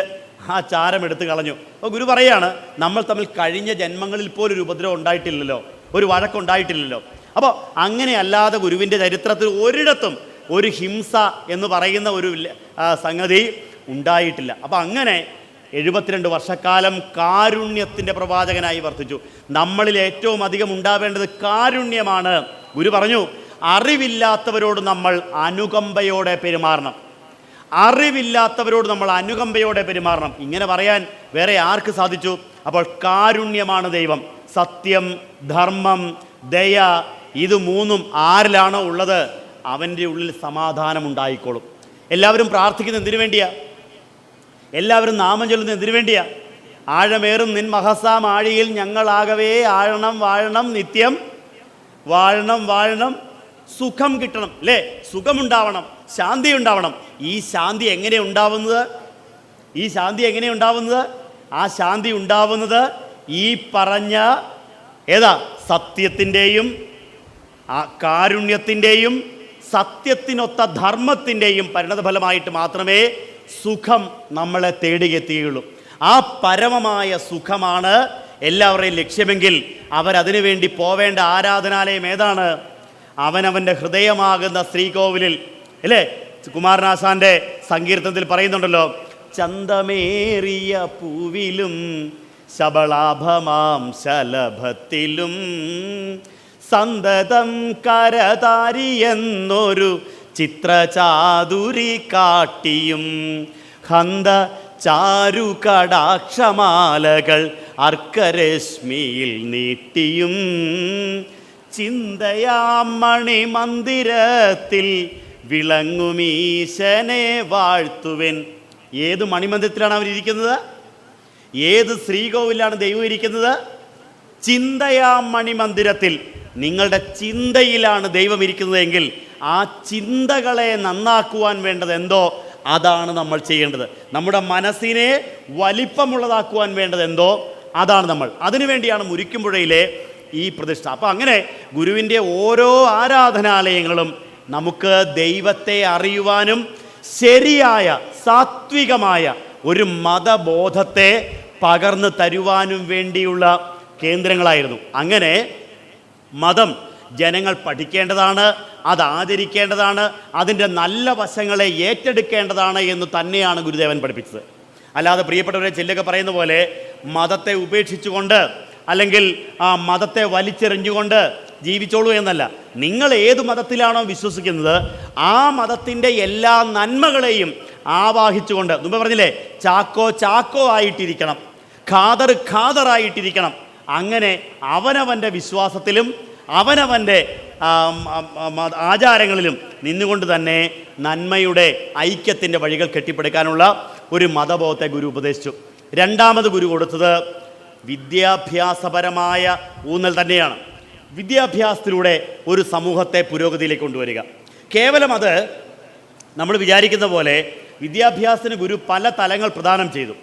ആ ചാരം എടുത്ത് കളഞ്ഞു. അപ്പോൾ ഗുരു പറയാണ്, നമ്മൾ തമ്മിൽ കഴിഞ്ഞ ജന്മങ്ങളിൽ പോലും ഒരു ഉപദ്രവം ഉണ്ടായിട്ടില്ലല്ലോ, ഒരു വഴക്കുണ്ടായിട്ടില്ലല്ലോ. അപ്പോൾ അങ്ങനെയല്ലാതെ ഗുരുവിൻ്റെ ചരിത്രത്തിൽ ഒരിടത്തും ഒരു ഹിംസ എന്ന് പറയുന്ന ഒരു സംഗതി ഉണ്ടായിട്ടില്ല. അപ്പോൾ അങ്ങനെ 72 വർഷക്കാലം കാരുണ്യത്തിൻ്റെ പ്രവാചകനായി വർത്തിച്ചു. നമ്മളിൽ ഏറ്റവും അധികം ഉണ്ടാവേണ്ടത് കാരുണ്യമാണ്. ഗുരു പറഞ്ഞു, അറിവില്ലാത്തവരോട് നമ്മൾ അനുകമ്പയോടെ പെരുമാറണം. ഇങ്ങനെ പറയാൻ വേറെ ആർക്ക് സാധിച്ചു? അപ്പോൾ കാരുണ്യമാണ് ദൈവം. സത്യം, ധർമ്മം, ദയ, ഇത് മൂന്നും ആരിലാണോ ഉള്ളത് അവൻ്റെ ഉള്ളിൽ സമാധാനം ഉണ്ടായിക്കോളും. എല്ലാവരും പ്രാർത്ഥിക്കുന്നത് എന്തിനു വേണ്ടിയാ? എല്ലാവരും നാമം ചൊല്ലുന്നത് എന്തിനു വേണ്ടിയാ? ആഴമേറും നിൻ മഹസാം ആഴിയിൽ ഞങ്ങളാകവേ ആഴണം വാഴണം നിത്യം വാഴണം സുഖം കിട്ടണം, അല്ലേ? സുഖമുണ്ടാവണം, ശാന്തി ഉണ്ടാവണം. ഈ ശാന്തി എങ്ങനെ ഉണ്ടാവുന്നത്? ആ ശാന്തി ഉണ്ടാവുന്നത് ഈ പറഞ്ഞ സത്യത്തിൻ്റെയും കാരുണ്യത്തിൻ്റെയും സത്യത്തിനൊത്ത ധർമ്മത്തിൻ്റെയും പരിണതഫലമായിട്ട് മാത്രമേ സുഖം നമ്മളെ തേടിയെത്തുകയുള്ളൂ. ആ പരമമായ സുഖമാണ് എല്ലാവരുടെയും ലക്ഷ്യമെങ്കിൽ അവരതിനു വേണ്ടി പോവേണ്ട ആരാധനാലയം ഏതാണ്? അവനവൻ്റെ ഹൃദയമാകുന്ന ശ്രീകോവിലിൽ. അല്ലേ? കുമാരനാശാന്റെ സങ്കീർത്തനത്തിൽ പറയുന്നുണ്ടല്ലോ, ചന്തമേറിയ പൂവിലും ശബളാഭമാം ശലഭത്തിലും സന്തതം കരതാരിയെന്നൊരു ചിത്രചാതുരി കാട്ടിയും ഹന്ത ചാരു കടാക്ഷമാലകൾ അർക്കരശ്മിയിൽ നീട്ടിയും ചിന്തയാം മണിമന്ദിരത്തിൽ വിളങ്ങുമീശനെ വാഴ്ത്തുവൻ. ഏത് മണിമന്ദിരത്തിലാണ് അവരിയ്ക്കുന്നത്? ഏത് ശ്രീകോവിലാണ് ദൈവം ഇരിക്കുന്നത്? ചിന്തയാം മണിമന്ദിരത്തിൽ. നിങ്ങളുടെ ചിന്തയിലാണ് ദൈവം ഇരിക്കുന്നതെങ്കിൽ ആ ചിന്തകളെ നന്നാക്കുവാൻ വേണ്ടത് എന്തോ അതാണ് നമ്മൾ ചെയ്യേണ്ടത്. നമ്മുടെ മനസ്സിനെ വലിപ്പമുള്ളതാക്കുവാൻ വേണ്ടത് എന്തോ അതാണ് നമ്മൾ. അതിനുവേണ്ടിയാണ് മുരിക്കുമ്പുഴയിലെ ഈ പ്രതിഷ്ഠ. അപ്പോൾ അങ്ങനെ ഗുരുവിൻ്റെ ഓരോ ആരാധനാലയങ്ങളും നമുക്ക് ദൈവത്തെ അറിയുവാനും ശരിയായ സാത്വികമായ ഒരു മതബോധത്തെ പകർന്നു തരുവാനും വേണ്ടിയുള്ള കേന്ദ്രങ്ങളായിരുന്നു. അങ്ങനെ മതം ജനങ്ങൾ പഠിക്കേണ്ടതാണ്, അത് ആചരിക്കേണ്ടതാണ്, അതിൻ്റെ നല്ല വശങ്ങളെ ഏറ്റെടുക്കേണ്ടതാണ് എന്ന് തന്നെയാണ് ഗുരുദേവൻ പഠിപ്പിച്ചത്. അല്ലാതെ പ്രിയപ്പെട്ടവരെ ചിലരൊക്കെ പറയുന്ന പോലെ മതത്തെ ഉപേക്ഷിച്ചുകൊണ്ട് അല്ലെങ്കിൽ ആ മതത്തെ വലിച്ചെറിഞ്ഞുകൊണ്ട് ജീവിച്ചോളൂ എന്നല്ല. നിങ്ങൾ ഏത് മതത്തിലാണോ വിശ്വസിക്കുന്നത് ആ മതത്തിൻ്റെ എല്ലാ നന്മകളെയും ആവാഹിച്ചുകൊണ്ട്, മുമ്പ് പറഞ്ഞില്ലേ, ചാക്കോ ചാക്കോ ആയിട്ടിരിക്കണം, ഖാദർ ഖാദറായിട്ടിരിക്കണം. അങ്ങനെ അവനവൻ്റെ വിശ്വാസത്തിലും അവനവൻ്റെ ആചാരങ്ങളിലും നിന്നുകൊണ്ട് തന്നെ നന്മയുടെ ഐക്യത്തിൻ്റെ വഴികൾ കെട്ടിപ്പടുക്കാനുള്ള ഒരു മതബോധത്തെ ഗുരു ഉപദേശിച്ചു. രണ്ടാമത് ഗുരു കൊടുത്തത് വിദ്യാഭ്യാസപരമായ ഊന്നൽ തന്നെയാണ്. വിദ്യാഭ്യാസത്തിലൂടെ ഒരു സമൂഹത്തെ പുരോഗതിയിലേക്ക് കൊണ്ടുവരിക. കേവലം അത് നമ്മൾ വിചാരിക്കുന്ന പോലെ വിദ്യാഭ്യാസത്തിന് ഗുരു പല തലങ്ങൾ പ്രദാനം ചെയ്തു.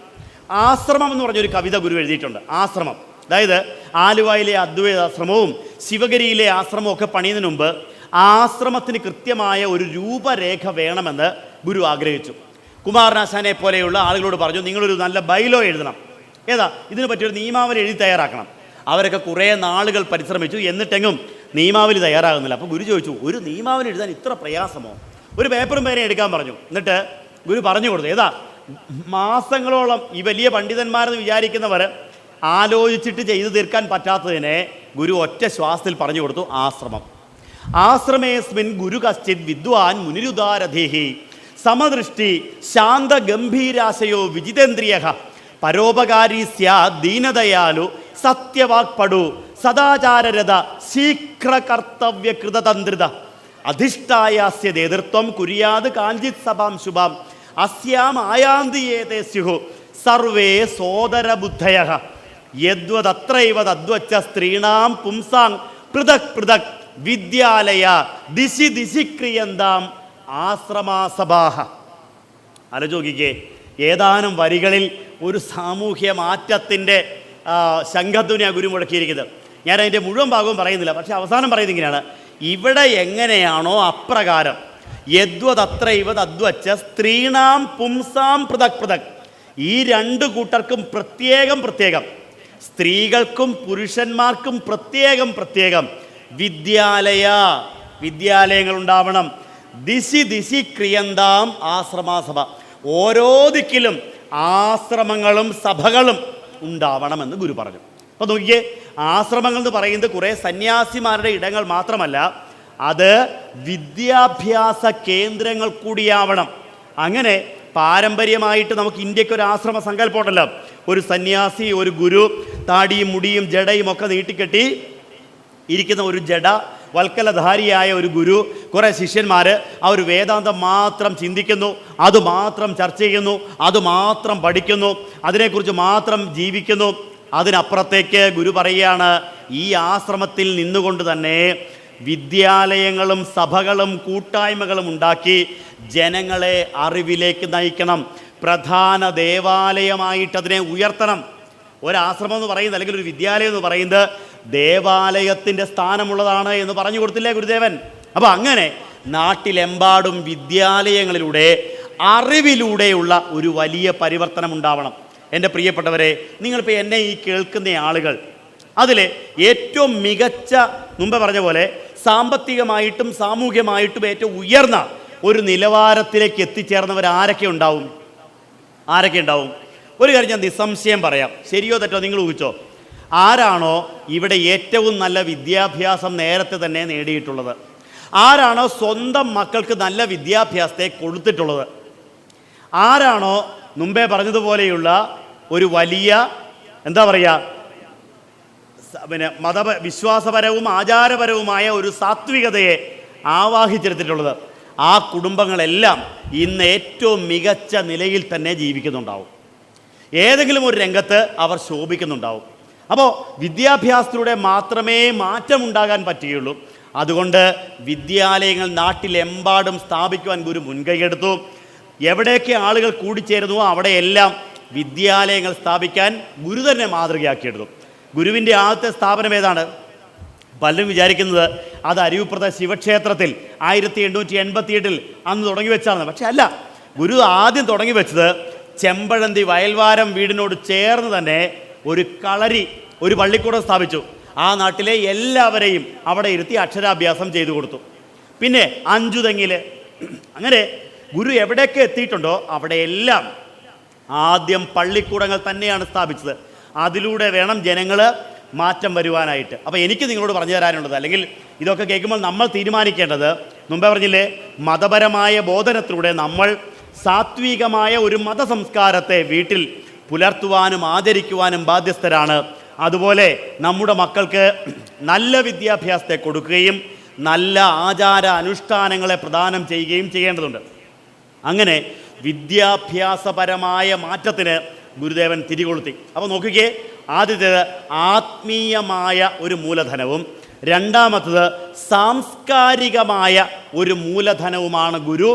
ആശ്രമം എന്ന് പറഞ്ഞൊരു കവിത ഗുരു എഴുതിയിട്ടുണ്ട്. ആശ്രമം, അതായത് ആലുവയിലെ അദ്വൈതാശ്രമവും ശിവഗിരിയിലെ ആശ്രമവും ഒക്കെ പണിയുന്നതിന് മുമ്പ് ആശ്രമത്തിന് കൃത്യമായ ഒരു രൂപരേഖ വേണമെന്ന് ഗുരു ആഗ്രഹിച്ചു. കുമാരനാശാനെ പോലെയുള്ള ആളുകളോട് പറഞ്ഞു, നിങ്ങളൊരു നല്ല ബൈലോ എഴുതണം. ഏതാ? ഇതിന് പറ്റിയൊരു നിയമാവലി എഴുതി തയ്യാറാക്കണം. അവരൊക്കെ കുറേ നാളുകൾ പരിശ്രമിച്ചു, എന്നിട്ടെങ്ങും നിയമാവലി തയ്യാറാകുന്നില്ല. അപ്പോൾ ഗുരു ചോദിച്ചു, ഒരു നിയമാവലി എഴുതാൻ ഇത്ര പ്രയാസമോ? ഒരു പേപ്പറും പേനയും എടുക്കാൻ പറഞ്ഞു. എന്നിട്ട് ഗുരു പറഞ്ഞു കൊടുത്തു. ഏതാ? മാസങ്ങളോളം ഈ വലിയ പണ്ഡിതന്മാരെന്ന് വിചാരിക്കുന്നവർ ആലോചിച്ചിട്ട് ചെയ്തു തീർക്കാൻ പറ്റാത്തതിനെ ഗുരു ഒറ്റ ശ്വാസത്തിൽ പറഞ്ഞു കൊടുത്തു, ആശ്രമം. ആശ്രമേസ്മിൻ ഗുരു കശ്ചിത് വിദ്വാൻ മുനിരുദാരധീഹി സമദൃഷ്ടി ശാന്ത ഗംഭീരാശയോ വിജിതേന്ദ്രിയ പരോപകാരി സ്യാ ദീനദയാലു സത്യവാക്പടു സദാചാരരഥ ശീഘ്ര കർത്തവ്യ കൃതതന്ത്രിത അധിഷ്ഠായാസ്യ നേതൃത്വം കുര്യാത് കാഞ്ചിത് സഭാം ശുഭാം അസ്യാം ആയാന്തിയേതേ സ്യുഹു സർവേ സോദരബുദ്ധയ യദ്വദത്രൈവ തദ്വച്ച സ്ത്രീണാം പുംസാം പൃഥക് പൃഥക് വിദ്യാലയ ദിശി ദിശി ക്രിയന്താം ആശ്രമാസഭാഹ. ആലോചിക്കേ, ഏതാനും വരികളിൽ ഒരു സാമൂഹ്യ മാറ്റത്തിൻ്റെ ശംഖധ്വനിയാണ് ഗുരു മുഴക്കിയിരിക്കുന്നത്. ഞാൻ അതിൻ്റെ മുഴുവൻ ഭാഗവും പറയുന്നില്ല, പക്ഷേ അവസാനം പറയുന്നത് ഇങ്ങനെയാണ്: ഇവിടെ എങ്ങനെയാണോ അപ്രകാരം യദ്വദത്രൈവ തദ്വച്ച സ്ത്രീണാം പുംസാം പൃഥക് പൃഥക്. ഈ രണ്ട് കൂട്ടർക്കും പ്രത്യേകം പ്രത്യേകം, സ്ത്രീകൾക്കും പുരുഷന്മാർക്കും പ്രത്യേകം പ്രത്യേകം വിദ്യാലയങ്ങൾ ഉണ്ടാവണം. ദിശി ദിശി ക്രിയന്താം ആശ്രമാസഭ. ഓരോ ദിക്കിലും ആശ്രമങ്ങളും സഭകളും ഉണ്ടാവണമെന്ന് ഗുരു പറഞ്ഞു. അപ്പോൾ നോക്കിയേ, ആശ്രമങ്ങൾ എന്ന് പറയുന്നത് കുറേ സന്യാസിമാരുടെ ഇടങ്ങൾ മാത്രമല്ല, അത് വിദ്യാഭ്യാസ കേന്ദ്രങ്ങൾ കൂടിയാവണം. അങ്ങനെ പാരമ്പര്യമായിട്ട് നമുക്ക് ഇന്ത്യക്ക് ഒരു ആശ്രമ സങ്കല്പമുണ്ടല്ലോ. ഒരു സന്യാസി, ഒരു ഗുരു, താടിയും മുടിയും ജടയും ഒക്കെ നീട്ടിക്കെട്ടി ഇരിക്കുന്ന ഒരു ജഡ വൽക്കലധാരിയായ ഒരു ഗുരു, കുറേ ശിഷ്യന്മാർ ആ ഒരു വേദാന്തം മാത്രം ചിന്തിക്കുന്നു, അതുമാത്രം ചർച്ച ചെയ്യുന്നു, അതുമാത്രം പഠിക്കുന്നു, അതിനെക്കുറിച്ച് മാത്രം ജീവിക്കുന്നു. അതിനപ്പുറത്തേക്ക് ഗുരു പറയുകയാണ്, ഈ ആശ്രമത്തിൽ നിന്നുകൊണ്ട് തന്നെ വിദ്യാലയങ്ങളും സഭകളും കൂട്ടായ്മകളും ഉണ്ടാക്കി ജനങ്ങളെ അറിവിലേക്ക് നയിക്കണം. പ്രധാന ദേവാലയമായിട്ട് അതിനെ ഉയർത്തണം. ഒരാശ്രമം എന്ന് പറയുന്നത്, അല്ലെങ്കിൽ ഒരു വിദ്യാലയം എന്ന് പറയുന്നത് ദേവാലയത്തിൻ്റെ സ്ഥാനമുള്ളതാണ് എന്ന് പറഞ്ഞു കൊടുത്തില്ലേ ഗുരുദേവൻ? അപ്പോൾ അങ്ങനെ നാട്ടിലെമ്പാടും വിദ്യാലയങ്ങളിലൂടെ അറിവിലൂടെയുള്ള ഒരു വലിയ പരിവർത്തനം ഉണ്ടാവണം. എൻ്റെ പ്രിയപ്പെട്ടവരെ, നിങ്ങളിപ്പോൾ എന്നെ ഈ കേൾക്കുന്ന ആളുകൾ അതിൽ ഏറ്റവും മികച്ച, മുമ്പ് പറഞ്ഞ പോലെ സാമ്പത്തികമായിട്ടും സാമൂഹ്യമായിട്ടും ഏറ്റവും ഉയർന്ന ഒരു നിലവാരത്തിലേക്ക് എത്തിച്ചേർന്നവർ ആരൊക്കെ ഉണ്ടാവും? ഒരു കാര്യം ഞാൻ നിസ്സംശയം പറയാം, ശരിയോ തെറ്റോ നിങ്ങൾ ഊഹിച്ചോ. ആരാണോ ഇവിടെ ഏറ്റവും നല്ല വിദ്യാഭ്യാസം നേരത്തെ തന്നെ നേടിയിട്ടുള്ളത്, ആരാണോ സ്വന്തം മക്കൾക്ക് നല്ല വിദ്യാഭ്യാസത്തെ കൊടുത്തിട്ടുള്ളത്, ആരാണോ മുമ്പേ പറഞ്ഞതുപോലെയുള്ള ഒരു വലിയ എന്താ പറയുക വിശ്വാസപരവും ആചാരപരവുമായ ഒരു സാത്വികതയെ ആവാഹിച്ചെടുത്തിട്ടുള്ളത്, ആ കുടുംബങ്ങളെല്ലാം ഇന്ന് ഏറ്റവും മികച്ച നിലയിൽ തന്നെ ജീവിക്കുന്നുണ്ടാവും. ഏതെങ്കിലും ഒരു രംഗത്ത് അവർ ശോഭിക്കുന്നുണ്ടാവും. അപ്പോൾ വിദ്യാഭ്യാസത്തിലൂടെ മാത്രമേ മാറ്റമുണ്ടാകാൻ പറ്റുകയുള്ളൂ. അതുകൊണ്ട് വിദ്യാലയങ്ങൾ നാട്ടിലെമ്പാടും സ്ഥാപിക്കുവാൻ ഗുരു മുൻകൈയെടുത്തു. എവിടെയൊക്കെ ആളുകൾ കൂടിച്ചേരുന്നുവോ അവിടെയെല്ലാം വിദ്യാലയങ്ങൾ സ്ഥാപിക്കാൻ ഗുരു തന്നെ മാതൃകയാക്കിയെടുത്തു. ഗുരുവിൻ്റെ ആദ്യത്തെ സ്ഥാപനം ഏതാണ്? പലരും വിചാരിക്കുന്നത് അത് അരുവിപ്പുറത്തെ ശിവക്ഷേത്രത്തിൽ 1888 അന്ന് തുടങ്ങി വെച്ചാണ്. പക്ഷെ അല്ല, ഗുരു ആദ്യം തുടങ്ങി വെച്ചത് ചെമ്പഴന്തി വയൽവാരം വീടിനോട് ചേർന്ന് തന്നെ ഒരു കളരി, ഒരു പള്ളിക്കൂടം സ്ഥാപിച്ചു. ആ നാട്ടിലെ എല്ലാവരെയും അവിടെ ഇരുത്തി അക്ഷരാഭ്യാസം ചെയ്തു കൊടുത്തു. പിന്നെ അഞ്ചുതെങ്ങിൽ, അങ്ങനെ ഗുരു എവിടെയൊക്കെ എത്തിയിട്ടുണ്ടോ അവിടെയെല്ലാം ആദ്യം പള്ളിക്കൂടങ്ങൾ തന്നെയാണ് സ്ഥാപിച്ചത്. അതിലൂടെ വേണം ജനങ്ങൾ മാറ്റം വരുവാനായിട്ട്. അപ്പോൾ എനിക്ക് നിങ്ങളോട് പറഞ്ഞു തരാനുള്ളത്, അല്ലെങ്കിൽ ഇതൊക്കെ കേൾക്കുമ്പോൾ നമ്മൾ തീരുമാനിക്കേണ്ടത്, മുമ്പേ പറഞ്ഞില്ലേ, മതപരമായ ബോധനത്തിലൂടെ നമ്മൾ സാത്വികമായ ഒരു മതസംസ്കാരത്തെ വീട്ടിൽ പുലർത്തുവാനും ആചരിക്കുവാനും ബാധ്യസ്ഥരാണ്. അതുപോലെ നമ്മുടെ മക്കൾക്ക് നല്ല വിദ്യാഭ്യാസത്തെ കൊടുക്കുകയും നല്ല ആചാര അനുഷ്ഠാനങ്ങളെ പ്രദാനം ചെയ്യുകയും ചെയ്യേണ്ടതുണ്ട്. അങ്ങനെ വിദ്യാഭ്യാസപരമായ മാറ്റത്തിന് ഗുരുദേവൻ തിരികൊളുത്തി. അപ്പോൾ നോക്കിക്കേ, ആദ്യത്തേത് ആത്മീയമായ ഒരു മൂലധനവും രണ്ടാമത്തത് സാംസ്കാരികമായ ഒരു മൂലധനവുമാണ് ഗുരു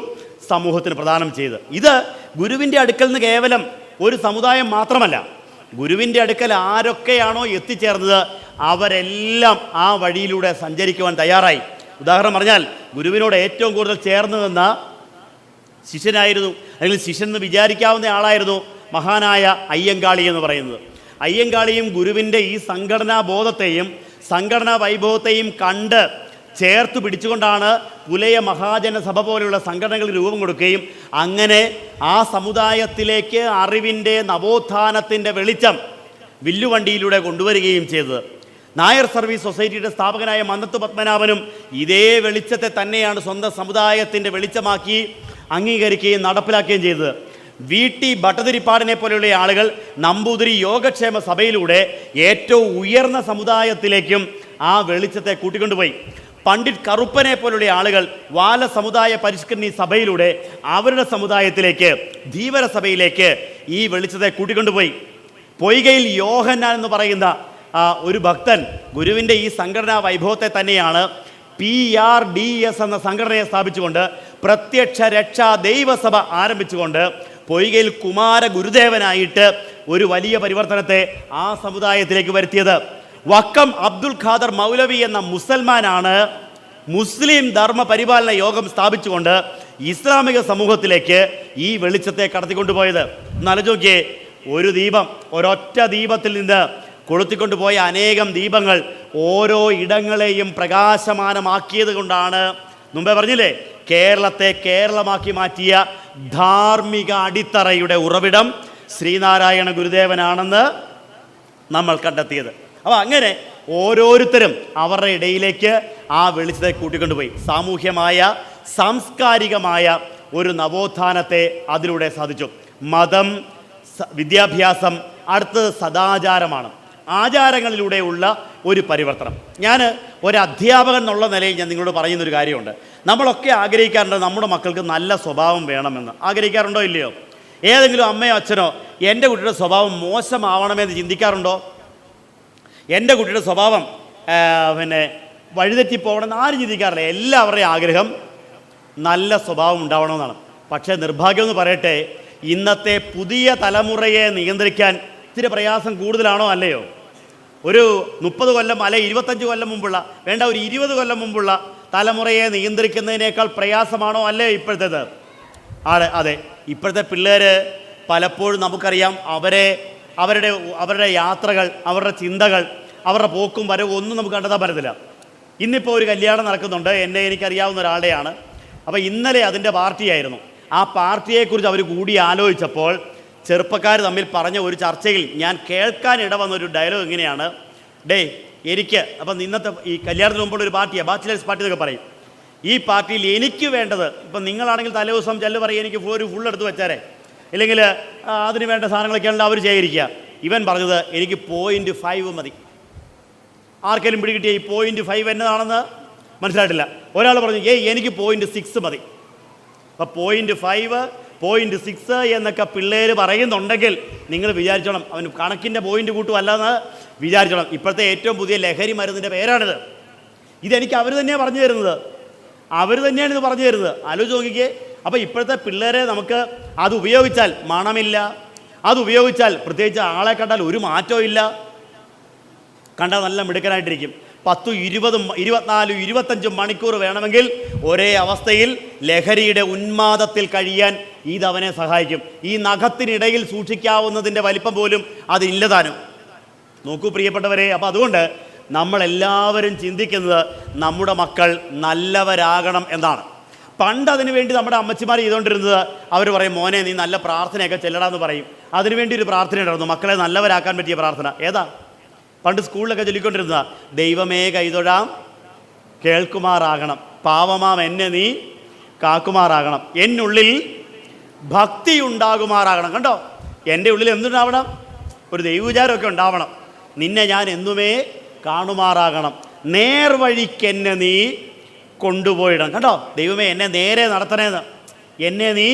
സമൂഹത്തിന് പ്രദാനം ചെയ്തത്. ഇത് ഗുരുവിൻ്റെ അടുക്കൽ നിന്ന് കേവലം ഒരു സമുദായം മാത്രമല്ല, ഗുരുവിൻ്റെ അടുക്കൽ ആരൊക്കെയാണോ എത്തിച്ചേർന്നത് അവരെല്ലാം ആ വഴിയിലൂടെ സഞ്ചരിക്കുവാൻ തയ്യാറായി. ഉദാഹരണം പറഞ്ഞാൽ, ഗുരുവിനോട് ഏറ്റവും കൂടുതൽ ചേർന്ന് നിന്ന ശിഷ്യനായിരുന്നു, അല്ലെങ്കിൽ ശിഷ്യൻ എന്ന് വിചാരിക്കാവുന്ന ആളായിരുന്നു മഹാനായ അയ്യങ്കാളി എന്ന് പറയുന്നത്. അയ്യങ്കാളിയും ഗുരുവിൻ്റെ ഈ സംഘടനാ ബോധത്തെയും സംഘടനാ വൈഭവത്തെയും കണ്ട് ചേർത്ത് പിടിച്ചുകൊണ്ടാണ് പുലയ മഹാജന സഭ പോലെയുള്ള സംഘടനകൾ രൂപം കൊടുക്കുകയും അങ്ങനെ ആ സമുദായത്തിലേക്ക് അറിവിൻ്റെ നവോത്ഥാനത്തിൻ്റെ വെളിച്ചം വില്ലുവണ്ടിയിലൂടെ കൊണ്ടുവരികയും ചെയ്തത്. നായർ സർവീസ് സൊസൈറ്റിയുടെ സ്ഥാപകനായ മന്നത്ത് പത്മനാഭനും ഇതേ വെളിച്ചത്തെ തന്നെയാണ് സ്വന്തം സമുദായത്തിൻ്റെ വെളിച്ചമാക്കി അംഗീകരിക്കുകയും നടപ്പിലാക്കുകയും ചെയ്തത്. VT ഭട്ടതിരിപ്പാടിനെ പോലെയുള്ള ആളുകൾ നമ്പൂതിരി യോഗക്ഷേമ സഭയിലൂടെ ഏറ്റവും ഉയർന്ന സമുദായത്തിലേക്കും ആ വെളിച്ചത്തെ കൂട്ടിക്കൊണ്ടുപോയി. പണ്ഡിറ്റ് കറുപ്പനെ പോലുള്ള ആളുകൾ വാല സമുദായ പരിഷ്കരണി സഭയിലൂടെ അവരുടെ സമുദായത്തിലേക്ക്, ധീവര സഭയിലേക്ക് ഈ വെളിച്ചത്തെ കൂട്ടിക്കൊണ്ടുപോയി. പൊയ്കയിൽ യോഹന്നാൻ എന്ന് പറയുന്ന ഒരു ഭക്തൻ ഗുരുവിൻ്റെ ഈ സംഘടനാ വൈഭവത്തെ തന്നെയാണ് PRDS എന്ന സംഘടനയെ സ്ഥാപിച്ചുകൊണ്ട് പ്രത്യക്ഷ രക്ഷാ ദൈവസഭ ആരംഭിച്ചുകൊണ്ട് പൊയ്കയിൽ കുമാര ഗുരുദേവനായിട്ട് ഒരു വലിയ പരിവർത്തനത്തെ ആ സമുദായത്തിലേക്ക് വരുത്തിയത്. വക്കം അബ്ദുൽ ഖാദർ മൗലവി എന്ന മുസൽമാനാണ് മുസ്ലിം ധർമ്മ പരിപാലന യോഗം സ്ഥാപിച്ചുകൊണ്ട് ഇസ്ലാമിക സമൂഹത്തിലേക്ക് ഈ വെളിച്ചത്തെ കടത്തിക്കൊണ്ടുപോയത്. എന്നാലോചിക്കേ, ഒരു ദീപം, ഒരൊറ്റ ദീപത്തിൽ നിന്ന് കൊളുത്തിക്കൊണ്ടുപോയ അനേകം ദീപങ്ങൾ ഓരോ ഇടങ്ങളെയും പ്രകാശമാനമാക്കിയത് കൊണ്ടാണ്, മുമ്പേ പറഞ്ഞില്ലേ, കേരളത്തെ കേരളമാക്കി മാറ്റിയ ധാർമ്മിക അടിത്തറയുടെ ഉറവിടം ശ്രീനാരായണ ഗുരുദേവനാണെന്ന് നമ്മൾ കണ്ടെത്തിയത്. അപ്പോൾ അങ്ങനെ ഓരോരുത്തരും അവരുടെ ഇടയിലേക്ക് ആ വെളിച്ചത്തെ കൂട്ടിക്കൊണ്ടുപോയി. സാമൂഹ്യമായ സാംസ്കാരികമായ ഒരു നവോത്ഥാനത്തെ അതിലൂടെ സാധിച്ചു. മതം, വിദ്യാഭ്യാസം, അടുത്തത് സദാചാരമാണ്. ആചാരങ്ങളിലൂടെയുള്ള ഒരു പരിവർത്തനം. ഞാൻ ഒരു അധ്യാപകൻ എന്നുള്ള നിലയിൽ ഞാൻ നിങ്ങളോട് പറയുന്നൊരു കാര്യമുണ്ട്. നമ്മളൊക്കെ ആഗ്രഹിക്കാറുണ്ട് നമ്മുടെ മക്കൾക്ക് നല്ല സ്വഭാവം വേണമെന്ന്. ആഗ്രഹിക്കാറുണ്ടോ ഇല്ലയോ? ഏതെങ്കിലും അമ്മയോ അച്ഛനോ എൻ്റെ കുട്ടിയുടെ സ്വഭാവം മോശമാവണമെന്ന് ചിന്തിക്കാറുണ്ടോ? എൻ്റെ കുട്ടിയുടെ സ്വഭാവം വഴിതെറ്റിപ്പോകണമെന്ന് ആരും ചിന്തിക്കാറില്ല. എല്ലാവരുടെയും ആഗ്രഹം നല്ല സ്വഭാവം ഉണ്ടാവണമെന്നാണ്. പക്ഷേ നിർഭാഗ്യം എന്ന് പറയട്ടെ, ഇന്നത്തെ പുതിയ തലമുറയെ നിയന്ത്രിക്കാൻ ഇത്തിരി പ്രയാസം കൂടുതലാണോ അല്ലയോ? ഒരു 30 കൊല്ലം അല്ലെ 25 കൊല്ലം മുമ്പുള്ള, വേണ്ട ഒരു 20 കൊല്ലം മുമ്പുള്ള തലമുറയെ നിയന്ത്രിക്കുന്നതിനേക്കാൾ പ്രയാസമാണോ അല്ലേ ഇപ്പോഴത്തേത്? അതെ, ഇപ്പോഴത്തെ പിള്ളേർ പലപ്പോഴും നമുക്കറിയാം അവരുടെ യാത്രകൾ, അവരുടെ ചിന്തകൾ, അവരുടെ പോക്കും വരവും ഒന്നും നമുക്ക് കണ്ടെത്താൻ പറ്റത്തില്ല. ഇന്നിപ്പോൾ ഒരു കല്യാണം നടക്കുന്നുണ്ട്, എനിക്കറിയാവുന്ന ഒരാളുടെയാണ്. അപ്പോൾ ഇന്നലെ അതിൻ്റെ പാർട്ടിയായിരുന്നു. ആ പാർട്ടിയെക്കുറിച്ച് അവർ കൂടി ആലോചിച്ചപ്പോൾ ചെറുപ്പക്കാർ തമ്മിൽ പറഞ്ഞ ഒരു ചർച്ചയിൽ ഞാൻ കേൾക്കാൻ ഇടവന്നൊരു ഡയലോഗ് ഇങ്ങനെയാണ്: എനിക്ക് അപ്പം ഇന്നത്തെ ഈ കല്യാണത്തിന് മുമ്പുള്ള ഒരു പാർട്ടിയാണ്, ബാച്ചിലേഴ്സ് പാർട്ടി എന്നൊക്കെ പറയും. ഈ പാർട്ടിയിൽ എനിക്ക് വേണ്ടത്, ഇപ്പം നിങ്ങളാണെങ്കിൽ തലേ ദിവസം ചെല്ല് പറയും എനിക്ക് ഒരു ഫുൾ എടുത്ത് വെച്ചാലേ, ഇല്ലെങ്കിൽ അതിന് വേണ്ട സാധനങ്ങളൊക്കെയാണല്ലോ അവർ ശേഖരിക്കുക. ഇവൻ പറഞ്ഞത് എനിക്ക് 0.5 മതി. ആർക്കെങ്കിലും പിടികിട്ടിയ ഈ 0.5 എന്നതാണെന്ന് മനസ്സിലായിട്ടില്ല. ഒരാൾ പറഞ്ഞു എനിക്ക് 0.6 മതി. അപ്പം 0.5, 0.6 എന്നൊക്കെ പിള്ളേർ പറയുന്നുണ്ടെങ്കിൽ നിങ്ങൾ വിചാരിച്ചോണം അവൻ കണക്കിൻ്റെ പോയിൻ്റ് കൂട്ടുമല്ലെന്ന് വിചാരിച്ചോണം. ഇപ്പോഴത്തെ ഏറ്റവും പുതിയ ലഹരി മരുന്നിൻ്റെ പേരാണിത്. ഇതെനിക്ക് അവർ തന്നെയാണ് പറഞ്ഞു തരുന്നത്, ഇത് പറഞ്ഞു തരുന്നത്. ആലോചിച്ച് നോക്കിക്കേ. അപ്പോൾ ഇപ്പോഴത്തെ പിള്ളേരെ നമുക്ക് അത് ഉപയോഗിച്ചാൽ മണമില്ല, അത് ഉപയോഗിച്ചാൽ പ്രത്യേകിച്ച് ആളെ കണ്ടാൽ ഒരു മാറ്റവും ഇല്ല, കണ്ടാൽ നല്ല മിടുക്കനായിട്ടിരിക്കും. 10, 20, 24, 25 മണിക്കൂർ വേണമെങ്കിൽ ഒരേ അവസ്ഥയിൽ ലഹരിയുടെ ഉന്മാദത്തിൽ കഴിയാൻ ഇതവനെ സഹായിക്കും. ഈ നഖത്തിനിടയിൽ സൂക്ഷിക്കാവുന്നതിൻ്റെ വലിപ്പം പോലും അതില്ലതാനും. നോക്കൂ പ്രിയപ്പെട്ടവരെ, അപ്പോൾ അതുകൊണ്ട് നമ്മളെല്ലാവരും ചിന്തിക്കുന്നത് നമ്മുടെ മക്കൾ നല്ലവരാകണം എന്നാണ്. പണ്ട് അതിനു വേണ്ടി നമ്മുടെ അമ്മച്ചിമാർ ചെയ്തുകൊണ്ടിരുന്നത്, അവർ പറയും മോനെ നീ നല്ല പ്രാർത്ഥനയൊക്കെ ചെല്ലടാന്ന് പറയും. അതിനുവേണ്ടി ഒരു പ്രാർത്ഥന ഉണ്ടായിരുന്നു, മക്കളെ നല്ലവരാക്കാൻ പറ്റിയ പ്രാർത്ഥന. ഏതാ? പണ്ട് സ്കൂളിലൊക്കെ ചൊല്ലിക്കൊണ്ടിരുന്ന ദൈവമേ കൈതൊഴാം കേൾക്കുമാറാകണം, പാവമാം എന്നെ നീ കാക്കുമാറാകണം, എന്നുള്ളിൽ ഭക്തി ഉണ്ടാകുമാറാകണം. കണ്ടോ, എൻ്റെ ഉള്ളിൽ എന്തുണ്ടാവണം? ഒരു ദൈവവിചാരമൊക്കെ ഉണ്ടാവണം. നിന്നെ ഞാൻ എന്നുമേ കാണുമാറാകണം, നേർവഴിക്കെന്നെ നീ കൊണ്ടുപോയിടണം. കണ്ടോ, ദൈവമേ എന്നെ നേരെ നടത്തണേന്ന്, എന്നെ നീ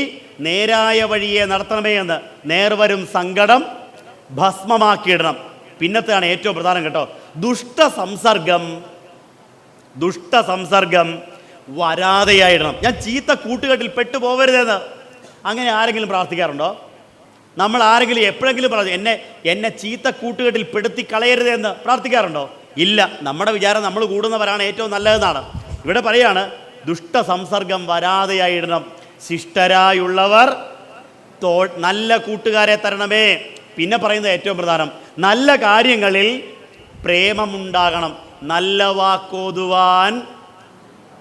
നേരായ വഴിയെ നടത്തണമേ എന്ന്. നേർവരും സങ്കടം ഭസ്മമാക്കിയിടണം. പിന്നത്തെയാണ് ഏറ്റവും പ്രധാനം കേട്ടോ, ദുഷ്ടസംസർഗം വരാതെയായിടണം. ഞാൻ ചീത്ത കൂട്ടുകെട്ടിൽ പെട്ടുപോകരുതെന്ന്. അങ്ങനെ ആരെങ്കിലും പ്രാർത്ഥിക്കാറുണ്ടോ? നമ്മൾ ആരെങ്കിലും എപ്പോഴെങ്കിലും പറഞ്ഞു എന്നെ ചീത്ത കൂട്ടുകെട്ടിൽ പെടുത്തി കളയരുതെന്ന് പ്രാർത്ഥിക്കാറുണ്ടോ? ഇല്ല. നമ്മുടെ വിചാരം നമ്മൾ കൂടുന്നവരാണ് ഏറ്റവും നല്ലതെന്നാണ്. ഇവിടെ പറയാണ് ദുഷ്ടസംസർഗം വരാതെയായിടണം, ശിഷ്ടരായുള്ളവർ നല്ല കൂട്ടുകാരെ തരണമേ. പിന്നെ പറയുന്നത് ഏറ്റവും പ്രധാനം, നല്ല കാര്യങ്ങളിൽ പ്രേമമുണ്ടാകണം, നല്ല വാക്കോതുവാൻ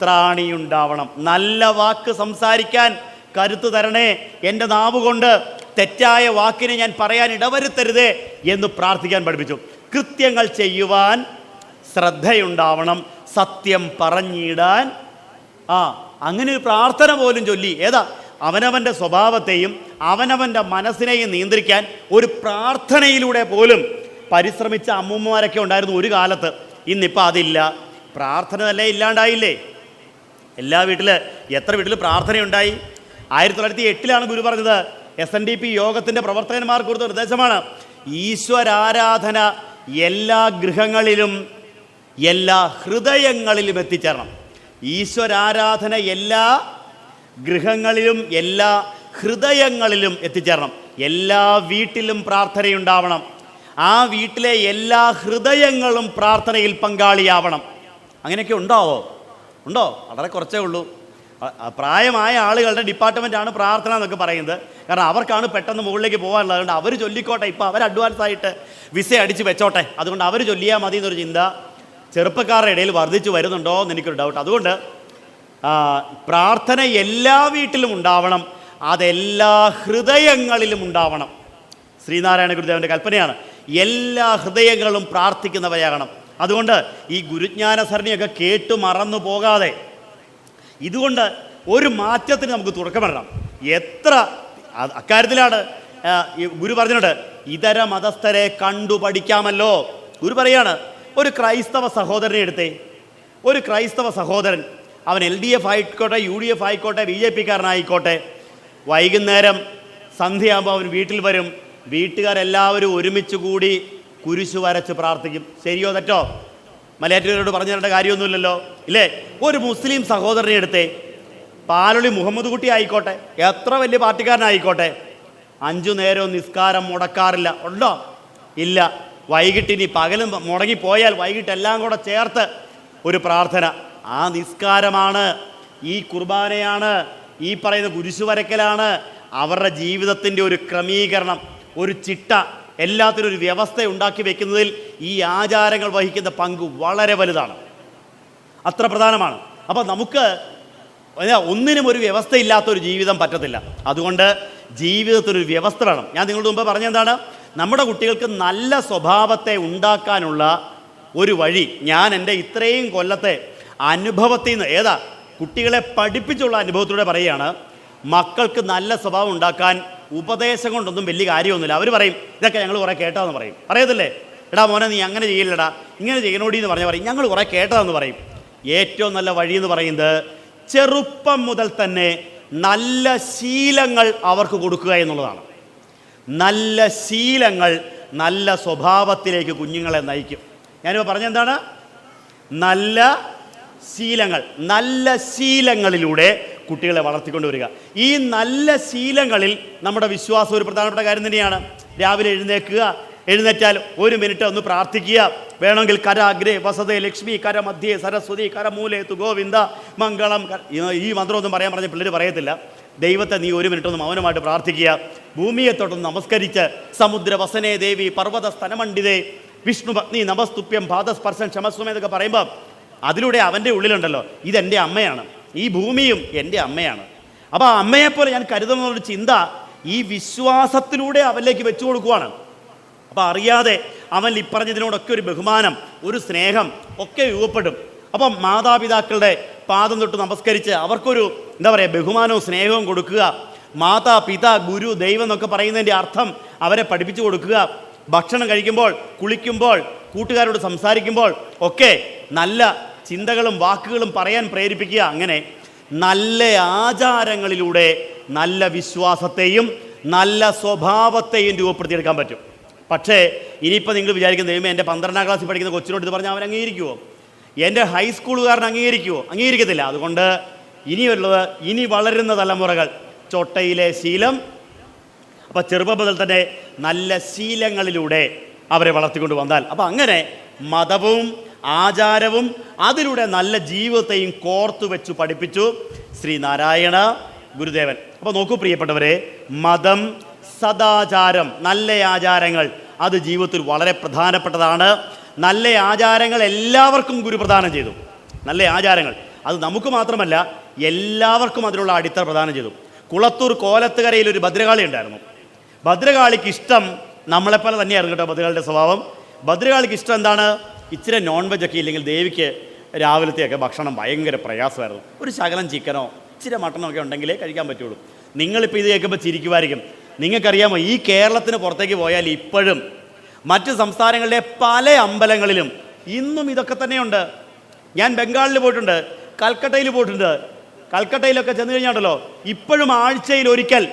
ത്രാണിയുണ്ടാവണം. നല്ല വാക്ക് സംസാരിക്കാൻ കരുത്ത് തരണേ, എൻ്റെ നാവ് കൊണ്ട് തെറ്റായ വാക്കിനെ ഞാൻ പറയാൻ ഇടവരുത്തരുതേ എന്ന് പ്രാർത്ഥിക്കാൻ പഠിപ്പിച്ചു. കൃത്യങ്ങൾ ചെയ്യുവാൻ ശ്രദ്ധയുണ്ടാവണം, സത്യം പറഞ്ഞിടാൻ അങ്ങനെ ഒരു പ്രാർത്ഥന പോലും ചൊല്ലി. ഏതാ? അവനവൻ്റെ സ്വഭാവത്തെയും അവനവൻ്റെ മനസ്സിനെയും നിയന്ത്രിക്കാൻ ഒരു പ്രാർത്ഥനയിലൂടെ പോലും പരിശ്രമിച്ച അമ്മൂമ്മമാരൊക്കെ ഉണ്ടായിരുന്നു ഒരു കാലത്ത്. ഇന്നിപ്പോൾ അതില്ല. പ്രാർത്ഥന തന്നെ ഇല്ലാണ്ടായില്ലേ? എത്ര വീട്ടിൽ പ്രാർത്ഥനയുണ്ടായി? 1908 ഗുരു പറഞ്ഞത് SNDP യോഗത്തിൻ്റെ പ്രവർത്തകന്മാർക്ക് കൊടുത്ത നിർദ്ദേശമാണ്, ഈശ്വരാരാധന എല്ലാ ഗൃഹങ്ങളിലും എല്ലാ ഹൃദയങ്ങളിലും എത്തിച്ചേരണം. ഈശ്വരാരാധന എല്ലാ ഗൃഹങ്ങളിലും എല്ലാ ഹൃദയങ്ങളിലും എത്തിച്ചേരണം. എല്ലാ വീട്ടിലും പ്രാർത്ഥനയുണ്ടാവണം. ആ വീട്ടിലെ എല്ലാ ഹൃദയങ്ങളും പ്രാർത്ഥനയിൽ പങ്കാളിയാവണം. അങ്ങനെയൊക്കെ ഉണ്ടോ? വളരെ കുറച്ചേ ഉള്ളൂ. പ്രായമായ ആളുകളുടെ ഡിപ്പാർട്ട്മെൻറ്റാണ് പ്രാർത്ഥന എന്നൊക്കെ പറയുന്നത്. കാരണം അവർക്കാണ് പെട്ടെന്ന് മുകളിലേക്ക് പോകാനുള്ളത്. അതുകൊണ്ട് അവർ ചൊല്ലിക്കോട്ടെ, ഇപ്പോൾ അവർ അഡ്വാൻസായിട്ട് വിസ അടിച്ച് വെച്ചോട്ടെ, അതുകൊണ്ട് അവർ ചൊല്ലിയാൽ മതി എന്നൊരു ചിന്ത ചെറുപ്പക്കാരുടെ ഇടയിൽ വർദ്ധിച്ചു വരുന്നുണ്ടോ എന്ന് എനിക്കൊരു ഡൗട്ട്. അതുകൊണ്ട് പ്രാർത്ഥന എല്ലാ വീട്ടിലും ഉണ്ടാവണം, അതെല്ലാ ഹൃദയങ്ങളിലും ഉണ്ടാവണം. ശ്രീനാരായണ ഗുരുദേവൻ്റെ കൽപ്പനയാണ്, എല്ലാ ഹൃദയങ്ങളും പ്രാർത്ഥിക്കുന്നവരാകണം. അതുകൊണ്ട് ഈ ഗുരുജ്ഞാന സരണിയൊക്കെ കേട്ടു മറന്നു പോകാതെ ഇതുകൊണ്ട് ഒരു മാറ്റത്തിന് നമുക്ക് തുടക്കമിടണം. അക്കാര്യത്തിലാണ് ഗുരു പറഞ്ഞിട്ടുണ്ട്, ഇതര മതസ്ഥരെ കണ്ടു പഠിക്കാമല്ലോ. ഗുരു പറയാണ്, ഒരു ക്രൈസ്തവ സഹോദരനെ എടുത്തേ. ഒരു ക്രൈസ്തവ സഹോദരൻ, അവൻ LDF ആയിക്കോട്ടെ, UDF ആയിക്കോട്ടെ, BJP കാരനായിക്കോട്ടെ, വൈകുന്നേരം സന്ധ്യയാകുമ്പോൾ അവൻ വീട്ടിൽ വരും. വീട്ടുകാരെല്ലാവരും ഒരുമിച്ച് കൂടി കുരിശു വരച്ച് പ്രാർത്ഥിക്കും. ശരിയോ തെറ്റോ? മലയാറ്റൂരോട് പറഞ്ഞു തരേണ്ട കാര്യമൊന്നുമില്ലല്ലോ, ഇല്ലേ? ഒരു മുസ്ലിം സഹോദരനെ എടുത്തേ, പാലൊളി മുഹമ്മദ് കുട്ടി ആയിക്കോട്ടെ, എത്ര വലിയ പാർട്ടിക്കാരനായിക്കോട്ടെ, 5 നേരവും നിസ്കാരം മുടക്കാറില്ല. ഉണ്ടോ? ഇല്ല. വൈകിട്ട് ഇനി പകലും മുടങ്ങിപ്പോയാൽ വൈകിട്ടെല്ലാം കൂടെ ചേർത്ത് ഒരു പ്രാർത്ഥന. ആ നിസ്കാരമാണ്, ഈ കുർബാനയാണ്, ഈ പറയുന്ന കുരിശു വരക്കലാണ്, അവരുടെ ജീവിതത്തിൻ്റെ ഒരു ക്രമീകരണം, ഒരു ചിട്ട, എല്ലാത്തിനും ഒരു വ്യവസ്ഥ ഉണ്ടാക്കി വെക്കുന്നതിൽ ഈ ആചാരങ്ങൾ വഹിക്കുന്ന പങ്ക് വളരെ വലുതാണ്, അത്ര പ്രധാനമാണ്. അപ്പം നമുക്ക് ഒന്നിനും ഒരു വ്യവസ്ഥയില്ലാത്തൊരു ജീവിതം പറ്റത്തില്ല. അതുകൊണ്ട് ജീവിതത്തിനൊരു വ്യവസ്ഥ വേണം. ഞാൻ നിങ്ങളുടെ മുമ്പ് പറഞ്ഞെന്താണ്, നമ്മുടെ കുട്ടികൾക്ക് നല്ല സ്വഭാവത്തെ ഉണ്ടാക്കാനുള്ള ഒരു വഴി ഞാൻ എൻ്റെ ഇത്രയും കൊല്ലത്തെ അനുഭവത്തിൽ നിന്ന് കുട്ടികളെ പഠിപ്പിച്ചുള്ള അനുഭവത്തിലൂടെ പറയുകയാണ്. മക്കൾക്ക് നല്ല സ്വഭാവം ഉണ്ടാക്കാൻ ഉപദേശം കൊണ്ടൊന്നും വലിയ കാര്യമൊന്നുമില്ല. അവർ പറയും ഇതൊക്കെ ഞങ്ങൾ കുറേ കേട്ടതെന്ന് പറയും. പറയത്തില്ലേ, എടാ മോനെ നീ അങ്ങനെ ചെയ്യില്ലടാ, ഇങ്ങനെ ചെയ്യണോടി എന്ന് പറയും, ഞങ്ങൾ കുറേ കേട്ടതെന്ന് പറയും. ഏറ്റവും നല്ല വഴി എന്ന് പറയുന്നത് ചെറുപ്പം മുതൽ തന്നെ നല്ല ശീലങ്ങൾ അവർക്ക് കൊടുക്കുക എന്നുള്ളതാണ്. നല്ല ശീലങ്ങൾ നല്ല സ്വഭാവത്തിലേക്ക് കുഞ്ഞുങ്ങളെ നയിക്കും. ഞാനിപ്പോൾ പറഞ്ഞെന്താണ്, നല്ല ശീലങ്ങൾ, നല്ല ശീലങ്ങളിലൂടെ കുട്ടികളെ വളർത്തിക്കൊണ്ടുവരിക. ഈ നല്ല ശീലങ്ങളിൽ നമ്മുടെ വിശ്വാസം ഒരു പ്രധാനപ്പെട്ട കാര്യം തന്നെയാണ്. രാവിലെ എഴുന്നേറ്റാൽ 1 മിനിറ്റ് ഒന്ന് പ്രാർത്ഥിക്കുക. വേണമെങ്കിൽ കരാഗ്രേ വസതേ ലക്ഷ്മി കര മധ്യേ സരസ്വതി കരമൂലേ തു ഗോവിന്ദ മംഗളം. ഈ മന്ത്രമൊന്നും പറഞ്ഞ പിള്ളേർ പറയത്തില്ല. ദൈവത്തെ നീ 1 മിനിറ്റ് ഒന്ന് മൗനമായിട്ട് പ്രാർത്ഥിക്കുക. ഭൂമിയെ തൊട്ടൊന്ന് നമസ്കരിച്ച് സമുദ്ര വസനേ ദേവി പർവ്വത സ്തനമണ്ഡിതേ വിഷ്ണു ഭക്തി നമസ്തുപ്യം പാദസ്പർശൻ ക്ഷമസ്വമേ എന്നൊക്കെ പറയുമ്പോൾ അതിലൂടെ അവൻ്റെ ഉള്ളിലുണ്ടല്ലോ, ഇതെൻ്റെ അമ്മയാണ്, ഈ ഭൂമിയും എൻ്റെ അമ്മയാണ്. അപ്പോൾ ആ അമ്മയെപ്പോലെ ഞാൻ കരുതുന്നൊരു ചിന്ത ഈ വിശ്വാസത്തിലൂടെ അവനിലേക്ക് വെച്ചു കൊടുക്കുവാണ്. അപ്പോൾ അറിയാതെ അവൻ ഈ പറഞ്ഞതിനോടൊക്കെ ഒരു ബഹുമാനം, ഒരു സ്നേഹം ഒക്കെ രൂപപ്പെടും. അപ്പം മാതാപിതാക്കളുടെ പാദം തൊട്ട് നമസ്കരിച്ച് അവർക്കൊരു ബഹുമാനവും സ്നേഹവും കൊടുക്കുക. മാതാ പിതാ ഗുരു ദൈവം എന്നൊക്കെ പറയുന്നതിൻ്റെ അർത്ഥം അവരെ പഠിപ്പിച്ചു കൊടുക്കുക. ഭക്ഷണം കഴിക്കുമ്പോൾ, കുളിക്കുമ്പോൾ, കൂട്ടുകാരോട് സംസാരിക്കുമ്പോൾ ഒക്കെ നല്ല ചിന്തകളും വാക്കുകളും പറയാൻ പ്രേരിപ്പിക്കുക. അങ്ങനെ നല്ല ആചാരങ്ങളിലൂടെ നല്ല വിശ്വാസത്തെയും നല്ല സ്വഭാവത്തെയും രൂപപ്പെടുത്തിയെടുക്കാൻ പറ്റും. പക്ഷേ ഇനിയിപ്പോൾ നിങ്ങൾ വിചാരിക്കുന്ന ദൈവമേ, എൻ്റെ 12ാം ക്ലാസ്സിൽ പഠിക്കുന്ന കൊച്ചിനോട് ഇത് പറഞ്ഞാൽ അവൻ അംഗീകരിക്കുമോ? എൻ്റെ ഹൈസ്കൂളുകാരൻ അംഗീകരിക്കുമോ? അംഗീകരിക്കത്തില്ല. അതുകൊണ്ട് ഇനി വളരുന്ന തലമുറകൾ ചൊട്ടയിലെ ശീലം. അപ്പോൾ ചെറുപ്പം മുതൽ തന്നെ നല്ല ശീലങ്ങളിലൂടെ അവരെ വളർത്തിക്കൊണ്ട് വന്നാൽ, അപ്പോൾ അങ്ങനെ മതവും ആചാരവും അതിലൂടെ നല്ല ജീവിതത്തെയും കോർത്തു വെച്ചു പഠിപ്പിച്ചു ശ്രീനാരായണ ഗുരുദേവൻ. അപ്പോൾ നോക്കൂ പ്രിയപ്പെട്ടവരെ, മതം, സദാചാരം, നല്ല ആചാരങ്ങൾ അത് ജീവിതത്തിൽ വളരെ പ്രധാനപ്പെട്ടതാണ്. നല്ല ആചാരങ്ങൾ എല്ലാവർക്കും ഗുരു പ്രദാനം ചെയ്തു. നല്ല ആചാരങ്ങൾ അത് നമുക്ക് മാത്രമല്ല എല്ലാവർക്കും അതിനുള്ള അടിത്തറ പ്രദാനം ചെയ്തു. കുളത്തൂർ കോലത്തുകരയിൽ ഒരു ഭദ്രകാളി ഉണ്ടായിരുന്നു. ഭദ്രകാളിക്ക് ഇഷ്ടം നമ്മളെപ്പോലെ തന്നെയായിരുന്നു കേട്ടോ ഭദ്രകാളിയുടെ സ്വഭാവം. ഭദ്രകാളിക്ക് ഇഷ്ടം എന്താണ്? ഇച്ചിരി നോൺ വെജ് ഒക്കെ ഇല്ലെങ്കിൽ ദേവിക്ക് രാവിലത്തെയൊക്കെ ഭക്ഷണം ഭയങ്കര പ്രയാസമായിരുന്നു. ഒരു ശകലം ചിക്കനോ ഇച്ചിരി മട്ടനോ ഒക്കെ ഉണ്ടെങ്കിലേ കഴിക്കാൻ പറ്റുള്ളൂ. നിങ്ങളിപ്പോൾ ഇത് കേൾക്കുമ്പോൾ ചിരിക്കുമായിരിക്കും. നിങ്ങൾക്കറിയാമോ, ഈ കേരളത്തിന് പുറത്തേക്ക് പോയാൽ ഇപ്പോഴും മറ്റ് സംസ്ഥാനങ്ങളിലെ പല അമ്പലങ്ങളിലും ഇന്നും ഇതൊക്കെ തന്നെയുണ്ട്. ഞാൻ ബംഗാളിൽ പോയിട്ടുണ്ട്, കൽക്കട്ടയിൽ പോയിട്ടുണ്ട്. കൽക്കട്ടയിലൊക്കെ ചെന്ന് കഴിഞ്ഞാണ്ടല്ലോ ഇപ്പോഴും ആഴ്ചയിൽ ഒരിക്കൽ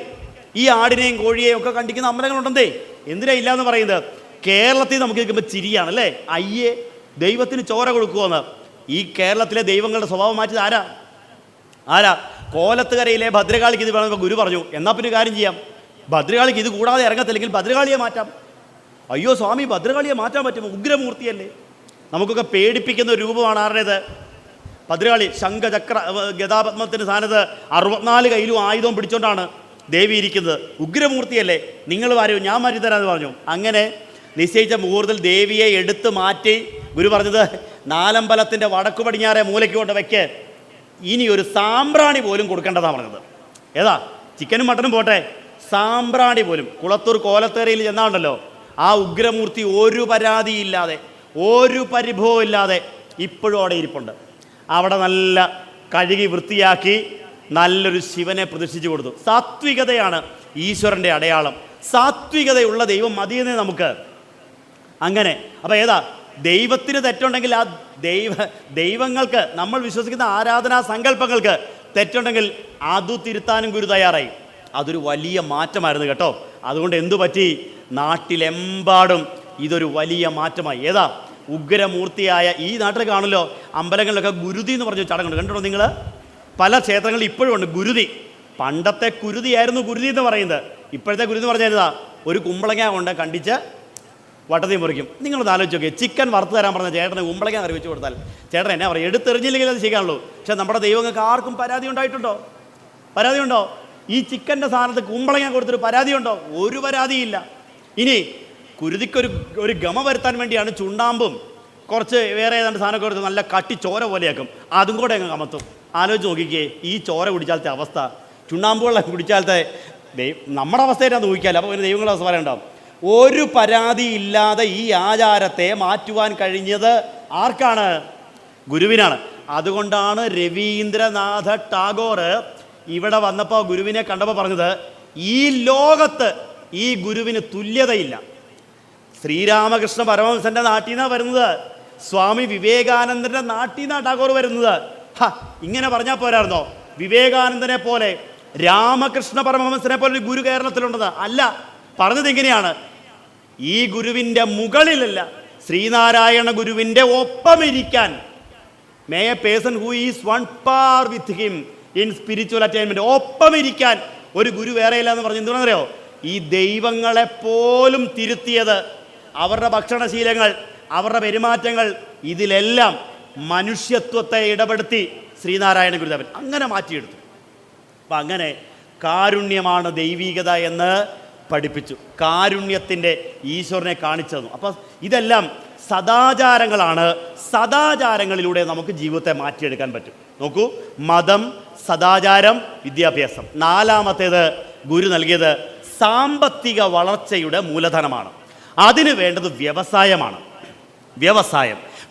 ഈ ആടിനെയും കോഴിയെയും ഒക്കെ കണ്ടിക്കുന്ന അമ്പലങ്ങളുണ്ടെന്നേ. എന്തിനാ ഇല്ലയെന്ന് പറയുന്നത്? കേരളത്തിൽ നമുക്ക് കേൾക്കുമ്പോൾ ചിരിയാണല്ലേ. അയ്യേ, ദൈവത്തിന് ചോര കൊടുക്കുമെന്ന്. ഈ കേരളത്തിലെ ദൈവങ്ങളുടെ സ്വഭാവം മാറ്റിയത് ആരാ? കോലത്തുകരയിലെ ഭദ്രകാളിക്ക് ഇത് വേണമെങ്കിൽ ഗുരു പറഞ്ഞു, എന്നാൽ പിന്നെ കാര്യം ചെയ്യാം, ഭദ്രകാളിക്ക് ഇത് കൂടാതെ ഇറങ്ങത്തില്ലെങ്കിൽ ഭദ്രകാളിയെ മാറ്റാം. അയ്യോ സ്വാമി, ഭദ്രകാളിയെ മാറ്റാൻ പറ്റുമോ? ഉഗ്രമൂർത്തിയല്ലേ. നമുക്കൊക്കെ പേടിപ്പിക്കുന്ന ഒരു രൂപമാണ് ആരുടേത്? ഭദ്രകാളി. ശംഖചക്ര ഗദാപത്മത്തിന് സ്ഥാനത്ത് 64 കയ്യിലും ആയുധവും പിടിച്ചോണ്ടാണ് ദേവി ഇരിക്കുന്നത്. ഉഗ്രമൂർത്തിയല്ലേ. നിങ്ങൾ മാറിയോ? ഞാൻ മാറ്റി തരാമെന്ന് പറഞ്ഞു. അങ്ങനെ നിശ്ചയിച്ച മുഹൂർത്തത്തിൽ ദേവിയെ എടുത്ത് മാറ്റി ഗുരു പറഞ്ഞത്, 4 വടക്കു പടിഞ്ഞാറെ മൂലയ്ക്ക് കൊണ്ട് വയ്ക്ക്, ഇനി ഒരു സാമ്പ്രാണി പോലും കൊടുക്കേണ്ടതാണ് പറഞ്ഞത്. ഏതാ? ചിക്കനും മട്ടനും പോട്ടെ, സാമ്പ്രാണി പോലും. കുളത്തൂർ കോലത്തേരയിൽ ചെന്നാണ്ടല്ലോ ആ ഉഗ്രമൂർത്തി ഒരു പരാതിയില്ലാതെ, ഒരു പരിഭവവും ഇല്ലാതെ ഇപ്പോഴും അവിടെ ഇരിപ്പുണ്ട്. അവിടെ നല്ല കഴുകി വൃത്തിയാക്കി നല്ലൊരു ശിവനെ പ്രതിഷ്ഠിച്ചു കൊടുത്തു. സാത്വികതയാണ് ഈശ്വരൻ്റെ അടയാളം. സാത്വികതയുള്ള ദൈവം മതിയെന്നേ നമുക്ക്. അങ്ങനെ അപ്പോൾ ഏതാ? ദൈവത്തിന് തെറ്റുണ്ടെങ്കിൽ ആ ദൈവങ്ങൾക്ക്, നമ്മൾ വിശ്വസിക്കുന്ന ആരാധനാ സങ്കല്പങ്ങൾക്ക് തെറ്റുണ്ടെങ്കിൽ അത് തിരുത്താനും ഗുരു തയ്യാറായി. അതൊരു വലിയ മാറ്റമായിരുന്നു കേട്ടോ. അതുകൊണ്ട് എന്തു പറ്റി? നാട്ടിലെമ്പാടും ഇതൊരു വലിയ മാറ്റമായി. ഏതാ? ഉഗ്രമൂർത്തിയായ ഈ നാട്ടിൽ കാണുമല്ലോ അമ്പലങ്ങളിലൊക്കെ ഗുരുതി എന്ന് പറഞ്ഞ ചടങ്ങുണ്ട്. കണ്ടോ നിങ്ങൾ? പല ക്ഷേത്രങ്ങളിൽ ഇപ്പോഴും ഉണ്ട് ഗുരുതി. പണ്ടത്തെ കുരുതിയായിരുന്നു ഗുരുതി എന്ന് പറയുന്നത്. ഇപ്പോഴത്തെ ഗുരുതി എന്ന് പറഞ്ഞാൽ ഒരു കുമ്പളങ്ങ കൊണ്ട് കണ്ടിച്ച് വട്ടത്തിൽ മുറിക്കും. നിങ്ങളൊന്ന് ആലോചിച്ച് നോക്കിയേ, ചിക്കൻ വറുത്ത് തരാൻ പറഞ്ഞ ചേട്ടന് കുമ്പളങ്ങ കറി വെച്ച് കൊടുത്താൽ ചേട്ടൻ എന്നാ പറയും? എടുത്തെറിഞ്ഞില്ലെങ്കിൽ അത് ചെയ്യാനുള്ളൂ. പക്ഷേ നമ്മുടെ ദൈവങ്ങൾക്ക് ആർക്കും പരാതി ഉണ്ടായിട്ടുണ്ടോ? പരാതി ഉണ്ടോ? ഈ ചിക്കൻ്റെ സാധനത്ത് കുമ്പളങ്ങ കൊടുത്തൊരു പരാതിയുണ്ടോ? ഒരു പരാതിയില്ല. ഇനി കുരുതിക്കൊരു ഗമ വരുത്താൻ വേണ്ടിയാണ് ചുണ്ണാമ്പും കുറച്ച് വേറെ ഏതാണ്ട് സാധനമൊക്കെ കൊടുത്ത് നല്ല കട്ടി ചോര പോലെയാക്കും, അതും കൂടെ അങ്ങ് കമത്തും. ആലോചിച്ച് നോക്കിക്കേ ഈ ചോര കുടിച്ചാലത്തെ അവസ്ഥ, ചുണ്ണാമ്പ് വെള്ളം കുടിച്ചാലത്തെ നമ്മുടെ അവസ്ഥയിലാണ് ഊഹിക്കാമല്ലോ. അപ്പോൾ ഒരു ദൈവങ്ങളുടെ അവസ്ഥ പറയണ്ടാവും. ഒരു പരാതി ഇല്ലാതെ ഈ ആചാരത്തെ മാറ്റുവാൻ കഴിഞ്ഞത് ആർക്കാണ്? ഗുരുവിനാണ്. അതുകൊണ്ടാണ് രവീന്ദ്രനാഥ ടാഗോർ ഇവിടെ വന്നപ്പോൾ ഗുരുവിനെ കണ്ടപ്പോൾ പറഞ്ഞത്, ഈ ലോകത്ത് ഈ ഗുരുവിന് തുല്യതയില്ല. ശ്രീരാമകൃഷ്ണ പരമഹംസന്റെ നാട്ടിൽ നിന്നാണ് വരുന്നത്, സ്വാമി വിവേകാനന്ദന്റെ നാട്ടിൽ നിന്നാണ് ടാഗോർ വരുന്നത്. ഇങ്ങനെ പറഞ്ഞാൽ പോരായിരുന്നോ? വിവേകാനന്ദനെ പോലെ രാമകൃഷ്ണ പരമഹംസനെ പോലെ ഒരു ഗുരു കേരളത്തിലുണ്ടെന്ന് അല്ല പറഞ്ഞത്. എങ്ങനെയാണ്? ഈ ഗുരുവിൻ്റെ മുകളിലല്ല, ശ്രീനാരായണ ഗുരുവിൻ്റെ ഒപ്പമിരിക്കാൻ, may a person who is one par with him in spiritual attainment, ഒപ്പമിരിക്കാൻ ഒരു ഗുരു വേറെയില്ല എന്ന് പറഞ്ഞ് എന്തുകൊണ്ടെന്നറിയോ? ഈ ദൈവങ്ങളെ പോലും തിരുത്തിയത്, അവരുടെ ഭക്ഷണശീലങ്ങൾ, അവരുടെ പെരുമാറ്റങ്ങൾ, ഇതിലെല്ലാം മനുഷ്യത്വത്തെ ഇടപെടുത്തി ശ്രീനാരായണ ഗുരുദേവൻ അങ്ങനെ മാറ്റിയെടുത്തു. അപ്പം അങ്ങനെ കാരുണ്യമാണ് ദൈവീകത എന്ന് പഠിപ്പിച്ചു, കാരുണ്യത്തിൻ്റെ ഈശ്വരനെ കാണിച്ചു തന്നു. അപ്പം ഇതെല്ലാം സദാചാരങ്ങളാണ്. സദാചാരങ്ങളിലൂടെ നമുക്ക് ജീവിതത്തെ മാറ്റിയെടുക്കാൻ പറ്റും. നോക്കൂ, മതം, സദാചാരം, വിദ്യാഭ്യാസം. നാലാമത്തേത് ഗുരു നൽകിയത് സാമ്പത്തിക വളർച്ചയുടെ മൂലധനമാണ്. അതിന് വേണ്ടത് വ്യവസായമാണ്.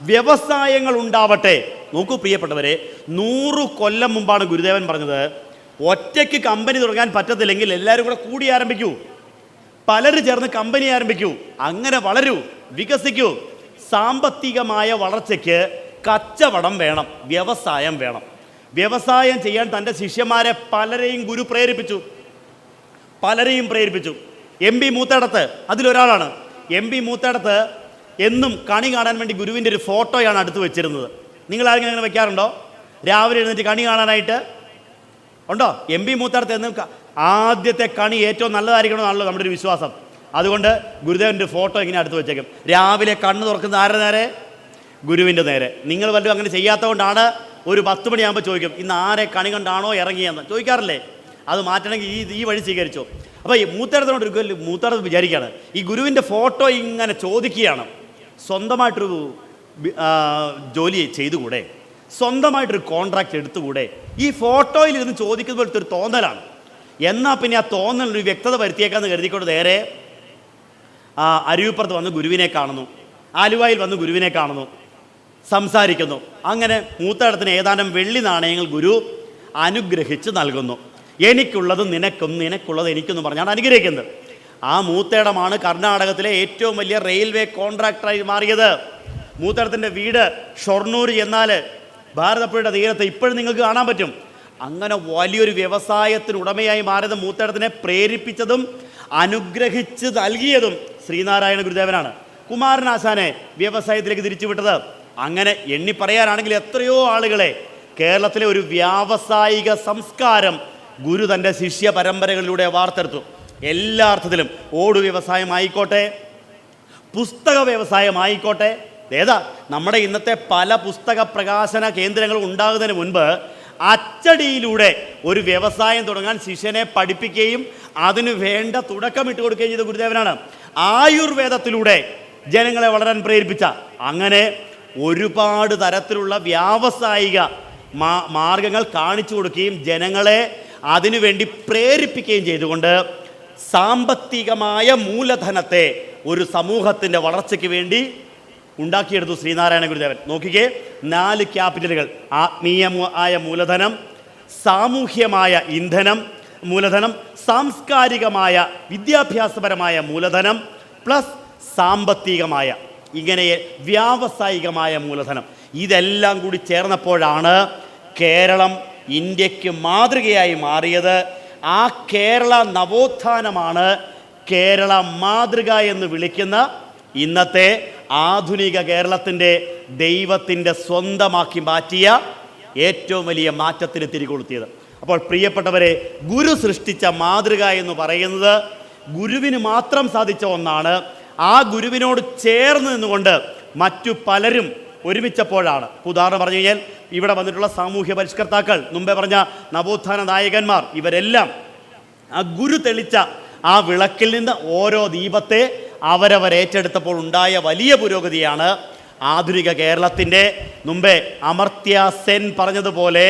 വ്യവസായങ്ങൾ ഉണ്ടാവട്ടെ. നോക്കൂ പ്രിയപ്പെട്ടവരെ, 100 കൊല്ലം മുമ്പാണ് ഗുരുദേവൻ പറഞ്ഞത്, ഒറ്റയ്ക്ക് കമ്പനി തുടങ്ങാൻ പറ്റത്തില്ലെങ്കിൽ എല്ലാവരും കൂടെ കൂടി ആരംഭിക്കൂ, പലരും ചേർന്ന് കമ്പനി ആരംഭിക്കൂ, അങ്ങനെ വളരൂ, വികസിക്കൂ. സാമ്പത്തികമായ വളർച്ചയ്ക്ക് കച്ചവടം വേണം, വ്യവസായം വേണം. വ്യവസായം ചെയ്യാൻ തൻ്റെ ശിഷ്യന്മാരെ പലരെയും ഗുരു പ്രേരിപ്പിച്ചു. എം പി മൂത്തേടത്ത് അതിലൊരാളാണ്. എം പി മൂത്തേടത്ത് എന്നും കണി കാണാൻ വേണ്ടി ഗുരുവിൻ്റെ ഒരു ഫോട്ടോയാണ് അടുത്ത് വെച്ചിരുന്നത്. നിങ്ങൾ ആരെങ്കിലും അങ്ങനെ വെക്കാറുണ്ടോ? രാവിലെ എഴുന്നേറ്റ് കണി കാണാനായിട്ട് ഉണ്ടോ? എം പി മൂത്തേടത്ത് എന്നും ആദ്യത്തെ കണി ഏറ്റവും നല്ലതായിരിക്കണമെന്നാണല്ലോ നമ്മുടെ ഒരു വിശ്വാസം. അതുകൊണ്ട് ഗുരുദേവൻ്റെ ഫോട്ടോ ഇങ്ങനെ അടുത്ത് വെച്ചേക്കും. രാവിലെ കണ്ണ് തുറക്കുന്ന ആരുടെ നേരെ? ഗുരുവിൻ്റെ നേരെ. നിങ്ങൾ വല്ലതും അങ്ങനെ ചെയ്യാത്തതുകൊണ്ടാണ് ഒരു 10 മണിയാകുമ്പോൾ ചോദിക്കും, ഇന്ന് ആരെ കണി കണ്ടാണോ ഇറങ്ങിയെന്ന് ചോദിക്കാറില്ലേ? അത് മാറ്റണമെങ്കിൽ ഈ വഴി സ്വീകരിച്ചോ. അപ്പോൾ ഈ മൂത്തേടത്ത് വിചാരിക്കുകയാണ്, ഈ ഗുരുവിൻ്റെ ഫോട്ടോ ഇങ്ങനെ ചോദിക്കുകയാണ്, സ്വന്തമായിട്ടൊരു ജോലി ചെയ്തുകൂടെ, സ്വന്തമായിട്ടൊരു കോൺട്രാക്റ്റ് എടുത്തുകൂടെ? ഈ ഫോട്ടോയിൽ ഇരുന്ന് ചോദിക്കുന്ന പോലത്തെ ഒരു തോന്നലാണ്. എന്നാൽ പിന്നെ ആ തോന്നലൊരു വ്യക്തത വരുത്തിയേക്കാന്ന് കരുതിക്കൊണ്ട് നേരെ അരുവിപ്പുറത്ത് വന്ന് ഗുരുവിനെ കാണുന്നു, ആലുവായിൽ വന്ന് ഗുരുവിനെ കാണുന്നു, സംസാരിക്കുന്നു. അങ്ങനെ മൂത്തേടത്തിന് ഏതാനും വെള്ളി നാണയങ്ങൾ ഗുരു അനുഗ്രഹിച്ച് നൽകുന്നു. എനിക്കുള്ളത് നിനക്കും, നിനക്കുള്ളത് എനിക്കെന്ന് പറഞ്ഞാണ് അനുഗ്രഹിക്കുന്നത്. ആ മൂത്തേടമാണ് കർണാടകത്തിലെ ഏറ്റവും വലിയ റെയിൽവേ കോൺട്രാക്ടറായി മാറിയത്. മൂത്തേടത്തിൻ്റെ വീട് ഷൊർണൂർ എന്നാൽ ഭാരതപ്പുഴയുടെ തീരത്ത് ഇപ്പോഴും നിങ്ങൾക്ക് കാണാൻ പറ്റും. അങ്ങനെ വലിയൊരു വ്യവസായത്തിന് ഉടമയായി മാറിയത് മൂത്തേടത്തിനെ പ്രേരിപ്പിച്ചതും അനുഗ്രഹിച്ച് നൽകിയതും ശ്രീനാരായണ ഗുരുദേവനാണ്. കുമാരനാശാനെ വ്യവസായത്തിലേക്ക് തിരിച്ചുവിട്ടത്. അങ്ങനെ എണ്ണി പറയാനാണെങ്കിൽ എത്രയോ ആളുകളെ കേരളത്തിലെ ഒരു വ്യാവസായിക സംസ്കാരം ഗുരു തൻ്റെ ശിഷ്യ പരമ്പരകളിലൂടെ വാർത്തെടുത്തു. എല്ലാ അർത്ഥത്തിലും ഓടു വ്യവസായമായിക്കോട്ടെ, പുസ്തക വ്യവസായമായിക്കോട്ടെ. ഏതാ നമ്മുടെ ഇന്നത്തെ പല പുസ്തക പ്രകാശന കേന്ദ്രങ്ങളും ഉണ്ടാകുന്നതിന് മുൻപ് അച്ചടിയിലൂടെ ഒരു വ്യവസായം തുടങ്ങാൻ ശിഷ്യനെ പഠിപ്പിക്കുകയും അതിനു വേണ്ട തുടക്കമിട്ട് കൊടുക്കുകയും ചെയ്ത ഗുരുദേവനാണ്. ആയുർവേദത്തിലൂടെ ജനങ്ങളെ വളരാൻ പ്രേരിപ്പിച്ച, അങ്ങനെ ഒരുപാട് തരത്തിലുള്ള വ്യാവസായിക മാർഗങ്ങൾ കാണിച്ചു കൊടുക്കുകയും ജനങ്ങളെ അതിനുവേണ്ടി പ്രേരിപ്പിക്കുകയും ചെയ്തുകൊണ്ട് സാമ്പത്തികമായ മൂലധനത്തെ ഒരു സമൂഹത്തിൻ്റെ വളർച്ചയ്ക്ക് വേണ്ടി ഉണ്ടാക്കിയെടുത്തു ശ്രീനാരായണ ഗുരുദേവൻ. നോക്കിക്കേ, 4 ക്യാപിറ്റലുകൾ: ആത്മീയമായ മൂലധനം, സാമൂഹ്യമായ ഇന്ധനം മൂലധനം, സാംസ്കാരികമായ വിദ്യാഭ്യാസപരമായ മൂലധനം, പ്ലസ് സാമ്പത്തികമായ, ഇങ്ങനെ വ്യാവസായികമായ മൂലധനം. ഇതെല്ലാം കൂടി ചേർന്നപ്പോഴാണ് കേരളം ഇന്ത്യക്ക് മാതൃകയായി മാറിയത്. ആ കേരള നവോത്ഥാനമാണ് കേരള മാതൃക എന്ന് വിളിക്കുന്ന ഇന്നത്തെ ആധുനിക കേരളത്തിൻ്റെ ദൈവത്തിൻ്റെ സ്വന്തമാക്കി മാറ്റിയ ഏറ്റവും വലിയ മാറ്റത്തിന് തിരികൊളുത്തിയത്. അപ്പോൾ പ്രിയപ്പെട്ടവരെ, ഗുരു സൃഷ്ടിച്ച മാതൃക എന്ന് പറയുന്നത് ഗുരുവിന് മാത്രം സാധിച്ച ഒന്നാണ്. ആ ഗുരുവിനോട് ചേർന്ന് നിന്നുകൊണ്ട് മറ്റു പലരും ഒരുമിച്ചപ്പോഴാണ്. ഉദാഹരണം പറഞ്ഞു കഴിഞ്ഞാൽ ഇവിടെ വന്നിട്ടുള്ള സാമൂഹ്യ പരിഷ്കർത്താക്കൾ, മുമ്പേ പറഞ്ഞ നവോത്ഥാന നായകന്മാർ, ഇവരെല്ലാം ആ ഗുരു തെളിച്ച ആ വിളക്കിൽ നിന്ന് ഓരോ ദീപത്തെ അവരവരേറ്റെടുത്തപ്പോൾ ഉണ്ടായ വലിയ പുരോഗതിയാണ് ആധുനിക കേരളത്തിൻ്റെ. മുമ്പേ അമർത്യ സെൻ പറഞ്ഞതുപോലെ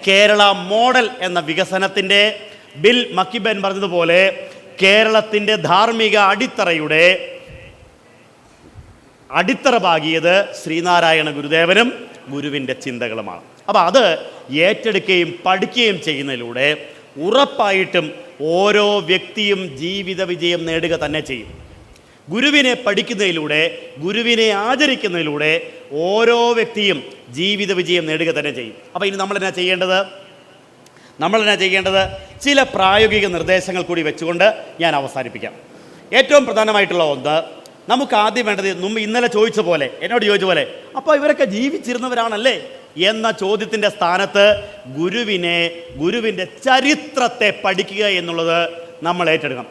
കേരള മോഡൽ എന്ന വികസനത്തിൻ്റെ, ബിൽ മക്കിബൻ പറഞ്ഞതുപോലെ കേരളത്തിൻ്റെ ധാർമ്മിക അടിത്തറയുടെ അടിത്തറ പാകിയത് ശ്രീനാരായണ ഗുരുദേവനും ഗുരുവിൻ്റെ ചിന്തകളുമാണ്. അപ്പോൾ അത് ഏറ്റെടുക്കുകയും പഠിക്കുകയും ചെയ്യുന്നതിലൂടെ ഉറപ്പായിട്ടും ഓരോ വ്യക്തിയും ജീവിത വിജയം നേടുക തന്നെ ചെയ്യും. ഗുരുവിനെ പഠിക്കുന്നതിലൂടെ, ഗുരുവിനെ ആചരിക്കുന്നതിലൂടെ ഓരോ വ്യക്തിയും ജീവിത വിജയം നേടുക തന്നെ ചെയ്യും. അപ്പോൾ ഇനി നമ്മളെന്നാ ചെയ്യേണ്ടത്? ചില പ്രായോഗിക നിർദ്ദേശങ്ങൾ കൂടി വെച്ചുകൊണ്ട് ഞാൻ അവസാനിപ്പിക്കാം. ഏറ്റവും പ്രധാനമായിട്ടുള്ള ഒന്ന്, നമുക്ക് ആദ്യം വേണ്ടത് ഇന്നലെ എന്നോട് ചോദിച്ച പോലെ അപ്പോൾ ഇവരൊക്കെ ജീവിച്ചിരുന്നവരാണല്ലേ എന്ന ചോദ്യത്തിൻ്റെ സ്ഥാനത്ത് ഗുരുവിൻ്റെ ചരിത്രത്തെ പഠിക്കുക എന്നുള്ളത് നമ്മൾ ഏറ്റെടുക്കണം.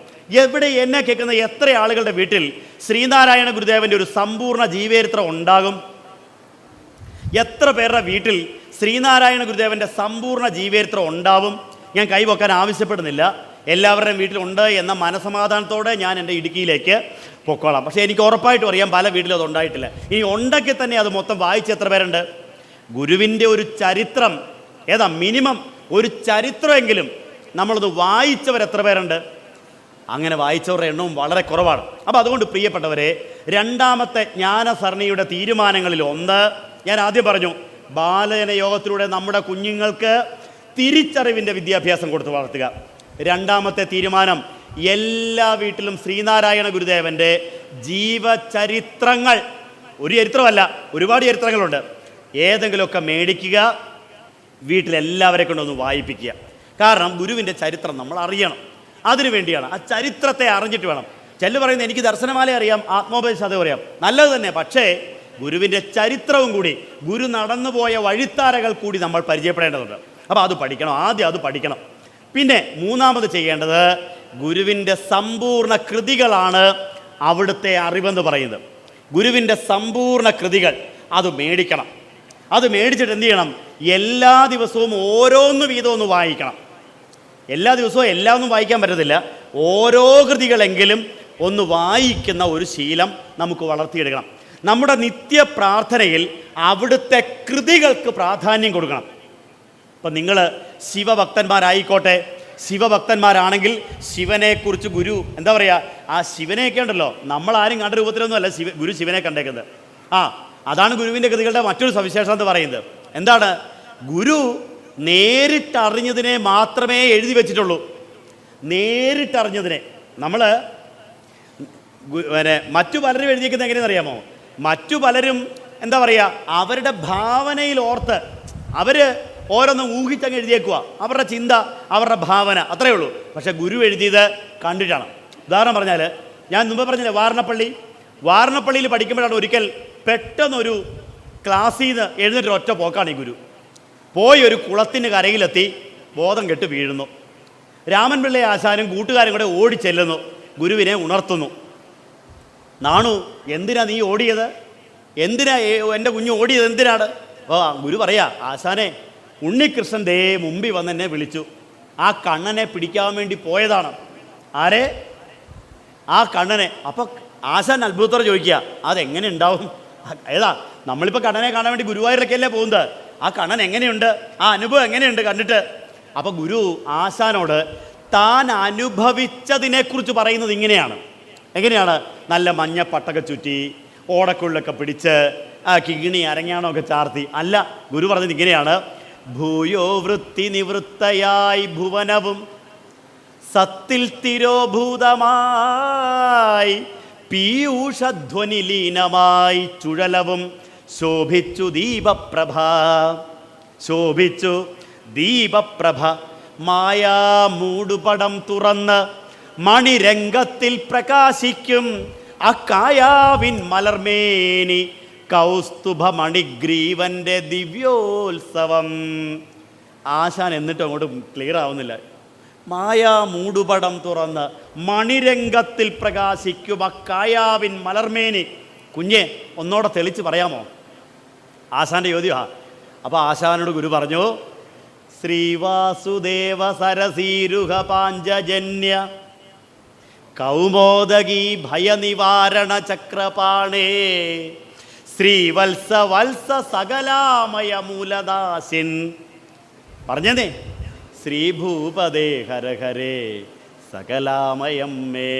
എന്നെ കേൾക്കുന്ന എത്ര ആളുകളുടെ വീട്ടിൽ ശ്രീനാരായണ ഗുരുദേവൻ്റെ ഒരു സമ്പൂർണ്ണ ജീവചരിത്രം ഉണ്ടാകും? എത്ര പേരുടെ വീട്ടിൽ ശ്രീനാരായണ ഗുരുദേവൻ്റെ സമ്പൂർണ്ണ ജീവചരിത്രം ഉണ്ടാവും? ഞാൻ കൈവക്കാൻ ആവശ്യപ്പെടുന്നില്ല, എല്ലാവരുടെയും വീട്ടിലുണ്ട് എന്ന മനസമാധാനത്തോടെ ഞാൻ എൻ്റെ ഇടുക്കിയിലേക്ക് പൊക്കോളാം. പക്ഷേ എനിക്ക് ഉറപ്പായിട്ടും അറിയാം പല വീട്ടിലും അത് ഉണ്ടായിട്ടില്ല. ഇനി ഉണ്ടെങ്കിൽ തന്നെ അത് മൊത്തം വായിച്ച് എത്ര പേരുണ്ട്? ഗുരുവിൻ്റെ ഒരു ചരിത്രം, മിനിമം ഒരു ചരിത്രമെങ്കിലും നമ്മളത് വായിച്ചവർ എത്ര പേരുണ്ട്? അങ്ങനെ വായിച്ചവരുടെ എണ്ണവും വളരെ കുറവാണ്. അപ്പോൾ അതുകൊണ്ട് പ്രിയപ്പെട്ടവരെ, രണ്ടാമത്തെ ജ്ഞാനസരണിയുടെ തീരുമാനങ്ങളിൽ ഒന്ന് ഞാൻ ആദ്യം പറഞ്ഞു, ബാലജന യോഗത്തിലൂടെ നമ്മുടെ കുഞ്ഞുങ്ങൾക്ക് തിരിച്ചറിവിൻ്റെ വിദ്യാഭ്യാസം കൊടുത്ത് വളർത്തുക. രണ്ടാമത്തെ തീരുമാനം, എല്ലാ വീട്ടിലും ശ്രീനാരായണ ഗുരുദേവൻ്റെ ജീവചരിത്രങ്ങൾ, ഒരു ചരിത്രമല്ല ഒരുപാട് ചരിത്രങ്ങളുണ്ട്, ഏതെങ്കിലുമൊക്കെ മേടിക്കുക, വീട്ടിലെല്ലാവരെ കൊണ്ടൊന്ന് വായിപ്പിക്കുക. കാരണം ഗുരുവിൻ്റെ ചരിത്രം നമ്മൾ അറിയണം. അതിനു വേണ്ടിയാണ്, ആ ചരിത്രത്തെ അറിഞ്ഞിട്ട് വേണം. ചെല്ലു പറയുന്നത് എനിക്ക് ദർശനമാല അറിയാം, ആത്മോപദേശം അറിയാം, നല്ലത് തന്നെ. പക്ഷേ ഗുരുവിൻ്റെ ചരിത്രവും കൂടി, ഗുരു നടന്നുപോയ വഴിത്താരകൾ കൂടി നമ്മൾ പരിചയപ്പെടേണ്ടതുണ്ട്. അപ്പോൾ അത് പഠിക്കണം, ആദ്യം അത് പഠിക്കണം. പിന്നെ മൂന്നാമത് ചെയ്യേണ്ടത്, ഗുരുവിൻ്റെ സമ്പൂർണ്ണ കൃതികളാണ് അവിടുത്തെ അറിവെന്ന് പറയുന്നത്. ഗുരുവിൻ്റെ സമ്പൂർണ്ണ കൃതികൾ അത് മേടിക്കണം. അത് മേടിച്ചിട്ട് എന്ത് ചെയ്യണം? എല്ലാ ദിവസവും ഓരോന്ന് വീതം ഒന്ന് വായിക്കണം. എല്ലാ ദിവസവും എല്ലാം ഒന്നും വായിക്കാൻ പറ്റത്തില്ല, ഓരോ കൃതികളെങ്കിലും ഒന്ന് വായിക്കുന്ന ഒരു ശീലം നമുക്ക് വളർത്തിയെടുക്കണം. നമ്മുടെ നിത്യ പ്രാർത്ഥനയിൽ അവിടുത്തെ കൃതികൾക്ക് പ്രാധാന്യം കൊടുക്കണം. ഇപ്പം നിങ്ങൾ ശിവഭക്തന്മാരായിക്കോട്ടെ, ശിവഭക്തന്മാരാണെങ്കിൽ ശിവനെക്കുറിച്ച് ഗുരു എന്താ പറയുക, ആ ശിവനെയൊക്കെ ഉണ്ടല്ലോ, നമ്മളാരും കണ്ട രൂപത്തിലൊന്നും അല്ല ഗുരു ശിവനെ കണ്ടേക്കുന്നത്. അതാണ് ഗുരുവിൻ്റെ കൃതികളുടെ മറ്റൊരു സവിശേഷത എന്ന് പറയുന്നത്. എന്താണ്? ഗുരു നേരിട്ടറിഞ്ഞതിനെ മാത്രമേ എഴുതി വെച്ചിട്ടുള്ളൂ. നേരിട്ടറിഞ്ഞതിനെ. നമ്മൾ മറ്റു പലരും എഴുതിയിരിക്കുന്നത് എങ്ങനെയെന്ന് അറിയാമോ? മറ്റു പലരും എന്താ പറയുക, അവരുടെ ഭാവനയിൽ ഓർത്ത് അവർ ഓരോന്നും ഊഹിച്ചങ്ങ് എഴുതിയേക്കുക, അവരുടെ ചിന്ത, അവരുടെ ഭാവന, അത്രയേ ഉള്ളൂ. പക്ഷേ ഗുരു എഴുതിയത് കണ്ടിട്ടാണ്. ഉദാഹരണം പറഞ്ഞാൽ, ഞാൻ മുമ്പ് പറഞ്ഞില്ലേ, വാരണപ്പള്ളിയിൽ പഠിക്കുമ്പോഴാണ് ഒരിക്കൽ പെട്ടെന്നൊരു ക്ലാസ്സിൽ നിന്ന് എഴുന്നേറ്റ് ഒറ്റ പോക്കാണ് ഈ ഗുരു. പോയി ഒരു കുളത്തിന് കരയിലെത്തി ബോധം കെട്ട് വീഴുന്നു. രാമൻപിള്ള ആശാനും കൂട്ടുകാരും കൂടെ ഓടി ചെല്ലുന്നു, ഗുരുവിനെ ഉണർത്തുന്നു. നാണു, എന്തിനാ നീ ഓടിയത്? എന്തിനാ എൻ്റെ കുഞ്ഞ് ഓടിയത്? എന്തിനാണ്? ഗുരു പറയാ, ആശാനെ, ഉണ്ണികൃഷ്ണൻ ദേ മുമ്പിൽ വന്ന് എന്നെ വിളിച്ചു, ആ കണ്ണനെ പിടിക്കാൻ വേണ്ടി പോയതാണ്. ആരെ? ആ കണ്ണനെ. അപ്പോൾ ആശാൻ അത്ഭുതത്തോടെ ചോദിക്കുക, അതെങ്ങനെ ഉണ്ടാവും? നമ്മളിപ്പോൾ കണ്ണനെ കാണാൻ വേണ്ടി ഗുരുവായൂരൊക്കെ അല്ലേ പോകുന്നത്, ആ കണ്ണൻ എങ്ങനെയുണ്ട്, ആ അനുഭവം എങ്ങനെയുണ്ട് കണ്ടിട്ട്? അപ്പോൾ ഗുരു ആശാനോട് താൻ അനുഭവിച്ചതിനെക്കുറിച്ച് പറയുന്നത് എങ്ങനെയാണ്? നല്ല മഞ്ഞ പട്ടൊക്കെ ചുറ്റി, ഓടക്കുള്ളൊക്കെ പിടിച്ച്, കിങ്ങിണി അരങ്ങാണമൊക്കെ ചാർത്തി അല്ല. ഗുരു പറഞ്ഞത് ഇങ്ങനെയാണ്: ഭൂയോ വൃത്തി നിവൃത്തയായി ഭുവനവും സത്തിൽ തിരോഭൂതമായി പീയൂഷധ്വനിലീനമായി ചുഴലവും ശോഭിച്ചു ദീപപ്രഭ മായാ മൂടുപടം തുറന്ന് മണിരംഗത്തിൽ പ്രകാശിക്കും അക്കായാവിൻ മലർമേനി കൗസ്തുഭമണിഗ്രീവൻ്റെ ദിവ്യോത്സവം. ആശാൻ എന്നിട്ടും അങ്ങോട്ട് ക്ലിയർ ആവുന്നില്ല. മായാ മൂടുപടം തുറന്ന് മണിരംഗത്തിൽ പ്രകാശിക്കും അക്കായാവിൻ മലർമേനി. കുഞ്ഞെ, ഒന്നോടെ തെളിച്ച് പറയാമോ? ആശാൻ്റെ ചോദ്യമാണ്. അപ്പോൾ ആശാനോട് ഗുരു പറഞ്ഞു, ശ്രീവാസുദേവ സരസീരുഹ പാഞ്ചജന്യ കൗമോദകീ ഭയനിവാരണ ചക്രപാണേ ശ്രീവത്സ വത്സ സകലാമയ മൂലദാസിൻ. പറഞ്ഞതേ ശ്രീഭൂപദേ ഹരഹരേ സകലാമയം മേ.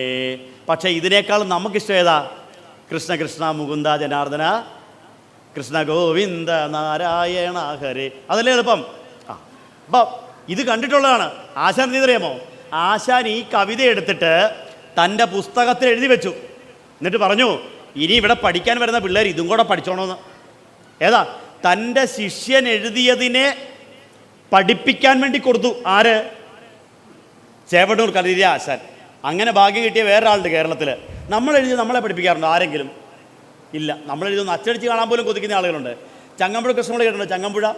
പക്ഷേ ഇതിനേക്കാൾ നമുക്കിഷ്ടം ഏതാ? കൃഷ്ണ കൃഷ്ണ മുകുന്ദ ജനാർദ്ദന കൃഷ്ണ ഗോവിന്ദ നാരായണ ഹരേ. അതല്ലേ എളുപ്പം. അപ്പം ഇത് കണ്ടിട്ടുള്ളതാണ്. ആശാൻ എന്തെന്നറിയാമോ? ആശാൻ ഈ കവിത എടുത്തിട്ട് തൻ്റെ പുസ്തകത്തിൽ എഴുതി വെച്ചു. എന്നിട്ട് പറഞ്ഞു, ഇനി ഇവിടെ പഠിക്കാൻ വരുന്ന പിള്ളേർ ഇതും കൂടെ പഠിച്ചോണമെന്ന്. ഏതാ? തൻ്റെ ശിഷ്യൻ എഴുതിയതിനെ പഠിപ്പിക്കാൻ വേണ്ടി കൊടുത്തു. ആര്? ചേവട്ടൂർ കലീര ആശാൻ. അങ്ങനെ ഭാഗ്യം കിട്ടിയ വേറൊരാളുണ്ട് കേരളത്തിൽ. നമ്മളെഴുതി നമ്മളെ പഠിപ്പിക്കാറുണ്ടോ ആരെങ്കിലും? ഇല്ല. നമ്മളെഴുതുന്ന അച്ചടിച്ച് കാണാൻ പോലും കൊതിക്കുന്ന ആളുകളുണ്ട്. ചങ്ങമ്പുഴ കൃഷ്ണമൂർത്തി കേട്ടിട്ടുണ്ടോ?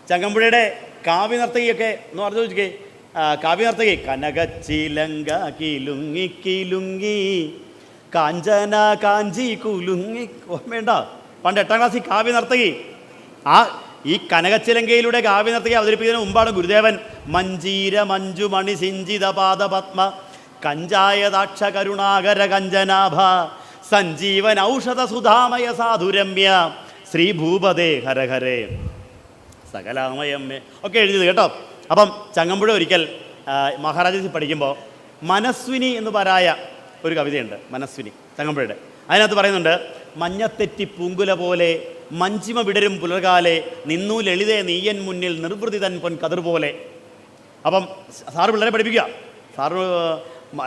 ചങ്ങമ്പുഴയുടെ കാവ്യ നർത്തകിയൊക്കെ എന്ന് പറഞ്ഞു ചോദിക്കേ. കാവ്യ നർത്തകി കനകച്ചിലങ്ക കിലുങ്ങി കിലുങ്ങി കാഞ്ചന കാഞ്ചി കുലുങ്ങി. വേണ്ട, പണ്ട് 8ാം ക്ലാസ്സിൽ കാവ്യ നർത്തകി. ഈ കനകച്ചിലങ്കയിലൂടെ കാവ്യ നർത്തകി അവതരിപ്പിക്കുന്നതിന് മുമ്പാണ് ഗുരുദേവൻ മഞ്ജീര മഞ്ജു മണി സിഞ്ചിത പാദ പത്മ കഞ്ചായദാക്ഷ കരുണാകര കഞ്ചനാഭ സഞ്ജീവൻ ഔഷധ സുധാമയ സാധുരമ്യ ശ്രീഭൂപദേ ഹരഹരേ സകലാമയമ്മേ ഒക്കെ എഴുതിയത് കേട്ടോ. അപ്പം ചങ്ങമ്പുഴ ഒരിക്കൽ മഹാരാജാസിൽ പഠിക്കുമ്പോൾ മനസ്വിനി എന്ന് പറയായ ഒരു കവിതയുണ്ട്. മനസ്വിനി ചങ്ങമ്പുഴയുടെ. അതിനകത്ത് പറയുന്നുണ്ട്, മഞ്ഞത്തെറ്റി പൂങ്കുല പോലെ മഞ്ചിമ വിടരും പുലർകാലെ നിന്നു ലളിതേ നീയൻ മുന്നിൽ നിർവൃതി തൻ പൊൻ കതിർ പോലെ. അപ്പം സാറ് പിള്ളേരെ പഠിപ്പിക്കുക. സാറ്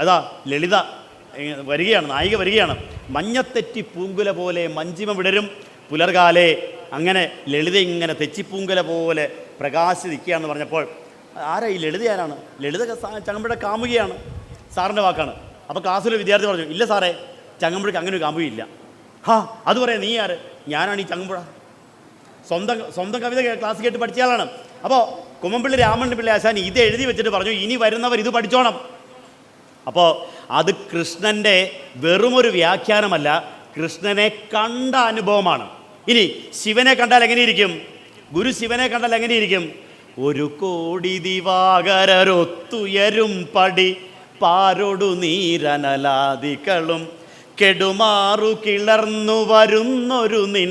അതാ ലളിത വരികയാണ്, നായിക വരികയാണ്. മഞ്ഞത്തെറ്റി പൂങ്കുല പോലെ മഞ്ചിമ വിടരും പുലർകാലെ. അങ്ങനെ ലളിത ഇങ്ങനെ തെച്ചിപ്പൂങ്കല പോലെ പ്രകാശിക്കുകയാണെന്ന് പറഞ്ഞപ്പോൾ ആരാ ഈ ലളിത? ആരാണ് ലളിത? ചങ്ങമ്പുഴയുടെ കാമുകിയാണ്. സാറിൻ്റെ വാക്കാണ്. അപ്പോൾ ക്ലാസ്സിലെ വിദ്യാർത്ഥി പറഞ്ഞു, ഇല്ല സാറേ, ചങ്ങമ്പുഴയ്ക്ക് അങ്ങനെ ഒരു കാമുകിയില്ല. അത് പറയാം, നീ ആര്? ഞാനാണ് ഈ ചങ്ങമ്പുഴ. സ്വന്തം കവിത ക്ലാസ് കേട്ട് പഠിച്ചയാളാണ്. അപ്പോൾ കുമ്മൻപിള്ളി രാമൻ പിള്ളി ആശാൻ ഇത് എഴുതി വെച്ചിട്ട് പറഞ്ഞു, ഇനി വരുന്നവർ ഇത് പഠിച്ചോണം. അപ്പോൾ അത് കൃഷ്ണൻ്റെ വെറുമൊരു വ്യാഖ്യാനമല്ല, കൃഷ്ണനെ കണ്ട അനുഭവമാണ്. ഇനി ശിവനെ കണ്ടാൽ എങ്ങനെയിരിക്കും? ഗുരു ശിവനെ കണ്ടാൽ എങ്ങനെയിരിക്കും? ഒരു കോടി ദിവാകരൊത്തുയരും പടി പാരൊടു നീരനലാദികളും കെടുമാറു കിളർന്നു വരുന്നൊരു നിൻ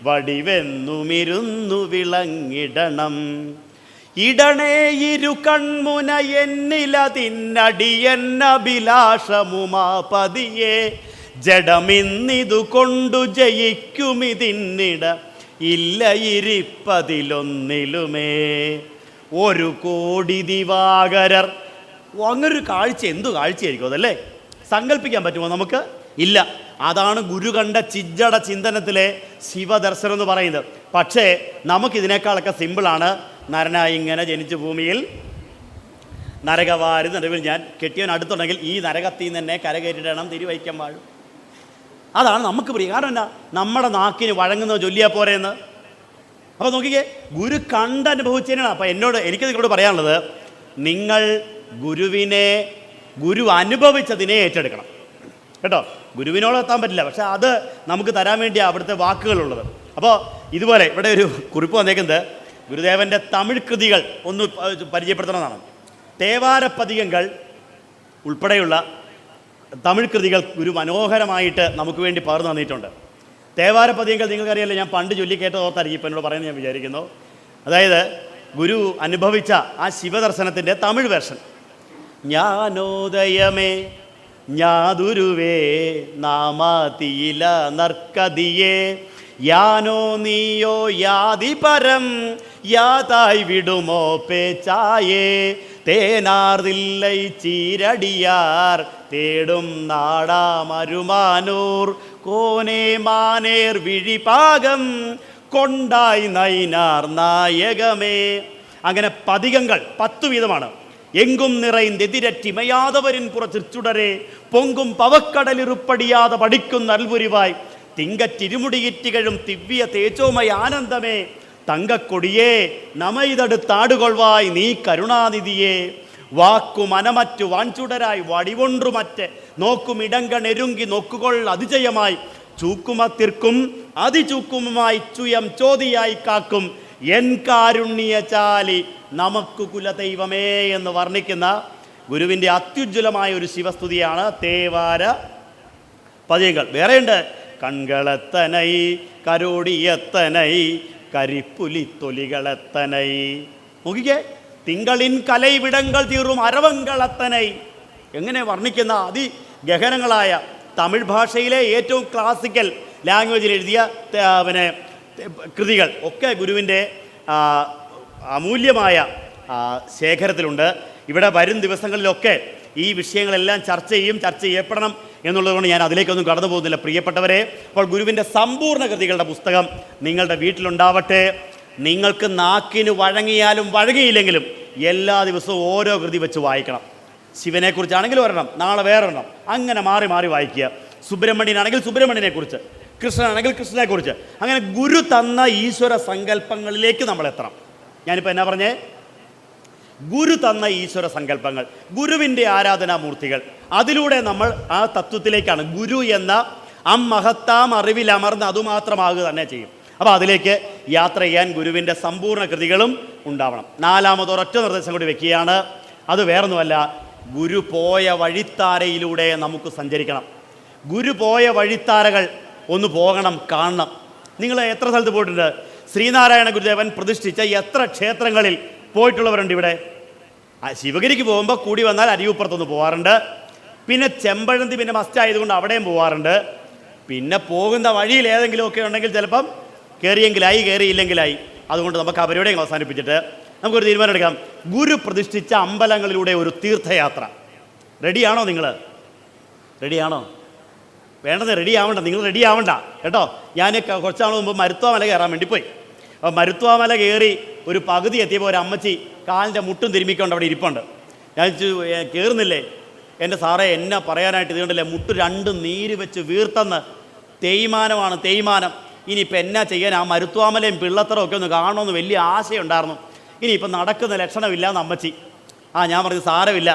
വടിവെന്നുമിരുന്നു വിളങ്ങിടണം. ഇടണേ ഇരു കൺമുന എന്നിലതിന്നടിയെന്നഭിലാഷമുമാപതിയെ ജഡമിന്നിതു കൊണ്ടു ജയിക്കുമിതിന്നിട ഇല്ല ഇരിപ്പതിലൊന്നിലുമേ. ഒരു കോടി ദിവാകരർ. അങ്ങനൊരു കാഴ്ച എന്തു കാഴ്ചയായിരിക്കും അതല്ലേ? സങ്കല്പിക്കാൻ പറ്റുമോ നമുക്ക്? ഇല്ല. അതാണ് ഗുരു കണ്ട ചിജ്ജട ചിന്തനത്തിലെ ശിവദർശനം എന്ന് പറയുന്നത്. പക്ഷേ നമുക്കിതിനേക്കാളൊക്കെ സിമ്പിളാണ്. നരനായി ഇങ്ങനെ ജനിച്ച ഭൂമിയിൽ നരകവാരി നടുവിൽ ഞാൻ കെട്ടിയവൻ അടുത്തുണ്ടെങ്കിൽ ഈ നരകത്തിൽ നിന്ന് തന്നെ കരകയറ്റിടണം തിരുവൈക്കം വാഴും. അതാണ് നമുക്ക് പ്രിയം. കാരണം എന്നാ? നമ്മുടെ നാക്കിന് വഴങ്ങുന്നത് ചൊല്ലിയാൽ പോരെന്ന്. അപ്പോൾ നോക്കിക്കേ, ഗുരു കണ്ടനുഭവിച്ചതിനാണ്. അപ്പോൾ എനിക്ക് നിങ്ങളോട് പറയാനുള്ളത്, നിങ്ങൾ ഗുരു അനുഭവിച്ചതിനെ ഏറ്റെടുക്കണം കേട്ടോ. ഗുരുവിനോട് എത്താൻ പറ്റില്ല, പക്ഷെ അത് നമുക്ക് തരാൻ വേണ്ടി അവിടുത്തെ വാക്കുകളുള്ളത്. അപ്പോൾ ഇതുപോലെ ഇവിടെ ഒരു കുറിപ്പ് വന്നേക്കുന്നത് ഗുരുദേവൻ്റെ തമിഴ് കൃതികൾ ഒന്ന് പരിചയപ്പെടുത്തണമെന്നാണ്. തേവാരപ്പതികങ്ങൾ ഉൾപ്പെടെയുള്ള തമിഴ് കൃതികൾ ഗുരു മനോഹരമായിട്ട് നമുക്ക് വേണ്ടി പകർന്നു തന്നിട്ടുണ്ട്. തേവാരപ്പതികങ്ങൾ നിങ്ങൾക്കറിയാലോ, ഞാൻ പണ്ട് ചൊല്ലിക്കേറ്റ ഓർത്തായിരിക്കും ഇപ്പം എന്നോട് പറയുന്നത് ഞാൻ വിചാരിക്കുന്നു. അതായത് ഗുരു അനുഭവിച്ച ആ ശിവദർശനത്തിൻ്റെ തമിഴ് വേർഷൻ. ജ്ഞാനോദയമേ ഞാതുരുവേ നാമാതിയില നർക്കതിയേ യാനോ നീയോ യാതി പരം യാതായി വിടുമോ പേച്ചായേ തേനാർതില്ലൈ ചീരടിയാർ തേടും നാടാമരുമാനൂർ കോനേ മാനേർ വിഴിപാകം കൊണ്ടായി നൈനാർ നായകമേ. അങ്ങനെ പതികങ്ങൾ 10 വീതമാണ്. എങ്കും നിറൈന്തെതിരറ്റിമയാതവരിൻ പുറച്ചിച്ചുടരെ പൊങ്കും പവക്കടലിറുപ്പടിയാതെ പഠിക്കുന്ന അൽപുരിവായി തിങ്കറ്റിരുമുടിയിറ്റികഴും ദിവ്യ തേജോമയ ആനന്ദമേ തങ്കക്കൊടിയേ നമൈതടുത്താടുകൊള്ളുവായി നീ കരുണാനിധിയെ വാക്കു മനമറ്റു വാഞ്ചുടരായി വടിവൊன்றுമറ്റ് നോക്കും ഇടങ്കണെരുങ്കി നോക്കുകൊൾ അതിജയമായി ചൂക്കുമത്തിർക്കും അതിചൂക്കുമായി ചുയം ചോതിയായി കാക്കും എൻ കാരുണ്യചാലി നമുക്ക് കുലദൈവമേ എന്ന് വർണ്ണിക്കുന്ന ഗുരുവിൻ്റെ അത്യുജ്വലമായ ഒരു ശിവസ്തുതിയാണ് തേവാര പദ്യങ്ങൾ. വേറെയുണ്ട്. കൺകളത്തനൈ കരോടിയത്തനൈ കരിപ്പുലിത്തൊലികളത്തനൈ. നോക്കിക്കേ, തിങ്കളിൻ കലൈവിടങ്ങൾ തീറും അരവങ്കളത്തനൈ. എങ്ങനെ വർണ്ണിക്കുന്ന അതിഗഹനങ്ങളായ തമിഴ് ഭാഷയിലെ ഏറ്റവും ക്ലാസിക്കൽ ലാംഗ്വേജിൽ എഴുതിയ കൃതികൾ ഒക്കെ ഗുരുവിൻ്റെ അമൂല്യമായ ശേഖരത്തിലുണ്ട്. ഇവിടെ വരും ദിവസങ്ങളിലൊക്കെ ഈ വിഷയങ്ങളെല്ലാം ചർച്ച ചെയ്യപ്പെടണം എന്നുള്ളതുകൊണ്ട് ഞാൻ അതിലേക്കൊന്നും കടന്നു പോകുന്നില്ല പ്രിയപ്പെട്ടവരെ. അപ്പോൾ ഗുരുവിൻ്റെ സമ്പൂർണ്ണ കൃതികളുടെ പുസ്തകം നിങ്ങളുടെ വീട്ടിലുണ്ടാവട്ടെ. നിങ്ങൾക്ക് നാക്കിന് വഴങ്ങിയാലും വഴങ്ങിയില്ലെങ്കിലും എല്ലാ ദിവസവും ഓരോ കൃതി വെച്ച് വായിക്കണം. ശിവനെക്കുറിച്ചാണെങ്കിൽ ഒരെണ്ണം, നാളെ വേറൊരെണ്ണം, അങ്ങനെ മാറി മാറി വായിക്കുക. സുബ്രഹ്മണ്യനാണെങ്കിൽ സുബ്രഹ്മണ്യനെക്കുറിച്ച്, കൃഷ്ണനാണെങ്കിൽ കൃഷ്ണനെക്കുറിച്ച്, അങ്ങനെ ഗുരു തന്ന ഈശ്വര സങ്കല്പങ്ങളിലേക്ക് നമ്മൾ എത്തണം. ഞാനിപ്പോൾ എന്നാ പറഞ്ഞേ? ഗുരു തന്ന ഈശ്വര സങ്കല്പങ്ങൾ, ഗുരുവിൻ്റെ ആരാധനാമൂർത്തികൾ, അതിലൂടെ നമ്മൾ ആ തത്വത്തിലേക്കാണ്. ഗുരു എന്ന മഹത്താം അറിവിൽ അമർന്ന് അതുമാത്രമാകുക തന്നെ ചെയ്യും. അപ്പോൾ അതിലേക്ക് യാത്ര ചെയ്യാൻ ഗുരുവിൻ്റെ സമ്പൂർണ്ണ കൃതികളും ഉണ്ടാവണം. നാലാമതൊരൊറ്റ നിർദ്ദേശം കൂടി വെക്കുകയാണ്. അത് വേറൊന്നുമല്ല, ഗുരു പോയ വഴിത്താരയിലൂടെ നമുക്ക് സഞ്ചരിക്കണം. ഗുരു പോയ വഴിത്താരകൾ ഒന്ന് പോകണം, കാണണം. നിങ്ങൾ എത്ര സ്ഥലത്ത് പോയിട്ടുണ്ട്? ശ്രീനാരായണ ഗുരുദേവൻ പ്രതിഷ്ഠിച്ച എത്ര ക്ഷേത്രങ്ങളിൽ പോയിട്ടുള്ളവരുണ്ട് ഇവിടെ? ശിവഗിരിക്ക് പോകുമ്പോൾ കൂടി വന്നാൽ അരിയൂപ്പുറത്തൊന്ന് പോകാറുണ്ട്. പിന്നെ ചെമ്പഴന്തി പിന്നെ മസ്റ്റ് ആയതുകൊണ്ട് അവിടെയും പോകാറുണ്ട്. പിന്നെ പോകുന്ന വഴിയിൽ ഏതെങ്കിലുമൊക്കെ ഉണ്ടെങ്കിൽ ചിലപ്പം കയറിയെങ്കിലായി, കയറിയില്ലെങ്കിലായി. അതുകൊണ്ട് നമുക്ക് ആ പരിപാടി അവസാനിപ്പിച്ചിട്ട് നമുക്കൊരു തീരുമാനം എടുക്കാം. ഗുരു പ്രതിഷ്ഠിച്ച അമ്പലങ്ങളിലൂടെ ഒരു തീർത്ഥയാത്ര. റെഡിയാണോ? നിങ്ങൾ റെഡിയാണോ? വേണ്ടത് റെഡി ആവണ്ട, നിങ്ങൾ റെഡി ആവണ്ട കേട്ടോ. ഞാൻ കുറച്ചാൾ മുമ്പ് മരുത്വാമല കയറാൻ വേണ്ടി പോയി. അപ്പോൾ മരുത്വാമല കയറി ഒരു പകുതി എത്തിയപ്പോൾ ഒരു അമ്മച്ചി കാലിൻ്റെ മുട്ടും തിരുമ്മിക്കൊണ്ട് അവിടെ ഇരിപ്പുണ്ട്. ഞാൻ കയറുന്നില്ലേ? എൻ്റെ സാറേ, എന്നെ പറയാനായിട്ട് ഇതുകൊണ്ടല്ലേ, മുട്ട് രണ്ടും നീര് വെച്ച് വീർത്തെന്ന്. തേയ്മാനമാണ്, തേയ്മാനം. ഇനിയിപ്പോൾ എന്നാ ചെയ്യാൻ? ആ മരുത്വാമലയും പിള്ളത്തറവും ഒക്കെ ഒന്ന് കാണണമെന്ന് വലിയ ആശയുണ്ടായിരുന്നു. ഇനിയിപ്പോൾ നടക്കുന്ന ലക്ഷണമില്ലാന്ന് അമ്മച്ചി. ഞാൻ പറഞ്ഞു സാരമില്ല,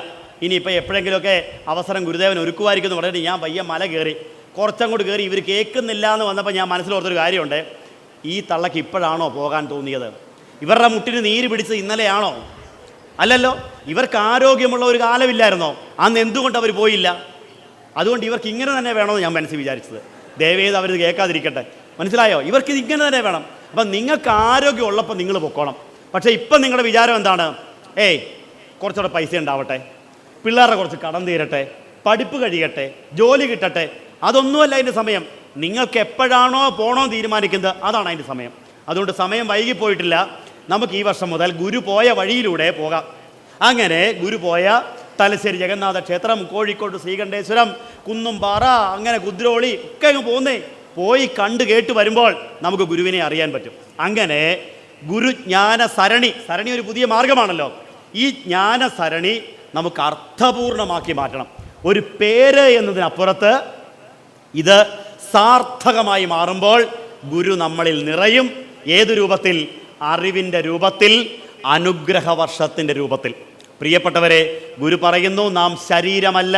ഇനിയിപ്പോൾ എപ്പോഴെങ്കിലുമൊക്കെ അവസരം ഗുരുദേവൻ ഒരുക്കുമായിരിക്കും എന്ന് പറഞ്ഞിട്ട് ഞാൻ പയ്യെ മല കയറി. കുറച്ചങ്ങോട്ട് കയറി ഇവർ കേൾക്കുന്നില്ല എന്ന് വന്നപ്പോൾ ഞാൻ മനസ്സിലോർത്തൊരു കാര്യമുണ്ട്. ഈ തള്ളക്ക് ഇപ്പോഴാണോ പോകാൻ തോന്നിയത്? ഇവരുടെ മുട്ടിന് നീര് പിടിച്ചത് ഇന്നലെയാണോ? അല്ലല്ലോ. ഇവർക്ക് ആരോഗ്യമുള്ള ഒരു കാലമില്ലായിരുന്നോ? അന്ന് എന്തുകൊണ്ട് അവർ പോയില്ല? അതുകൊണ്ട് ഇവർക്ക് ഇങ്ങനെ തന്നെ വേണമെന്ന് ഞാൻ മനസ്സിൽ വിചാരിച്ചത്. ദയവേത് അവരിത് കേൾക്കാതിരിക്കട്ടെ. മനസ്സിലായോ? ഇവർക്ക് ഇത് ഇങ്ങനെ തന്നെ വേണം. അപ്പം നിങ്ങൾക്ക് ആരോഗ്യം ഉള്ളപ്പോൾ നിങ്ങൾ പൊക്കോണം. പക്ഷേ ഇപ്പം നിങ്ങളുടെ വിചാരം എന്താണ്? കുറച്ചുകൂടെ പൈസ ഉണ്ടാവട്ടെ, പിള്ളേരുടെ കുറച്ച് കടം തീരട്ടെ, പഠിപ്പ് കഴിയട്ടെ, ജോലി കിട്ടട്ടെ. അതൊന്നുമല്ല അതിൻ്റെ സമയം. നിങ്ങൾക്ക് എപ്പോഴാണോ പോകണോ തീരുമാനിക്കുന്നത് അതാണ് അതിൻ്റെ സമയം. അതുകൊണ്ട് സമയം വൈകിപ്പോയിട്ടില്ല. നമുക്ക് ഈ വർഷം മുതൽ ഗുരു പോയ വഴിയിലൂടെ പോകാം. അങ്ങനെ ഗുരു പോയ തലശ്ശേരി ജഗന്നാഥ ക്ഷേത്രം, കോഴിക്കോട് ശ്രീകണ്ഠേശ്വരം, കുന്നുംപാറ, അങ്ങനെ കുദ്രോളി ഒക്കെ അങ്ങ് പോയി കണ്ട് കേട്ട് വരുമ്പോൾ നമുക്ക് ഗുരുവിനെ അറിയാൻ പറ്റും. അങ്ങനെ ഗുരുജ്ഞാന സരണി ഒരു പുതിയ മാർഗമാണല്ലോ. ഈ ജ്ഞാനസരണി നമുക്ക് അർത്ഥപൂർണമാക്കി മാറ്റണം. ഒരു പേര് എന്നതിനപ്പുറത്ത് ഇത് സാർത്ഥകമായി മാറുമ്പോൾ ഗുരു നമ്മളിൽ നിറയും. ഏതു രൂപത്തിൽ? അറിവിൻ്റെ രൂപത്തിൽ, അനുഗ്രഹവർഷത്തിൻ്റെ രൂപത്തിൽ. പ്രിയപ്പെട്ടവരെ, ഗുരു പറയുന്നു, നാം ശരീരമല്ല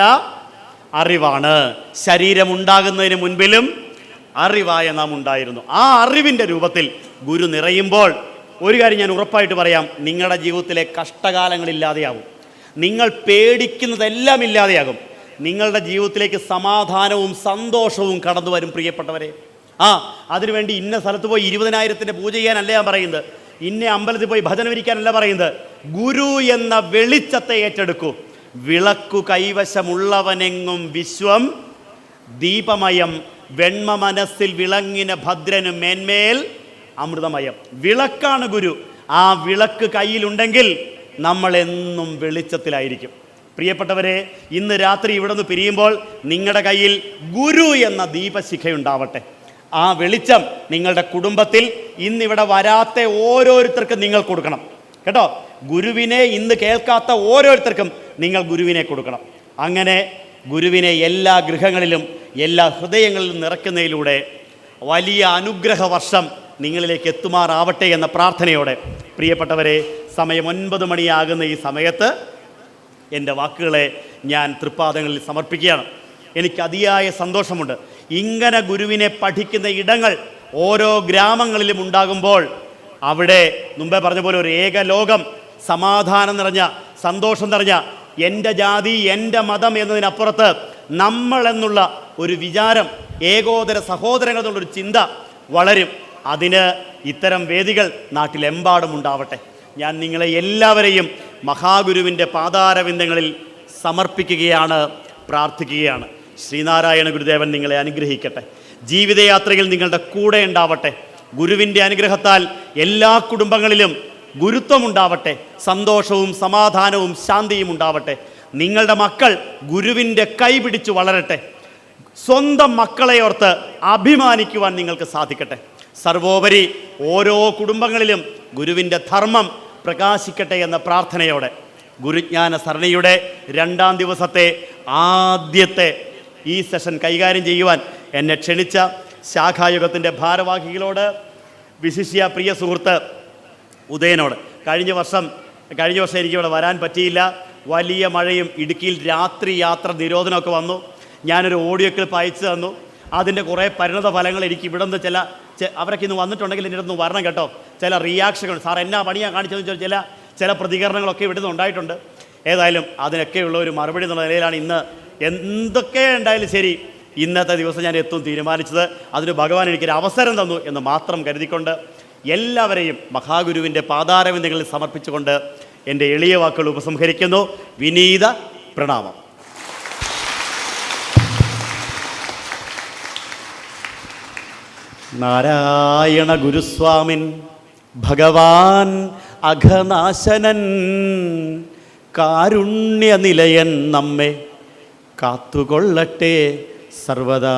അറിവാണ്. ശരീരമുണ്ടാകുന്നതിന് മുൻപിലും അറിവായ നാം ഉണ്ടായിരുന്നു. ആ അറിവിൻ്റെ രൂപത്തിൽ ഗുരു നിറയുമ്പോൾ ഒരു കാര്യം ഞാൻ ഉറപ്പായിട്ട് പറയാം, നിങ്ങളുടെ ജീവിതത്തിലെ കഷ്ടകാലങ്ങളില്ലാതെയാകും. നിങ്ങൾ പേടിക്കുന്നതെല്ലാം ഇല്ലാതെയാകും. നിങ്ങളുടെ ജീവിതത്തിലേക്ക് സമാധാനവും സന്തോഷവും കടന്നു വരും. പ്രിയപ്പെട്ടവരെ, അതിനുവേണ്ടി ഇന്ന സ്ഥലത്ത് പോയി 20,000 പൂജ ചെയ്യാനല്ല ഞാൻ പറയുന്നത്. ഇന്ന അമ്പലത്തിൽ പോയി ഭജന ഇരിക്കാനല്ല പറയുന്നത്. ഗുരു എന്ന വെളിച്ചത്തെ ഏറ്റെടുക്കൂ. വിളക്കു കൈവശമുള്ളവനെങ്ങും വിശ്വം ദീപമയം, വെണ്മ മനസ്സിൽ വിളങ്ങിന ഭദ്രനു മേന്മേൽ അമൃതമയം. വിളക്കാണ് ഗുരു. ആ വിളക്ക് കയ്യിലുണ്ടെങ്കിൽ നമ്മളെന്നും വെളിച്ചത്തിലായിരിക്കും. പ്രിയപ്പെട്ടവരെ, ഇന്ന് രാത്രി ഇവിടെ നിന്ന് പിരിയുമ്പോൾ നിങ്ങളുടെ കയ്യിൽ ഗുരു എന്ന ദീപശിഖയുണ്ടാവട്ടെ. ആ വെളിച്ചം നിങ്ങളുടെ കുടുംബത്തിൽ ഇന്നിവിടെ വരാത്ത ഓരോരുത്തർക്കും നിങ്ങൾ കൊടുക്കണം കേട്ടോ. ഗുരുവിനെ ഇന്ന് കേൾക്കാത്ത ഓരോരുത്തർക്കും നിങ്ങൾ ഗുരുവിനെ കൊടുക്കണം. അങ്ങനെ ഗുരുവിനെ എല്ലാ ഗൃഹങ്ങളിലും എല്ലാ ഹൃദയങ്ങളിലും നിറയ്ക്കുന്നതിലൂടെ വലിയ അനുഗ്രഹ വർഷം നിങ്ങളിലേക്ക് എത്തുമാറാവട്ടെ എന്ന പ്രാർത്ഥനയോടെ, പ്രിയപ്പെട്ടവരെ, സമയം 9 മണിയാകുന്ന ഈ സമയത്ത് എൻ്റെ വാക്കുകളെ ഞാൻ തൃപ്പാദങ്ങളിൽ സമർപ്പിക്കുകയാണ്. എനിക്ക് അതിയായ സന്തോഷമുണ്ട്. ഇങ്ങനെ ഗുരുവിനെ പഠിക്കുന്ന ഇടങ്ങൾ ഓരോ ഗ്രാമങ്ങളിലും ഉണ്ടാകുമ്പോൾ അവിടെ മുമ്പേ പറഞ്ഞ പോലെ ഒരു ഏക ലോകം, സമാധാനം നിറഞ്ഞ, സന്തോഷം നിറഞ്ഞ, എൻ്റെ ജാതി എൻ്റെ മതം എന്നതിനപ്പുറത്ത് നമ്മൾ എന്നുള്ള ഒരു വിചാരം, ഏകോദര സഹോദരങ്ങൾ എന്നുള്ളൊരു ചിന്ത വളരും. അതിന് ഇത്തരം വേദികൾ നാട്ടിലെമ്പാടും ഉണ്ടാവട്ടെ. ഞാൻ നിങ്ങളെ എല്ലാവരെയും മഹാഗുരുവിൻ്റെ പാതാരവിന്ദങ്ങളിൽ സമർപ്പിക്കുകയാണ്, പ്രാർത്ഥിക്കുകയാണ്. ശ്രീനാരായണ ഗുരുദേവൻ നിങ്ങളെ അനുഗ്രഹിക്കട്ടെ. ജീവിതയാത്രയിൽ നിങ്ങളുടെ കൂടെ ഉണ്ടാവട്ടെ. ഗുരുവിൻ്റെ അനുഗ്രഹത്താൽ എല്ലാ കുടുംബങ്ങളിലും ഗുരുത്വമുണ്ടാവട്ടെ. സന്തോഷവും സമാധാനവും ശാന്തിയും ഉണ്ടാവട്ടെ. നിങ്ങളുടെ മക്കൾ ഗുരുവിൻ്റെ കൈ പിടിച്ചു വളരട്ടെ. സ്വന്തം മക്കളെ ഓർത്ത് അഭിമാനിക്കുവാൻ നിങ്ങൾക്ക് സാധിക്കട്ടെ. സർവോപരി ഓരോ കുടുംബങ്ങളിലും ഗുരുവിൻ്റെ ധർമ്മം പ്രകാശിക്കട്ടെ എന്ന പ്രാർത്ഥനയോടെ ഗുരുജ്ഞാന സരണിയുടെ 2-ാം ദിവസത്തെ ആദ്യത്തെ ഈ സെഷൻ കൈകാര്യം ചെയ്യുവാൻ എന്നെ ക്ഷണിച്ച ശാഖായുഗത്തിൻ്റെ ഭാരവാഹികളോട്, വിശിഷ്യ പ്രിയ സുഹൃത്ത് ഉദയനോട്, കഴിഞ്ഞ വർഷം എനിക്കിവിടെ വരാൻ പറ്റിയില്ല. വലിയ മഴയും ഇടുക്കിയിൽ രാത്രി യാത്ര നിരോധനമൊക്കെ വന്നു. ഞാനൊരു ഓഡിയോ ക്ലിപ്പ് അയച്ചു തന്നു. അതിൻ്റെ കുറേ പരിണത ഫലങ്ങൾ എനിക്ക് ഇവിടെ നിന്ന് അവരൊക്കെ ഇന്ന് വന്നിട്ടുണ്ടെങ്കിൽ എൻ്റെ അടുത്ത് വരണം കേട്ടോ. ചില റിയാക്ഷനുകൾ, സാർ എന്നാ പണിയാണ് കാണിച്ചതെന്ന് ചില പ്രതികരണങ്ങളൊക്കെ ഇവിടെ നിന്ന് ഉണ്ടായിട്ടുണ്ട്. ഏതായാലും അതിനൊക്കെയുള്ള ഒരു മറുപടി എന്നുള്ള നിലയിലാണ് ഇന്ന് എന്തൊക്കെ ഉണ്ടായാലും ശരി ഇന്നത്തെ ദിവസം ഞാൻ എത്തും തീരുമാനിച്ചത്. അതിന് ഭഗവാൻ എനിക്കൊരു അവസരം തന്നു എന്ന് മാത്രം കരുതിക്കൊണ്ട് എല്ലാവരെയും മഹാഗുരുവിൻ്റെ പാതാരവിന്ദങ്ങളിൽ സമർപ്പിച്ചുകൊണ്ട് എൻ്റെ എളിയ വാക്കുകൾ ഉപസംഹരിക്കുന്നു. വിനീത പ്രണാമം. നാരായണ ഗുരുസ്വാമിൻ ഭഗവാൻ അഘനാശനൻ കാരുണ്യനിലയൻ നമ്മെ കാത്തുകൊള്ളട്ടെ സർവദാ.